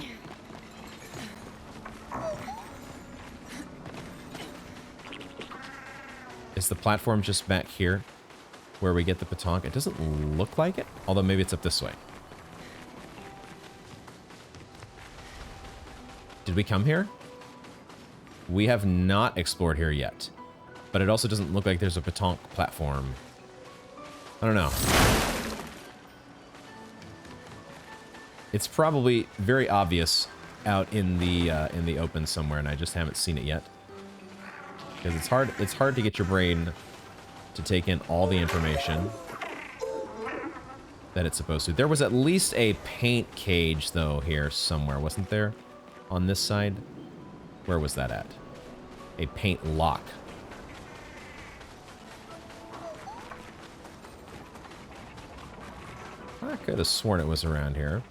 [SPEAKER 1] Is the platform just back here where we get the petanque? It doesn't look like it. Although maybe it's up this way. Did we come here? We have not explored here yet. But it also doesn't look like there's a petanque platform. I don't know. It's probably very obvious out in the open somewhere, and I just haven't seen it yet. Because it's hard to get your brain to take in all the information that it's supposed to. There was at least a paint cage, though, here somewhere, wasn't there? On this side? Where was that at? A paint lock. I could have sworn it was around here.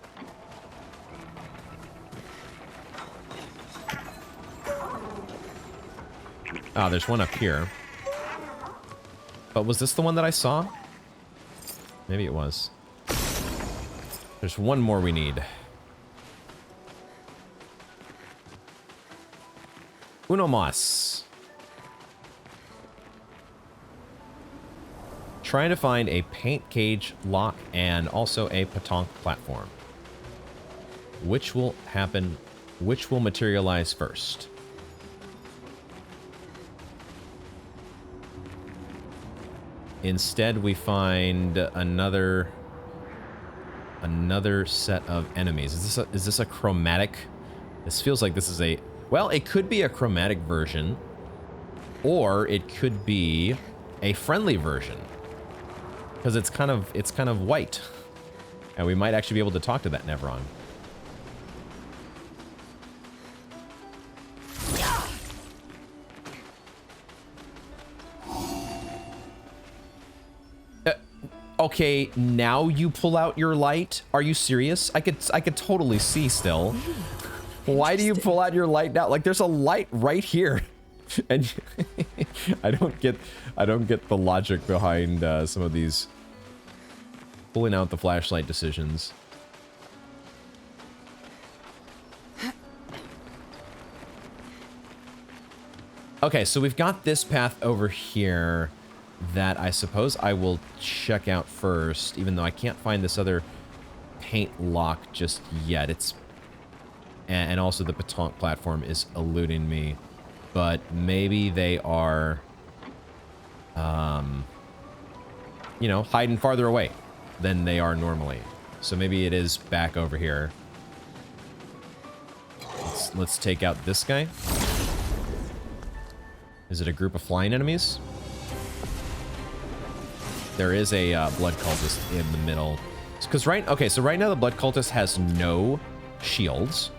[SPEAKER 1] Ah, there's one up here. But was this the one that I saw? Maybe it was. There's one more we need. Uno mas. Trying to find a paint cage lock and also a petanque platform. Which will happen? Which will materialize first? Instead, we find another set of enemies. Is this a chromatic? This feels like this is a... Well, it could be a chromatic version, or it could be a friendly version, because it's kind of white, and we might actually be able to talk to that Nevron. Okay, now you pull out your light? Are you serious? I could totally see still. Why do you pull out your light now? Like, there's a light right here, and I don't get the logic behind some of these pulling out the flashlight decisions. Okay, so we've got this path over here that I suppose I will check out first, even though I can't find this other paint lock just yet. It's... And also the petanque platform is eluding me. But maybe they are, you know, hiding farther away than they are normally. So maybe it is back over here. Let's take out this guy. Is it a group of flying enemies? There is a blood cultist in the middle. Because so right now the blood cultist has no shields.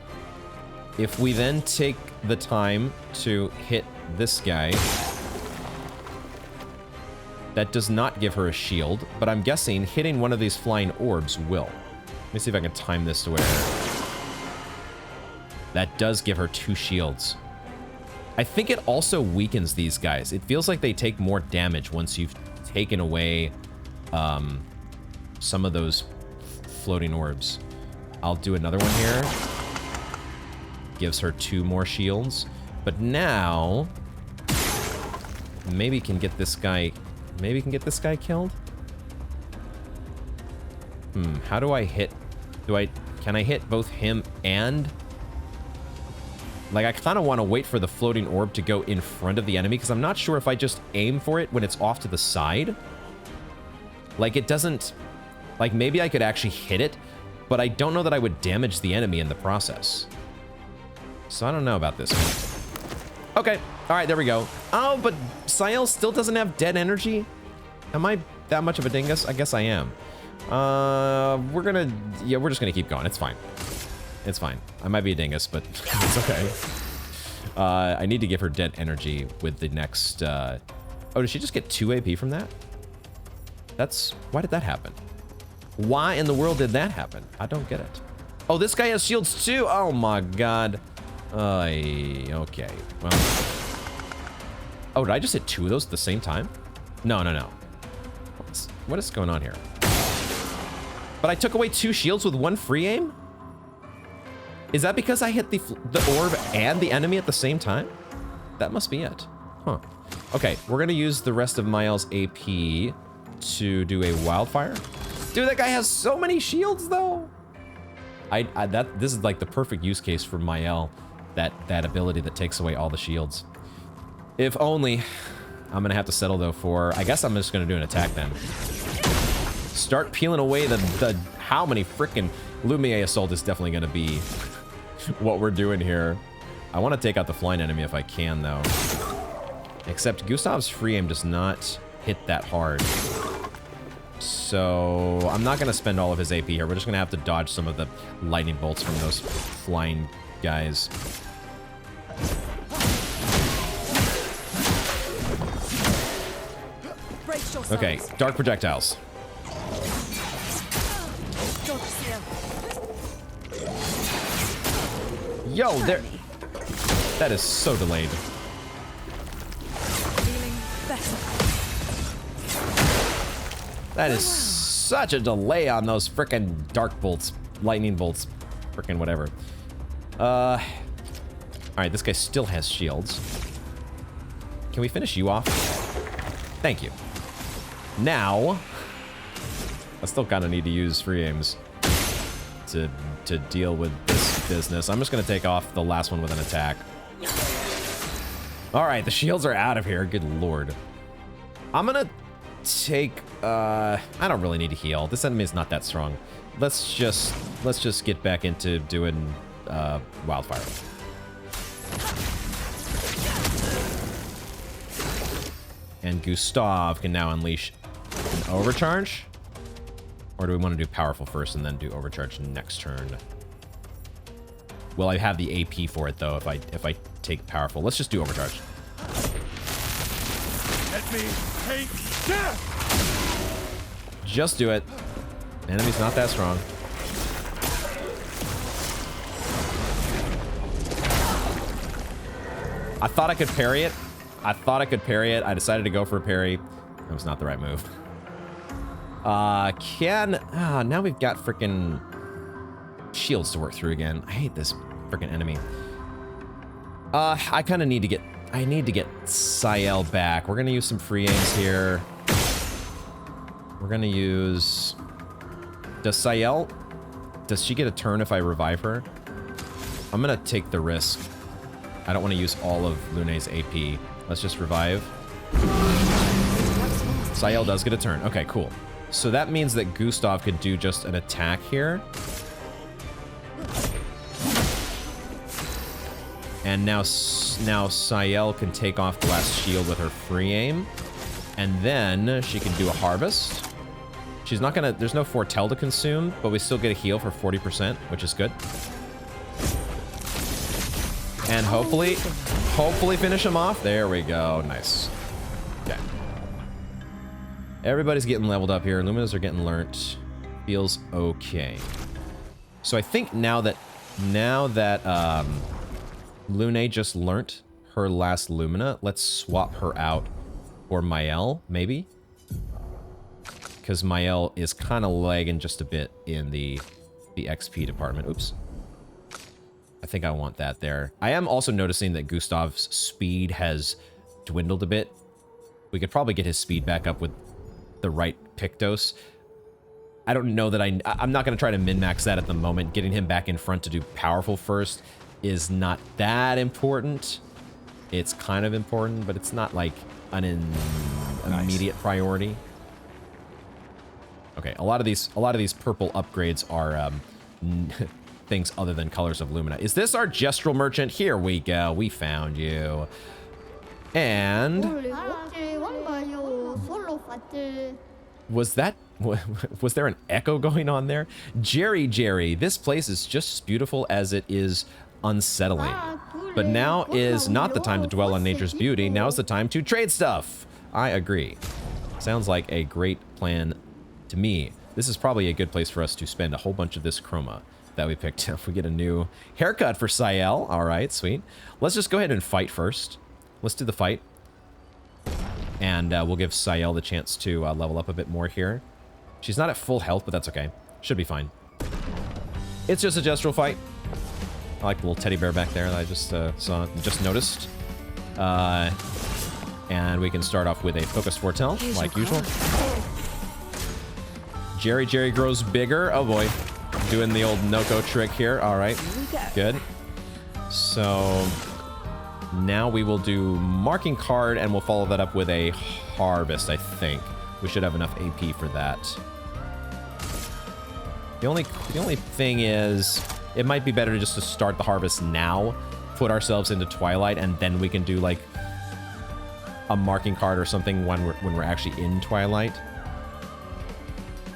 [SPEAKER 1] If we then take the time to hit this guy, that does not give her a shield, but I'm guessing hitting one of these flying orbs will. Let me see if I can time this to where... That does give her 2 shields. I think it also weakens these guys. It feels like they take more damage once you've taken away some of those floating orbs. I'll do another one here. gives her 2 more shields. But now, maybe can get this guy. Maybe can get this guy killed. How do I hit? Can I hit both him and? Like, I kind of want to wait for the floating orb to go in front of the enemy, because I'm not sure if I just aim for it when it's off to the side. Like, it doesn't... Like, maybe I could actually hit it, but I don't know that I would damage the enemy in the process. So I don't know about this one. Okay, alright, there we go. Oh, but Sael still doesn't have dead energy? Am I that much of a dingus? I guess I am. We're just gonna keep going. It's fine. It's fine. I might be a dingus, but it's okay. I need to give her dead energy with the next, Oh, did she just get 2 AP from that? Why did that happen? Why in the world did that happen? I don't get it. Oh, this guy has shields too? Oh my god. Okay. Well. Oh, did I just hit 2 of those at the same time? No. What is going on here? But I took away 2 shields with 1 free aim? Is that because I hit the orb and the enemy at the same time? That must be it. Huh. Okay, we're gonna use the rest of Mael's AP to do a wildfire. Dude, that guy has so many shields though. This is like the perfect use case for Mael, that ability that takes away all the shields. If only. I'm gonna have to settle though for, I guess I'm just gonna do an attack then. Start peeling away the how many frickin' Lumiere Assault is definitely gonna be what we're doing here. I want to take out the flying enemy if I can though. Except Gustav's free aim does not hit that hard. So I'm not gonna spend all of his AP here. We're just gonna have to dodge some of the lightning bolts from those flying guys. Okay, dark projectiles. Yo, there. That is so delayed. That is such a delay on those frickin' dark bolts, lightning bolts, frickin' whatever. All right, this guy still has shields. Can we finish you off? Thank you. Now, I still kind of need to use free aims to deal with this business. I'm just gonna take off the last one with an attack. All right, the shields are out of here. Good lord. I'm gonna take. I don't really need to heal. This enemy is not that strong. Let's just get back into doing wildfire. And Gustav can now unleash an overcharge. Or do we want to do powerful first and then do overcharge next turn? Well, I have the AP for it though. If I take powerful, let's just do overcharge.
[SPEAKER 2] Let me take death.
[SPEAKER 1] Just do it. Enemy's not that strong. I thought I could parry it. I decided to go for a parry. That was not the right move. Now we've got frickin' shields to work through again. I hate this frickin' enemy. I kind of need to get, Sael back. We're gonna use some free aims here. We're gonna use, does she get a turn if I revive her? I'm gonna take the risk. I don't want to use all of Lune's AP. Let's just revive. Sael does get a turn. Okay, cool. So that means that Gustav could do just an attack here. And now Sael can take off the last shield with her free aim. And then she can do a harvest. She's not gonna, there's no foretell to consume, but we still get a heal for 40%, which is good. And hopefully finish him off. There we go. Nice. Okay. Everybody's getting leveled up here. Luminas are getting learnt. Feels okay. So I think now that Lune just learnt her last Lumina, let's swap her out for Mael, maybe? Because Mael is kind of lagging just a bit in the XP department. Oops. I think I want that there. I am also noticing that Gustav's speed has dwindled a bit. We could probably get his speed back up with the right Pictos. I don't know that I'm not going to try to min-max that at the moment. Getting him back in front to do powerful first is not that important. It's kind of important, but it's not like an immediate priority. Okay, a lot of these purple upgrades are things other than Colors of Lumina. Is this our Gestural Merchant? Here we go. We found you. And was there an echo going on there? Jerry, this place is just as beautiful as it is unsettling. But now is not the time to dwell on nature's beauty. Now is the time to trade stuff. I agree. Sounds like a great plan to me. This is probably a good place for us to spend a whole bunch of this chroma that we picked up. We get a new haircut for Sael. All right, sweet. Let's just go ahead and fight first. Let's do the fight. And we'll give Sael the chance to level up a bit more here. She's not at full health, but that's okay. Should be fine. It's just a gestural fight. I like the little teddy bear back there that I just noticed. And we can start off with a Focus Foretell, like usual. Jerry grows bigger. Oh boy. Doing the old Noko trick here. All right. Good. So now we will do Marking Card, and we'll follow that up with a Harvest, I think. We should have enough AP for that. The only thing is, it might be better just to start the Harvest now, put ourselves into Twilight, and then we can do like a Marking Card or something when we're actually in Twilight.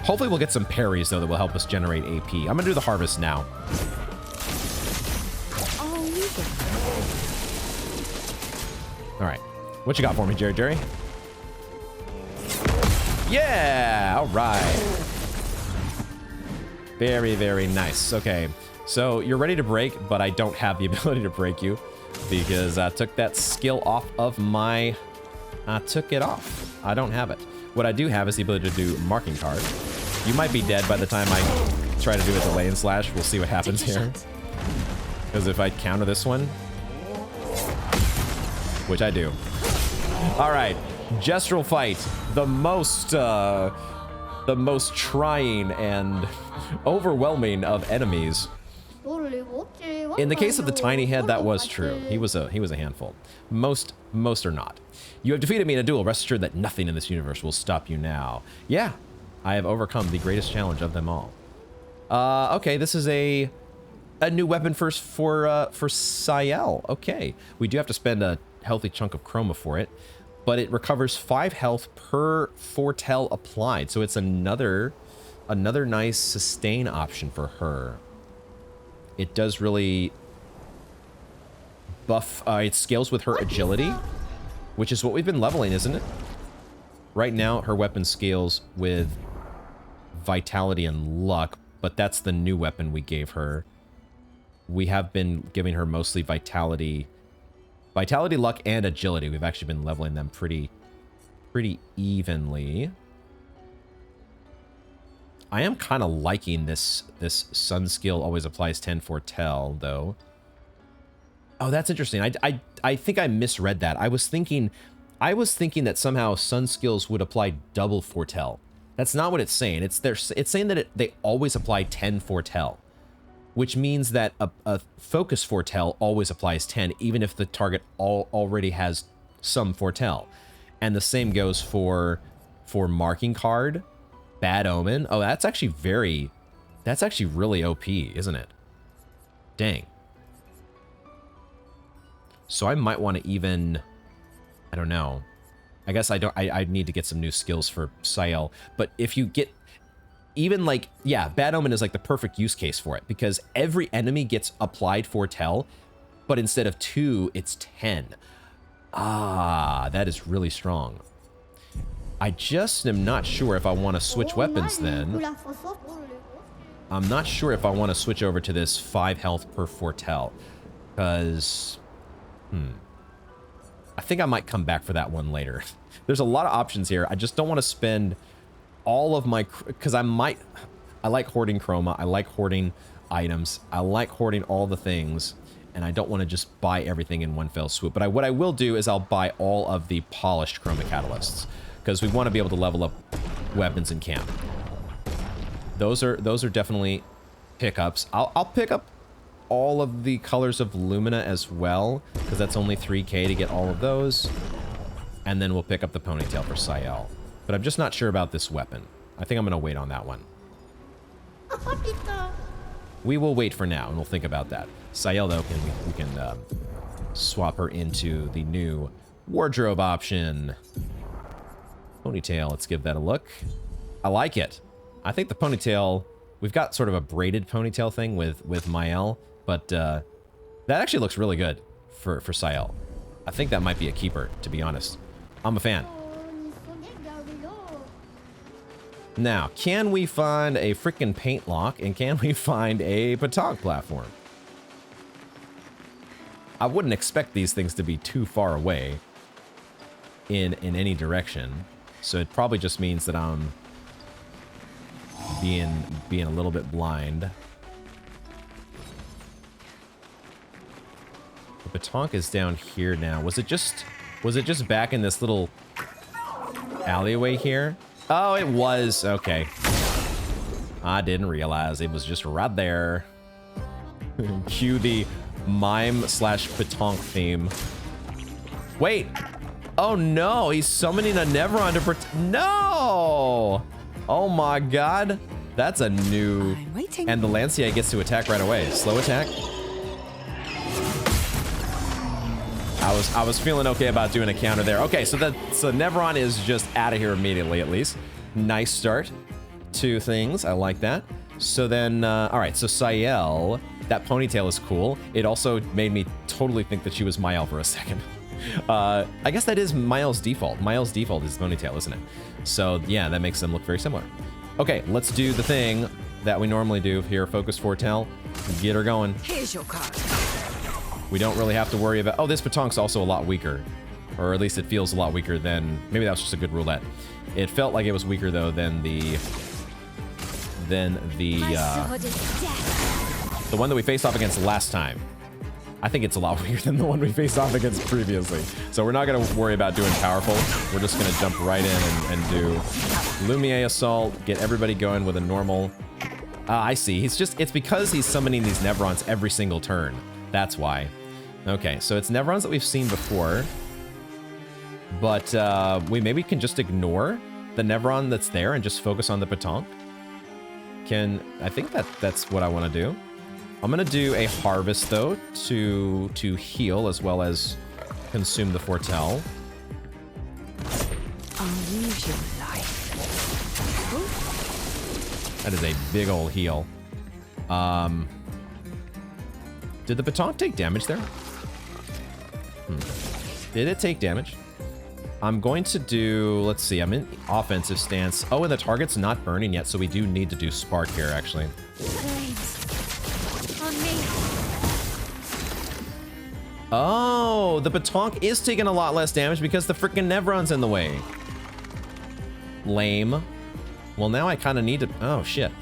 [SPEAKER 1] Hopefully we'll get some parries, though, that will help us generate AP. I'm gonna do the Harvest now. All right. What you got for me, Jerry? Yeah! All right. Very, very nice. Okay. So you're ready to break, but I don't have the ability to break you because I took that skill off of my... I took it off. I don't have it. What I do have is the ability to do Marking Card. You might be dead by the time I try to do a delay and slash. We'll see what happens here. Because if I counter this one, which I do. All right, Gestural Fight, the most trying and overwhelming of enemies. In the case of the tiny head, that was true. He was a handful. Most are not. You have defeated me in a duel. Rest assured that nothing in this universe will stop you now. Yeah, I have overcome the greatest challenge of them all. Okay, this is a new weapon for Sael. Okay, we do have to spend a healthy chunk of chroma for it, but it recovers 5 health per foretell applied. So it's another nice sustain option for her. It does really buff, it scales with her agility, which is what we've been leveling, isn't it? Right now, her weapon scales with vitality and luck, but that's the new weapon we gave her. We have been giving her mostly vitality, luck, and agility. We've actually been leveling them pretty evenly. I am kind of liking this sun skill always applies 10 foretell, though. Oh, that's interesting. I think I misread that. I was thinking that somehow sun skills would apply double foretell. That's not what it's saying. It's saying that they always apply 10 foretell, which means that a focus foretell always applies 10, even if the target already has some foretell. And the same goes for Marking Card, Bad Omen. Oh, that's actually really OP, isn't it? Dang. So I might want to even, I don't know. I guess I need to get some new skills for Sael. But if you get even like, yeah, Bad Omen is like the perfect use case for it because every enemy gets applied foretell, but instead of 2, it's 10. Ah, that is really strong. I just am not sure if I want to switch weapons then. I'm not sure if I want to switch over to this 5 health per foretell. Because, I think I might come back for that one later. There's a lot of options here. I just don't want to spend all of my... Because I might I like hoarding chroma. I like hoarding items. I like hoarding all the things. And I don't want to just buy everything in one fell swoop. But what I will do is I'll buy all of the polished chroma catalysts. Because we want to be able to level up weapons in camp. Those are definitely pickups. I'll pick up all of the colors of Lumina as well. Because that's only 3k to get all of those. And then we'll pick up the ponytail for Sayel. But I'm just not sure about this weapon. I think I'm going to wait on that one. We will wait for now, and we'll think about that. Sayel, though, we can swap her into the new wardrobe option. Ponytail, let's give that a look. I like it. I think the ponytail, we've got sort of a braided ponytail thing with Mael, but that actually looks really good for Sayel. I think that might be a keeper, to be honest. I'm a fan. Now, can we find a frickin' paint lock, and can we find a baton platform? I wouldn't expect these things to be too far away in any direction, so it probably just means that I'm being a little bit blind. The batonk is down here now. Was it just back in this little alleyway here? Oh, it was. Okay. I didn't realize it was just right there. Cue the mime/batonk theme. Wait. Oh no, he's summoning a Nevron to protect. No! Oh my god. That's a new...
[SPEAKER 8] I'm waiting.
[SPEAKER 1] And the Lancia gets to attack right away. Slow attack. I was feeling okay about doing a counter there. Okay, so Nevron is just out of here immediately, at least. Nice start to things. I like that. So then, all right, so Sayel, that ponytail is cool. It also made me totally think that she was Mael for a second. I guess that is Mael's default. Mael's default is ponytail, isn't it? So yeah, that makes them look very similar. Okay, let's do the thing that we normally do here. Focus foretell. Get her going.
[SPEAKER 8] Here's your card.
[SPEAKER 1] We don't really have to worry about... Oh, this batonk's also a lot weaker. Or at least it feels a lot weaker than... Maybe that was just a good roulette. It felt like it was weaker, though, than the one that we faced off against last time. I think it's a lot weaker than the one we faced off against previously. So we're not going to worry about doing powerful. We're just going to jump right in and do Lumiere Assault, get everybody going with a normal... I see. It's because he's summoning these Nevrons every single turn. That's why. Okay, so it's Nevrons that we've seen before. But we maybe can just ignore the Nevron that's there and just focus on the batonk. I think that's what I want to do. I'm going to do a harvest, though, to heal as well as consume the foretell.
[SPEAKER 8] I'll use your life.
[SPEAKER 1] That is a big ol' heal. Did the batonk take damage there? Did it take damage? I'm going to do, let's see, I'm in offensive stance. Oh, and the target's not burning yet, so we do need to do spark here, actually.
[SPEAKER 4] On me.
[SPEAKER 1] Oh, the batonk is taking a lot less damage because the freaking Nevron's in the way. Lame. Well, now I kind of need to... Oh, shit.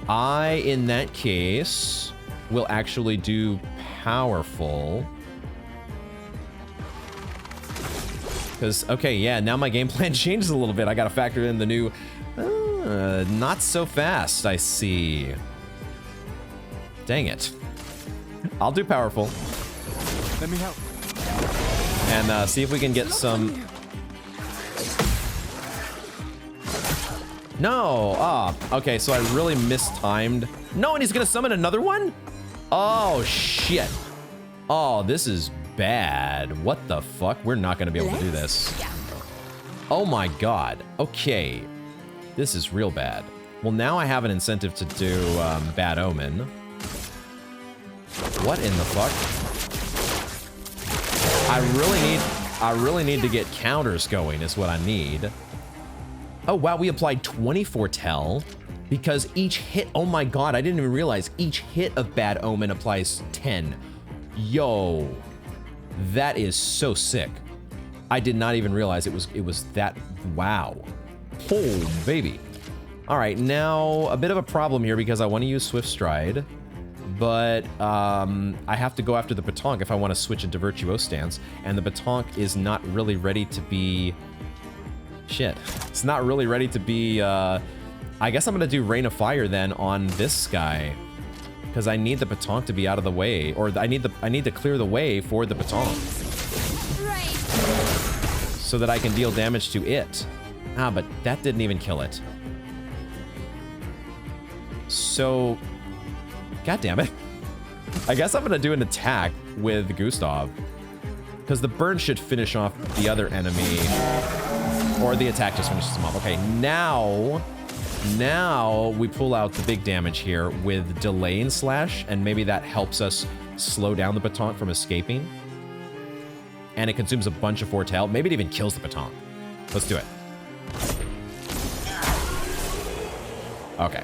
[SPEAKER 1] In that case, will actually do powerful. Because, okay, yeah, now my game plan changes a little bit. I got to factor in the new... not so fast, I see. Dang it. I'll do powerful.
[SPEAKER 3] Let me help.
[SPEAKER 1] And see if we can get some... No! Ah, okay, so I really mistimed. No, and he's gonna summon another one? Oh, shit. Oh, this is bad. What the fuck? We're not gonna be able to do this. Oh my god. Okay. This is real bad. Well, now I have an incentive to do Bad Omen. What in the fuck? I really need to get counters going is what I need. Oh, wow, we applied 24 tell because each hit, oh my god, I didn't even realize each hit of Bad Omen applies 10. Yo, that is so sick. I did not even realize it was that, wow. Oh, baby. All right, now a bit of a problem here because I want to use Swift Stride, but I have to go after the Pétanque if I want to switch into Virtuose stance, and the Pétanque is not really ready to be... Shit. It's not really ready to be... I guess I'm going to do Rain of Fire then on this guy, because I need the Pétanque to be out of the way, or I need to clear the way for the Pétanque, so that I can deal damage to it. Ah, but that didn't even kill it. So, god damn it. I guess I'm gonna do an attack with Gustav, because the burn should finish off the other enemy, or the attack just finishes him off. Okay, now we pull out the big damage here with Delay and Slash, and maybe that helps us slow down the Pétanque from escaping. And it consumes a bunch of Foretell. Maybe it even kills the Pétanque. Let's do it. Okay.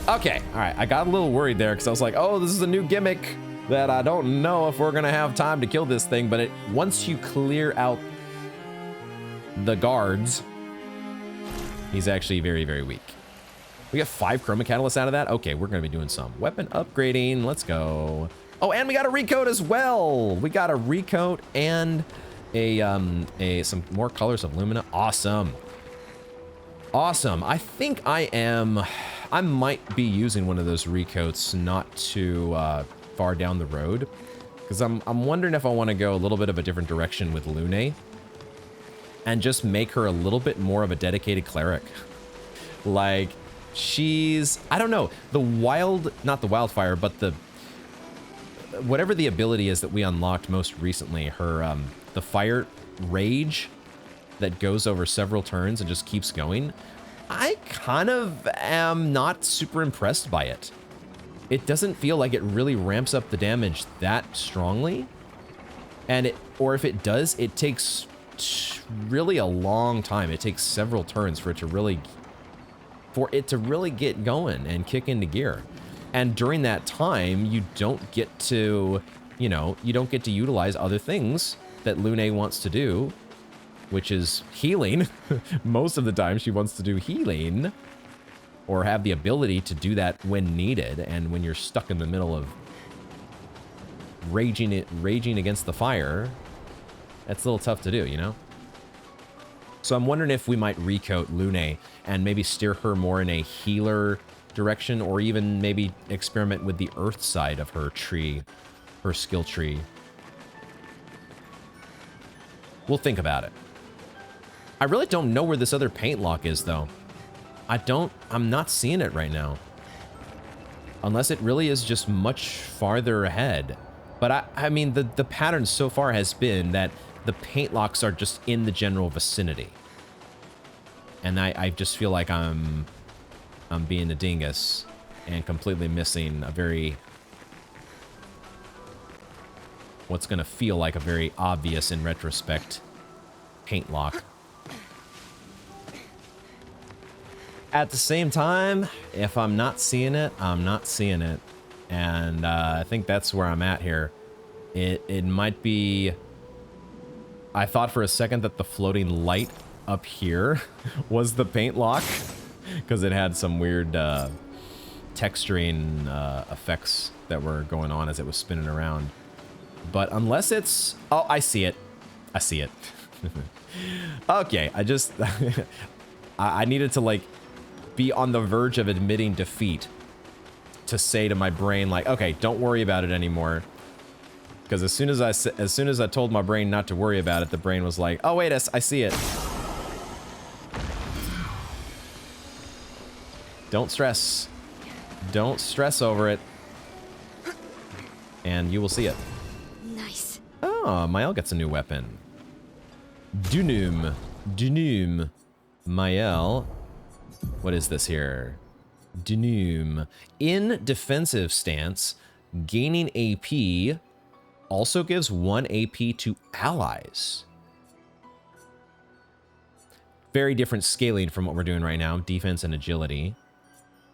[SPEAKER 1] Okay, all right. I got a little worried there because I was like, oh, this is a new gimmick that I don't know if we're going to have time to kill this thing. But once you clear out the guards, he's actually very, very weak. We got 5 Chroma Catalysts out of that? Okay, we're going to be doing some weapon upgrading. Let's go. Oh, and we got a recoat as well. We got a recoat and some more colors of Lumina. Awesome. Awesome. I think I might be using one of those recoats not too far down the road, because I'm wondering if I want to go a little bit of a different direction with Lune and just make her a little bit more of a dedicated cleric. Like, she's, I don't know, not the wildfire, but whatever the ability is that we unlocked most recently, her the fire rage that goes over several turns and just keeps going. I kind of am not super impressed by it. It doesn't feel like it really ramps up the damage that strongly. And or if it does, it takes really a long time. It takes several turns for it to really get going and kick into gear. And during that time, you don't get to, you don't get to utilize other things that Lune wants to do, which is healing. Most of the time she wants to do healing, or have the ability to do that when needed. And when you're stuck in the middle of raging against the fire, that's a little tough to do, you know? So I'm wondering if we might recoat Lune and maybe steer her more in a healer direction, or even maybe experiment with the earth side of her tree, her skill tree. We'll think about it. I really don't know where this other paint lock is, though. I'm not seeing it right now. Unless it really is just much farther ahead. But I mean, the pattern so far has been that the paint locks are just in the general vicinity. And I just feel like I'm being a dingus and completely missing a very... what's gonna feel like a very obvious, in retrospect, paint lock. At the same time, if I'm not seeing it, I'm not seeing it. And I think that's where I'm at here. It might be... I thought for a second that the floating light up here was the paint lock, because it had some weird texturing effects that were going on as it was spinning around. But unless it's... oh, I see it. I see it. Okay, I just... I needed to, like, be on the verge of admitting defeat to say to my brain, like, okay, don't worry about it anymore. Because as soon as I told my brain not to worry about it, the brain was like, oh wait, I see it. Don't stress. Don't stress over it. And you will see it.
[SPEAKER 4] Nice.
[SPEAKER 1] Oh, Mael gets a new weapon. Dunum. Mael. What is this here? Dunum. In defensive stance, gaining AP also gives 1 AP to allies. Very different scaling from what we're doing right now, defense and agility.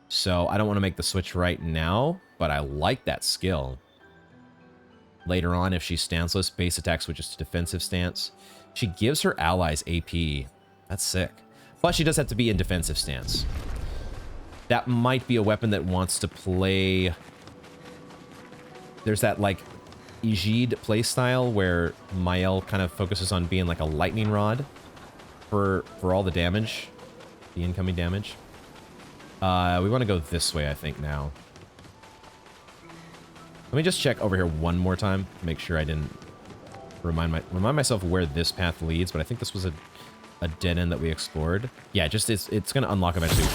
[SPEAKER 1] So I don't want to make the switch right now, but I like that skill. Later on, if she's stanceless, base attack switches to defensive stance. She gives her allies AP. That's sick. But she does have to be in defensive stance. That might be a weapon that wants to play... There's that, like, Ijid playstyle where Mael kind of focuses on being like a lightning rod for all the damage, the incoming damage. We want to go this way, I think, now. Let me just check over here one more time, make sure I didn't remind myself where this path leads, but I think this was a dead end that we explored. Yeah, just it's going to unlock eventually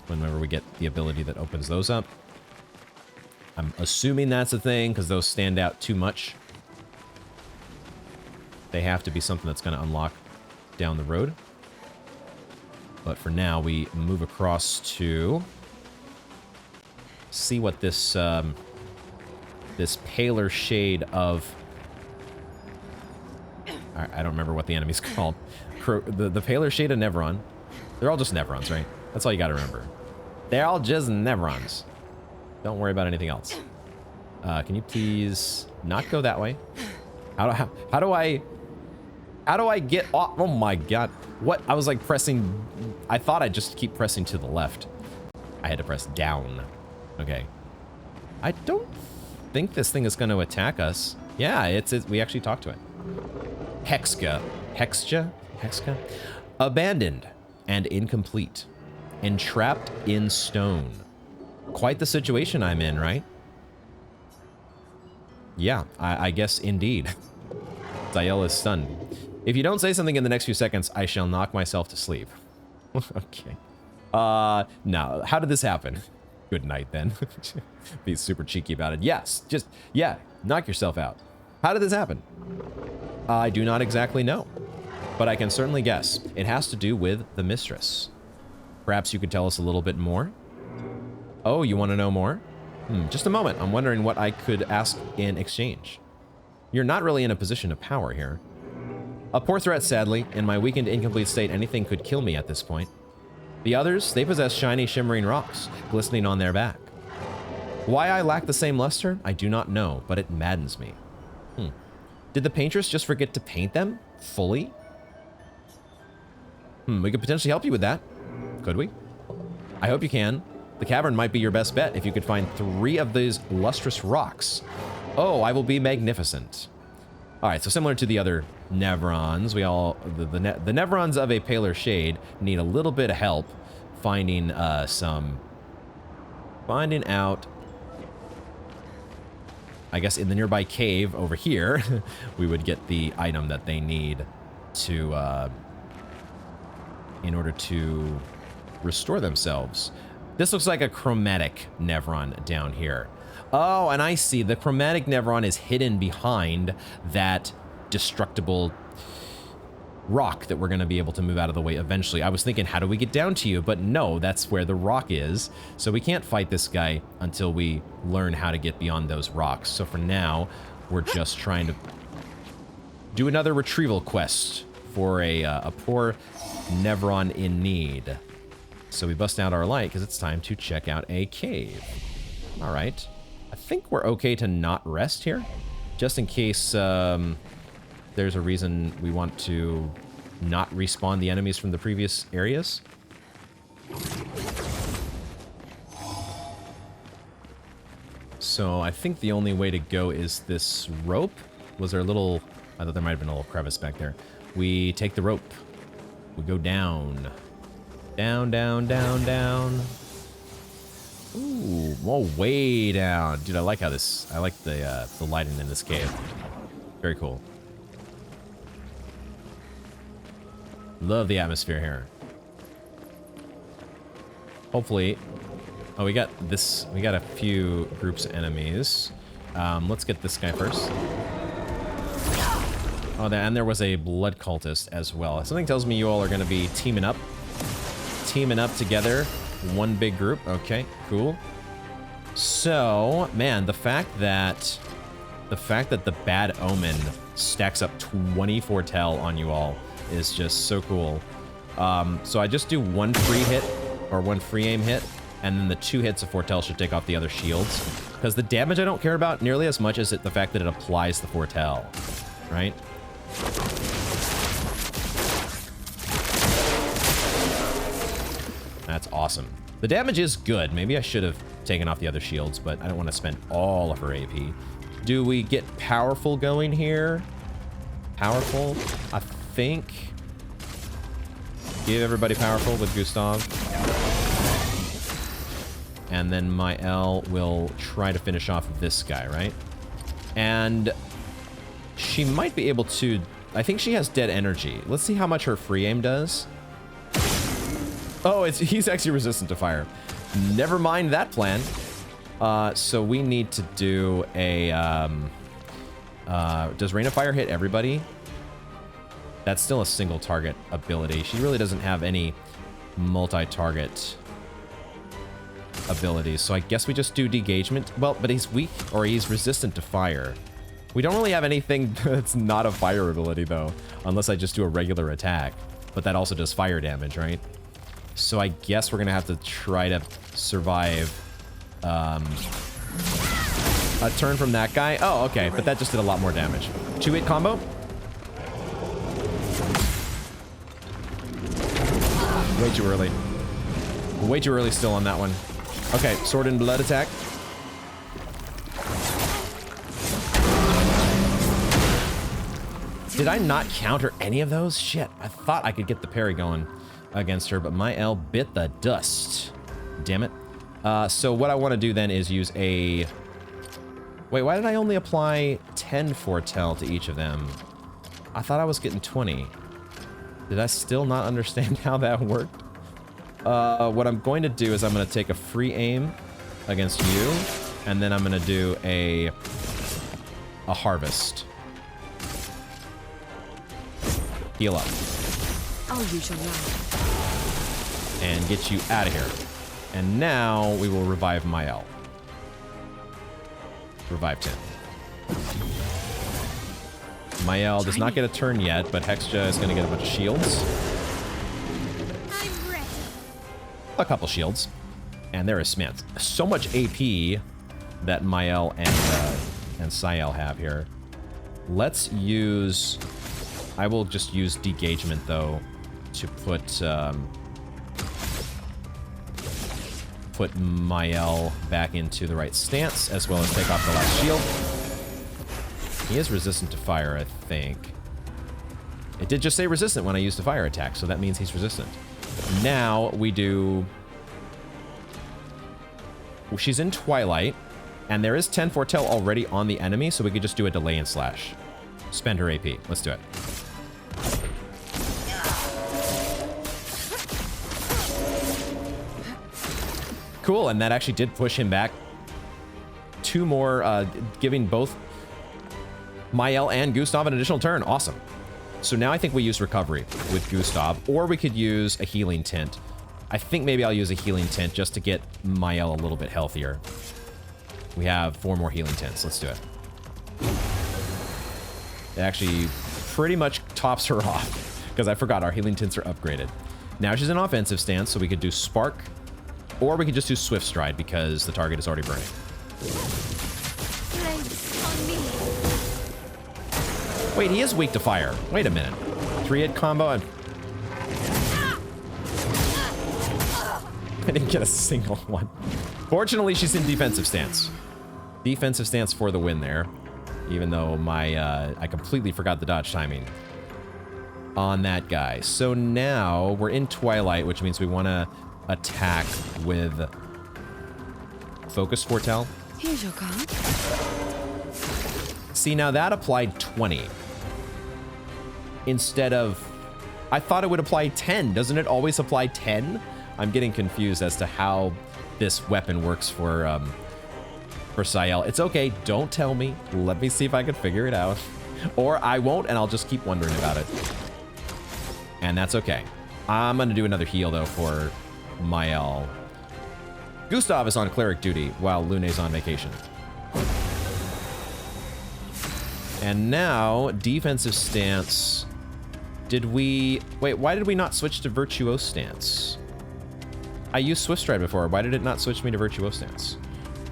[SPEAKER 1] whenever we get the ability that opens those up. I'm assuming that's a thing, because those stand out too much. They have to be something that's going to unlock down the road. But for now, we move across to see what this this paler shade of... I don't remember what the enemy's called. The paler shade of Nevron. They're all just Nevrons, right? That's all you gotta remember. They're all just Nevrons. Don't worry about anything else. Can you please not go that way? How do I get off? Oh my god. What? I was like pressing... I thought I'd just keep pressing to the left. I had to press down. Okay. I don't think this thing is going to attack us. Yeah, we actually talked to it. Hexa. Abandoned and incomplete. Entrapped in stone. Quite the situation I'm in, right? Yeah, I guess indeed. Zael is stunned. If you don't say something in the next few seconds, I shall knock myself to sleep. Okay. No. How did this happen? Good night, then. Be super cheeky about it. Yes. Just, yeah. Knock yourself out. How did this happen? I do not exactly know. But I can certainly guess. It has to do with the mistress. Perhaps you could tell us a little bit more? Oh, you want to know more? Just a moment. I'm wondering what I could ask in exchange. You're not really in a position of power here. A poor threat, sadly. In my weakened, incomplete state, anything could kill me at this point. The others, they possess shiny, shimmering rocks, glistening on their back. Why I lack the same luster, I do not know, but it maddens me. Did the Paintress just forget to paint them? Fully? We could potentially help you with that. Could we? I hope you can. The cavern might be your best bet if you could find 3 of these lustrous rocks. Oh, I will be magnificent. Alright, so similar to the other Nevrons, the Nevrons of a paler shade need a little bit of help finding out, I guess in the nearby cave over here, we would get the item that they need to, in order to restore themselves. This looks like a chromatic Nevron down here. Oh, and I see. The chromatic Nevron is hidden behind that destructible rock that we're going to be able to move out of the way eventually. I was thinking, how do we get down to you? But no, that's where the rock is. So we can't fight this guy until we learn how to get beyond those rocks. So for now, we're just trying to do another retrieval quest for a poor Nevron in need. So we bust out our light because it's time to check out a cave. All right. I think we're okay to not rest here, just in case there's a reason we want to not respawn the enemies from the previous areas. So I think the only way to go is this rope. Was there a little... I thought there might have been a little crevice back there. We take the rope. We go down. Down, down, down, down. Ooh, whoa, way down. Dude, I like how this... I like the lighting in this cave. Very cool. Love the atmosphere here. Hopefully... Oh, we got this... We got a few groups of enemies. Let's get this guy first. Oh, and there was a blood cultist as well. Something tells me you all are going to be teaming up. Teaming up together. One big group. Okay, cool. So, man, the fact that the bad omen stacks up 20 foretell on you all is just so cool. So I just do one free hit or one free aim hit, and then the 2 hits of foretell should take off the other shields. Because the damage I don't care about nearly as much as the fact that it applies the foretell, right? That's awesome. The damage is good. Maybe I should have taken off the other shields, but I don't want to spend all of her AP. Do we get powerful going here? Powerful? I think. Give everybody powerful with Gustav. And then my L will try to finish off this guy, right? And she might be able to... I think she has dead energy. Let's see how much her free aim does. Oh, he's actually resistant to fire. Never mind that plan. So we need to do a... does Rain of Fire hit everybody? That's still a single target ability. She really doesn't have any multi-target abilities. So I guess we just do degagement. Well, but he's weak, or he's resistant to fire. We don't really have anything that's not a fire ability, though, unless I just do a regular attack. But that also does fire damage, right? So I guess we're going to have to try to survive a turn from that guy. Oh, okay, but that just did a lot more damage. 2-hit combo. Way too early. Way too early still on that one. Okay, sword and blood attack. Did I not counter any of those? Shit, I thought I could get the parry going against her, but my L bit the dust. Damn it. So what I want to do then is use a... Wait, why did I only apply 10 foretell to each of them? I thought I was getting 20. Did I still not understand how that worked? What I'm going to do is I'm going to take a free aim against you, and then I'm going to do a harvest. Heal up.
[SPEAKER 7] I'll use your life.
[SPEAKER 1] And get you out of here. And now we will revive Mael. Revive 10. Mael does not get a turn yet, but Hexa is going to get a bunch of shields.
[SPEAKER 4] I'm ready.
[SPEAKER 1] A couple shields. And there is Smith. So much AP that Mael and Sael have here. Let's use... I will just use degagement, though, to put Mael back into the right stance, as well as take off the last shield. He is resistant to fire, I think. It did just say resistant when I used a fire attack, so that means he's resistant. Now we do... Well, she's in Twilight, and there is 10 foretell already on the enemy, so we could just do a delay and slash. Spend her AP. Let's do it. Cool, and that actually did push him back 2 more, giving both Mael and Gustav an additional turn. Awesome. So now I think we use recovery with Gustav, or we could use a healing tint. I think maybe I'll use a healing tint just to get Mael a little bit healthier. We have 4 more healing tints. Let's do it. It actually pretty much tops her off, because I forgot our healing tints are upgraded. Now she's in offensive stance, so we could do Spark, or we could just do Swift Stride, because the target is already burning.
[SPEAKER 4] Flames on me.
[SPEAKER 1] Wait, he is weak to fire. Wait a minute. 3-hit combo and... I didn't get a single one. Fortunately, she's in defensive stance. Defensive stance for the win there. Even though I completely forgot the dodge timing on that guy. So now we're in Twilight, which means we want to attack with Focus Foretell.
[SPEAKER 7] Here's your card.
[SPEAKER 1] See, now that applied 20. Instead of... I thought it would apply 10. Doesn't it always apply 10? I'm getting confused as to how this weapon works for Sael. It's okay. Don't tell me. Let me see if I can figure it out. Or I won't, and I'll just keep wondering about it. And that's okay. I'm going to do another heal, though, for Mael. Gustav is on cleric duty while Lune's on vacation. And now, defensive stance. Did we... Wait, why did we not switch to Virtuose stance? I used Swift Stride before. Why did it not switch me to Virtuose stance?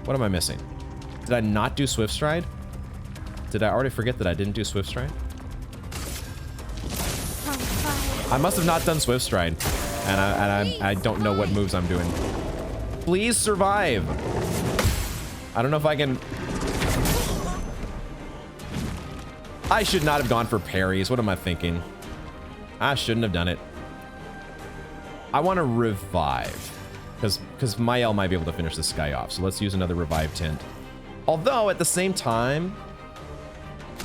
[SPEAKER 1] What am I missing? Did I not do Swift Stride? Did I already forget that I didn't do Swift Stride? I must have not done Swift Stride. And I don't know what moves I'm doing. Please survive. I don't know if I can... I should not have gone for parries. What am I thinking? I shouldn't have done it. I want to revive. Because Mael might be able to finish this guy off. So let's use another revive tint. Although, at the same time,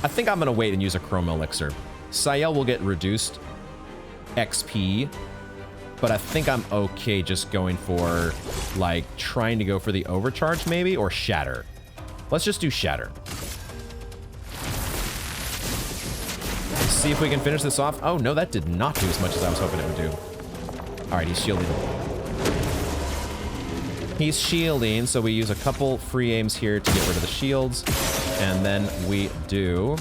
[SPEAKER 1] I think I'm going to wait and use a chroma elixir. Sael will get reduced XP, but I think I'm okay just going for, like, trying to go for the overcharge, maybe, or shatter. Let's just do shatter. See if we can finish this off. Oh, no, that did not do as much as I was hoping it would do. All right, he's shielding. He's shielding, so we use a couple free aims here to get rid of the shields. And then we do...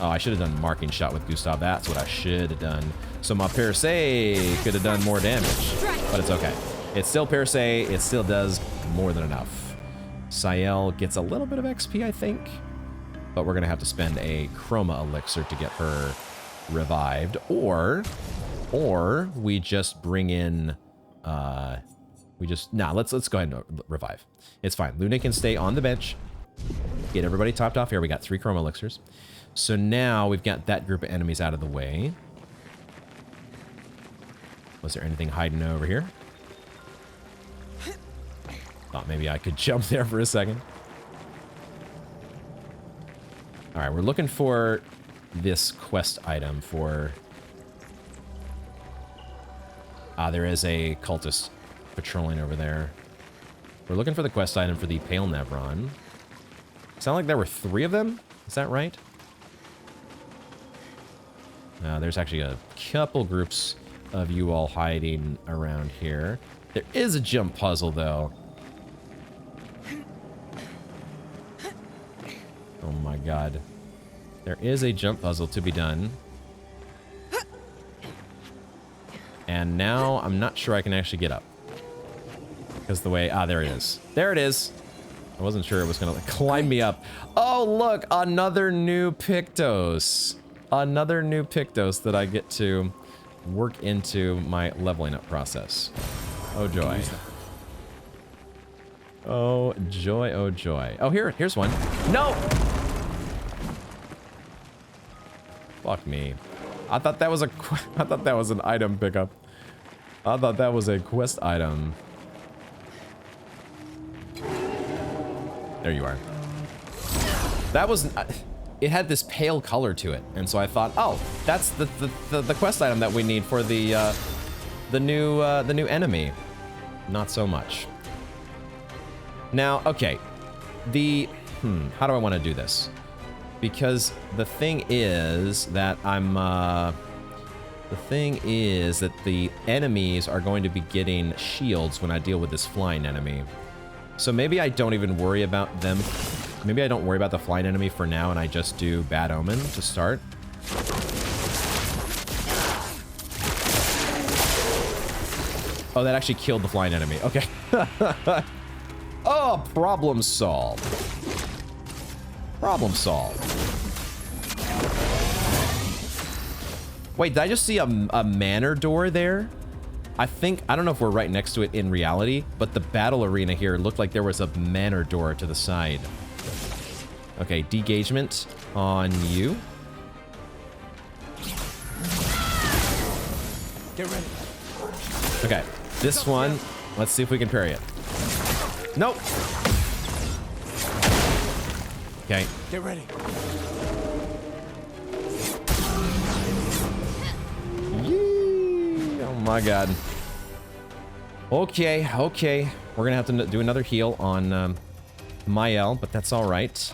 [SPEAKER 1] Oh, I should have done marking shot with Gustav. That's what I should have done. So my Perse could have done more damage, but it's okay. It's still Perse. It still does more than enough. Sael gets a little bit of XP, I think. But we're going to have to spend a chroma elixir to get her revived. Or we just bring in... let's go ahead and revive. It's fine. Luna can stay on the bench. Get everybody topped off here. We got 3 chroma elixirs. So now we've got that group of enemies out of the way. Was there anything hiding over here? Thought maybe I could jump there for a second. All right, we're looking for this quest item for... there is a cultist patrolling over there. We're looking for the quest item for the Pale Nevron. Sound like there were 3 of them? Is that right? There's actually a couple groups of you all hiding around here. There is a jump puzzle, though. Oh my god. There is a jump puzzle to be done. And now I'm not sure I can actually get up. Because the way... there it is. There it is. I wasn't sure it was going to climb me up. Oh, look! Another new Pictos. Another new Pictos that I get to work into my leveling up process. Oh, joy. Oh, joy, oh, joy. Oh, here's one. No! Fuck me. I thought that was an item pickup. I thought that was a quest item. There you are. That was... it had this pale color to it, and so I thought, oh, that's the quest item that we need for the new enemy. Not so much. Now, okay, how do I want to do this? Because the thing is that the enemies are going to be getting shields when I deal with this flying enemy. So maybe I don't even worry about them. Maybe I don't worry about the flying enemy for now, and I just do Bad Omen to start. Oh, that actually killed the flying enemy. Okay. Oh, problem solved. Problem solved. Wait, did I just see a manor door there? I don't know if we're right next to it in reality, but the battle arena here looked like there was a manor door to the side. Okay, degagement on you.
[SPEAKER 3] Get ready.
[SPEAKER 1] Okay, this one, let's see if we can parry it. Nope. Okay.
[SPEAKER 3] Get ready.
[SPEAKER 1] Yee! Oh my god. Okay. We're gonna have to do another heal on Mael, but that's all right.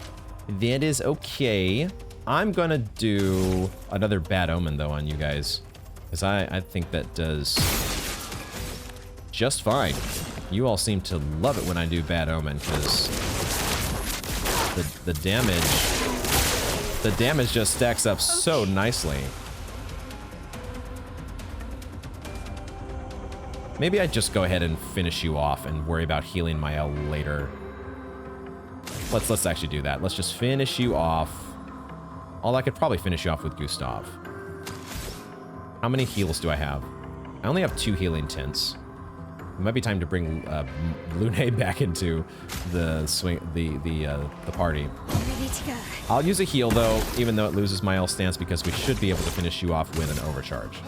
[SPEAKER 1] That is okay. I'm gonna do another Bad Omen though on you guys, because I think that does just fine. You all seem to love it when I do Bad Omen, because the damage just stacks up so nicely. Maybe I just go ahead and finish you off and worry about healing Mael later. Let's actually do that. Let's just finish you off. Although I could probably finish you off with Gustav. How many heals do I have? I only have 2 healing tints. It might be time to bring Lune back into the swing, the party.
[SPEAKER 4] Ready to go.
[SPEAKER 1] I'll use a heal though, even though it loses my L stance, because we should be able to finish you off with an overcharge.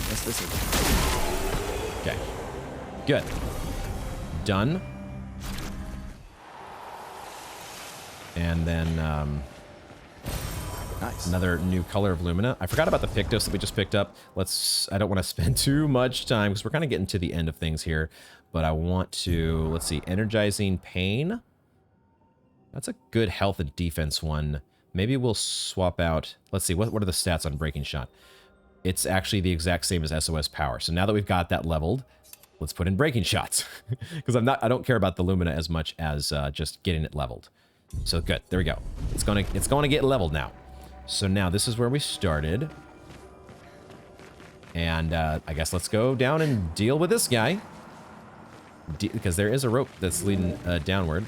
[SPEAKER 3] What's this?
[SPEAKER 1] Okay. Good. Done. And then
[SPEAKER 3] Nice.
[SPEAKER 1] another new color of Lumina. I forgot about the Pictos that we just picked up. I don't want to spend too much time because we're kind of getting to the end of things here. But I want to, let's see, Energizing Pain. That's a good health and defense one. Maybe we'll swap out, let's see, what are the stats on Breaking Shot? It's actually the exact same as SOS Power. So now that we've got that leveled, let's put in Breaking Shots. Because I don't care about the Lumina as much as just getting it leveled. So good, there we go. It's gonna get leveled now. So now this is where we started. And I guess let's go down and deal with this guy. Because there is a rope that's leading downward.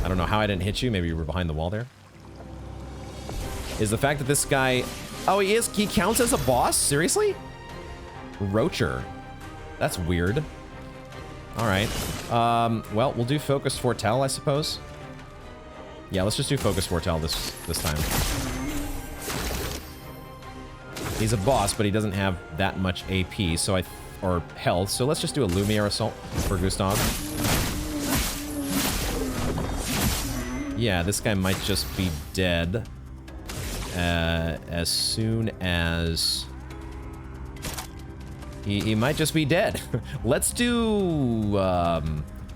[SPEAKER 1] I don't know how I didn't hit you. Maybe you were behind the wall there. Is the fact that this guy... Oh, he counts as a boss? Seriously? Roacher. That's weird. Alright. Well, we'll do Focus Foretell, I suppose. Yeah, let's just do Focus Foretell this time. He's a boss, but he doesn't have that much AP, so or health, so let's just do a Lumiere Assault for Gustav. Yeah, this guy might just be dead as soon as... He might just be dead. Let's do...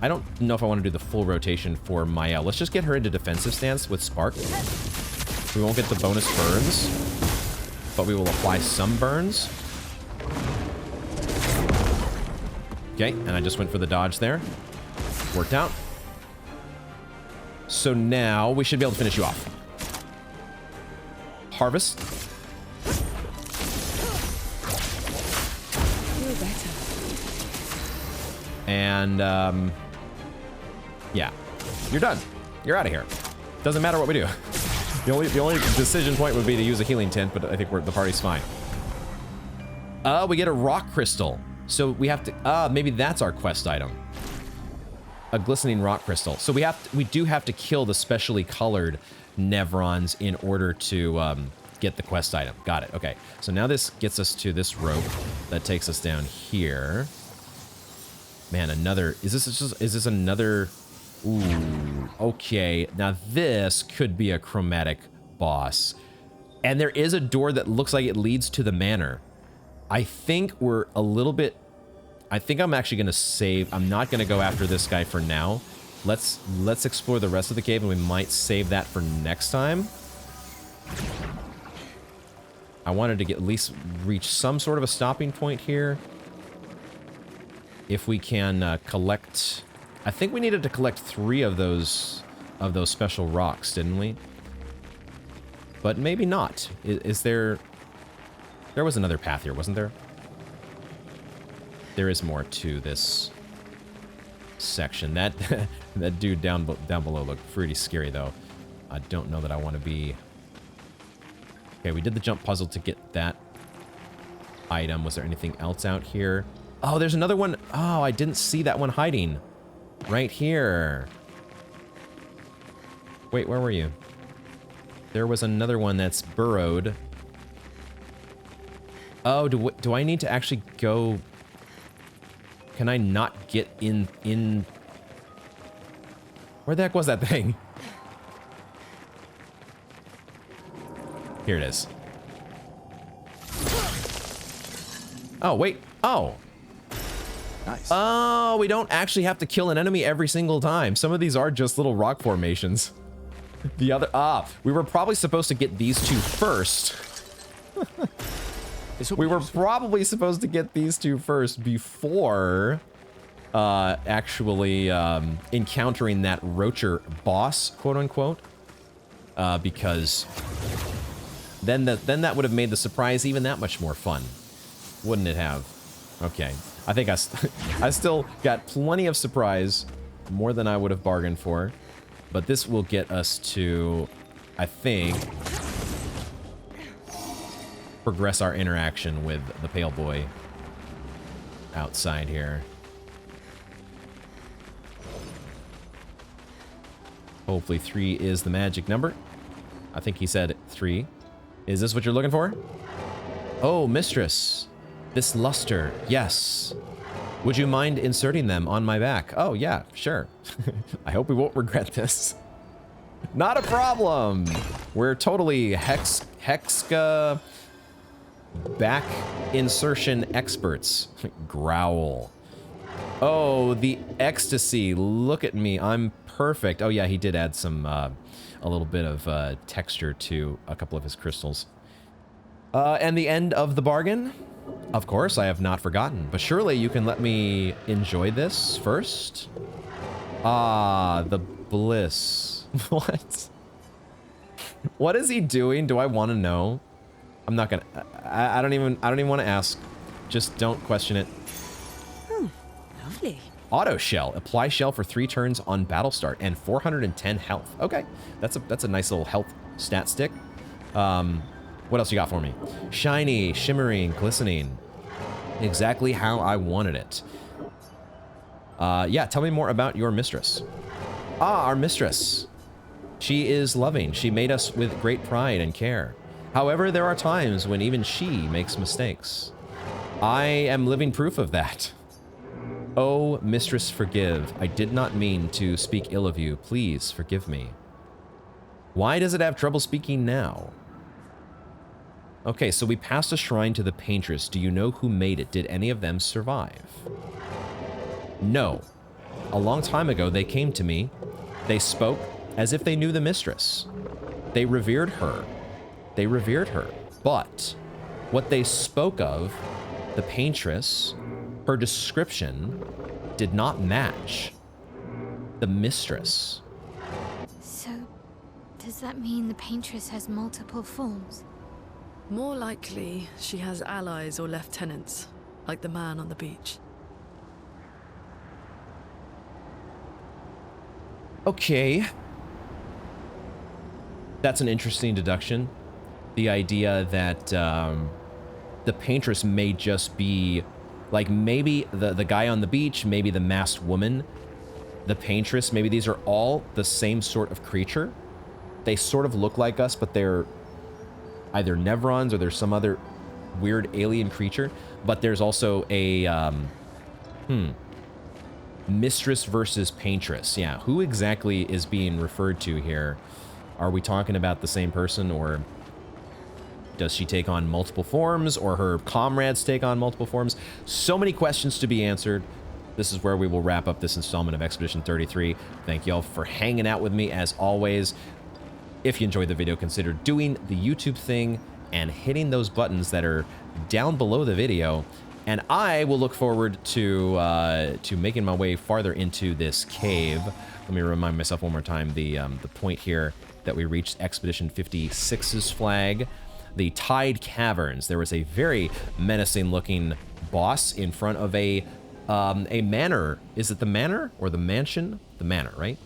[SPEAKER 1] I don't know if I want to do the full rotation for Maya. Let's just get her into defensive stance with Spark. We won't get the bonus burns, but we will apply some burns. Okay, and I just went for the dodge there. Worked out. So now we should be able to finish you off. Harvest.
[SPEAKER 8] Feel better.
[SPEAKER 1] And, yeah. You're done. You're out of here. Doesn't matter what we do. The only decision point would be to use a healing tent, but I think the party's fine. We get a rock crystal. So we have to, maybe that's our quest item. A glistening rock crystal. So we do have to kill the specially colored Nevrons in order to get the quest item. Got it. Okay. So now this gets us to this rope that takes us down here. Man, another. Is this another? Ooh. Okay. Now this could be a chromatic boss, and there is a door that looks like it leads to the manor. I think we're a little bit... I think I'm actually going to save... I'm not going to go after this guy for now. Let's explore the rest of the cave, and we might save that for next time. I wanted to at least reach some sort of a stopping point here. If we can collect... I think we needed to collect 3 of those special rocks, didn't we? But maybe not. Is there... There was another path here, wasn't there? There is more to this section. That that dude down below looked pretty scary, though. I don't know that I want to be... Okay, we did the jump puzzle to get that item. Was there anything else out here? Oh, there's another one. Oh, I didn't see that one hiding. Right here. Wait, where were you? There was another one that's burrowed. Oh, do I need to actually go... Can I not get in... Where the heck was that thing? Here it is. Oh, wait. Oh.
[SPEAKER 3] Nice.
[SPEAKER 1] Oh, we don't actually have to kill an enemy every single time. Some of these are just little rock formations. The other... we were probably supposed to get these 2 first. We were probably supposed to get these 2 first before actually encountering that Roacher boss, quote unquote, because then that would have made the surprise even that much more fun, wouldn't it have? Okay, I think I still got plenty of surprise, more than I would have bargained for, but this will get us to, I think. progress our interaction with the pale boy outside here. Hopefully 3 is the magic number. I think he said 3. Is this what you're looking for? Oh, mistress. This luster, yes. Would you mind inserting them on my back? Oh, yeah, sure. I hope we won't regret this. Not a problem. We're totally Hexa back insertion experts. Growl. Oh, the ecstasy. Look at me. I'm perfect. Oh, yeah, he did add some, a little bit of texture to a couple of his crystals. And the end of the bargain? Of course, I have not forgotten, but surely you can let me enjoy this first? Ah, the bliss. What? What is he doing? Do I want to know? I'm not gonna. I don't even want to ask. Just don't question it.
[SPEAKER 8] Lovely.
[SPEAKER 1] Auto shell. Apply shell for 3 turns on battle start and 410 health. Okay, that's a nice little health stat stick. What else you got for me? Shiny, shimmering, glistening. Exactly how I wanted it. Yeah, tell me more about your mistress. Ah, our mistress. She is loving. She made us with great pride and care. However, there are times when even she makes mistakes. I am living proof of that. Oh, mistress, forgive. I did not mean to speak ill of you. Please forgive me. Why does it have trouble speaking now? Okay, so we passed a shrine to the Paintress. Do you know who made it? Did any of them survive? No. A long time ago, they came to me. They spoke as if they knew the mistress. They revered her. They revered her. But what they spoke of, the Paintress, her description, did not match the mistress.
[SPEAKER 4] So, does that mean the Paintress has multiple forms?
[SPEAKER 7] More likely, she has allies or lieutenants, like the man on the beach.
[SPEAKER 1] Okay. That's an interesting deduction. The idea that the Paintress may just be, like, maybe the guy on the beach, maybe the masked woman, the Paintress, maybe these are all the same sort of creature. They sort of look like us, but they're either Nevrons or there's some other weird alien creature. But there's also a, mistress versus Paintress. Yeah, who exactly is being referred to here? Are we talking about the same person, or does she take on multiple forms, or her comrades take on multiple forms? So many questions to be answered. This is where we will wrap up this installment of Expedition 33. Thank y'all for hanging out with me as always. If you enjoyed the video, consider doing the YouTube thing and hitting those buttons that are down below the video. And I will look forward to making my way farther into this cave. Let me remind myself one more time the point here that we reached Expedition 56's flag. The Tide Caverns. There was a very menacing looking boss in front of a manor. Is it the manor or the mansion? The manor, right?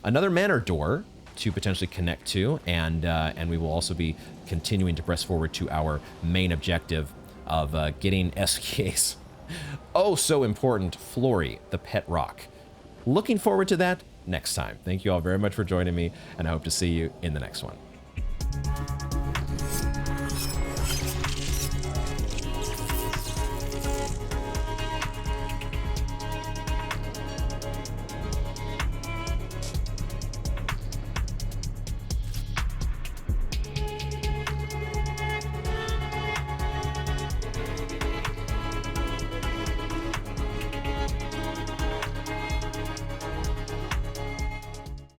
[SPEAKER 1] Another manor door to potentially connect to, and we will also be continuing to press forward to our main objective of getting SK's oh so important Flory, the pet rock. Looking forward to that next time. Thank you all very much for joining me, and I hope to see you in the next one.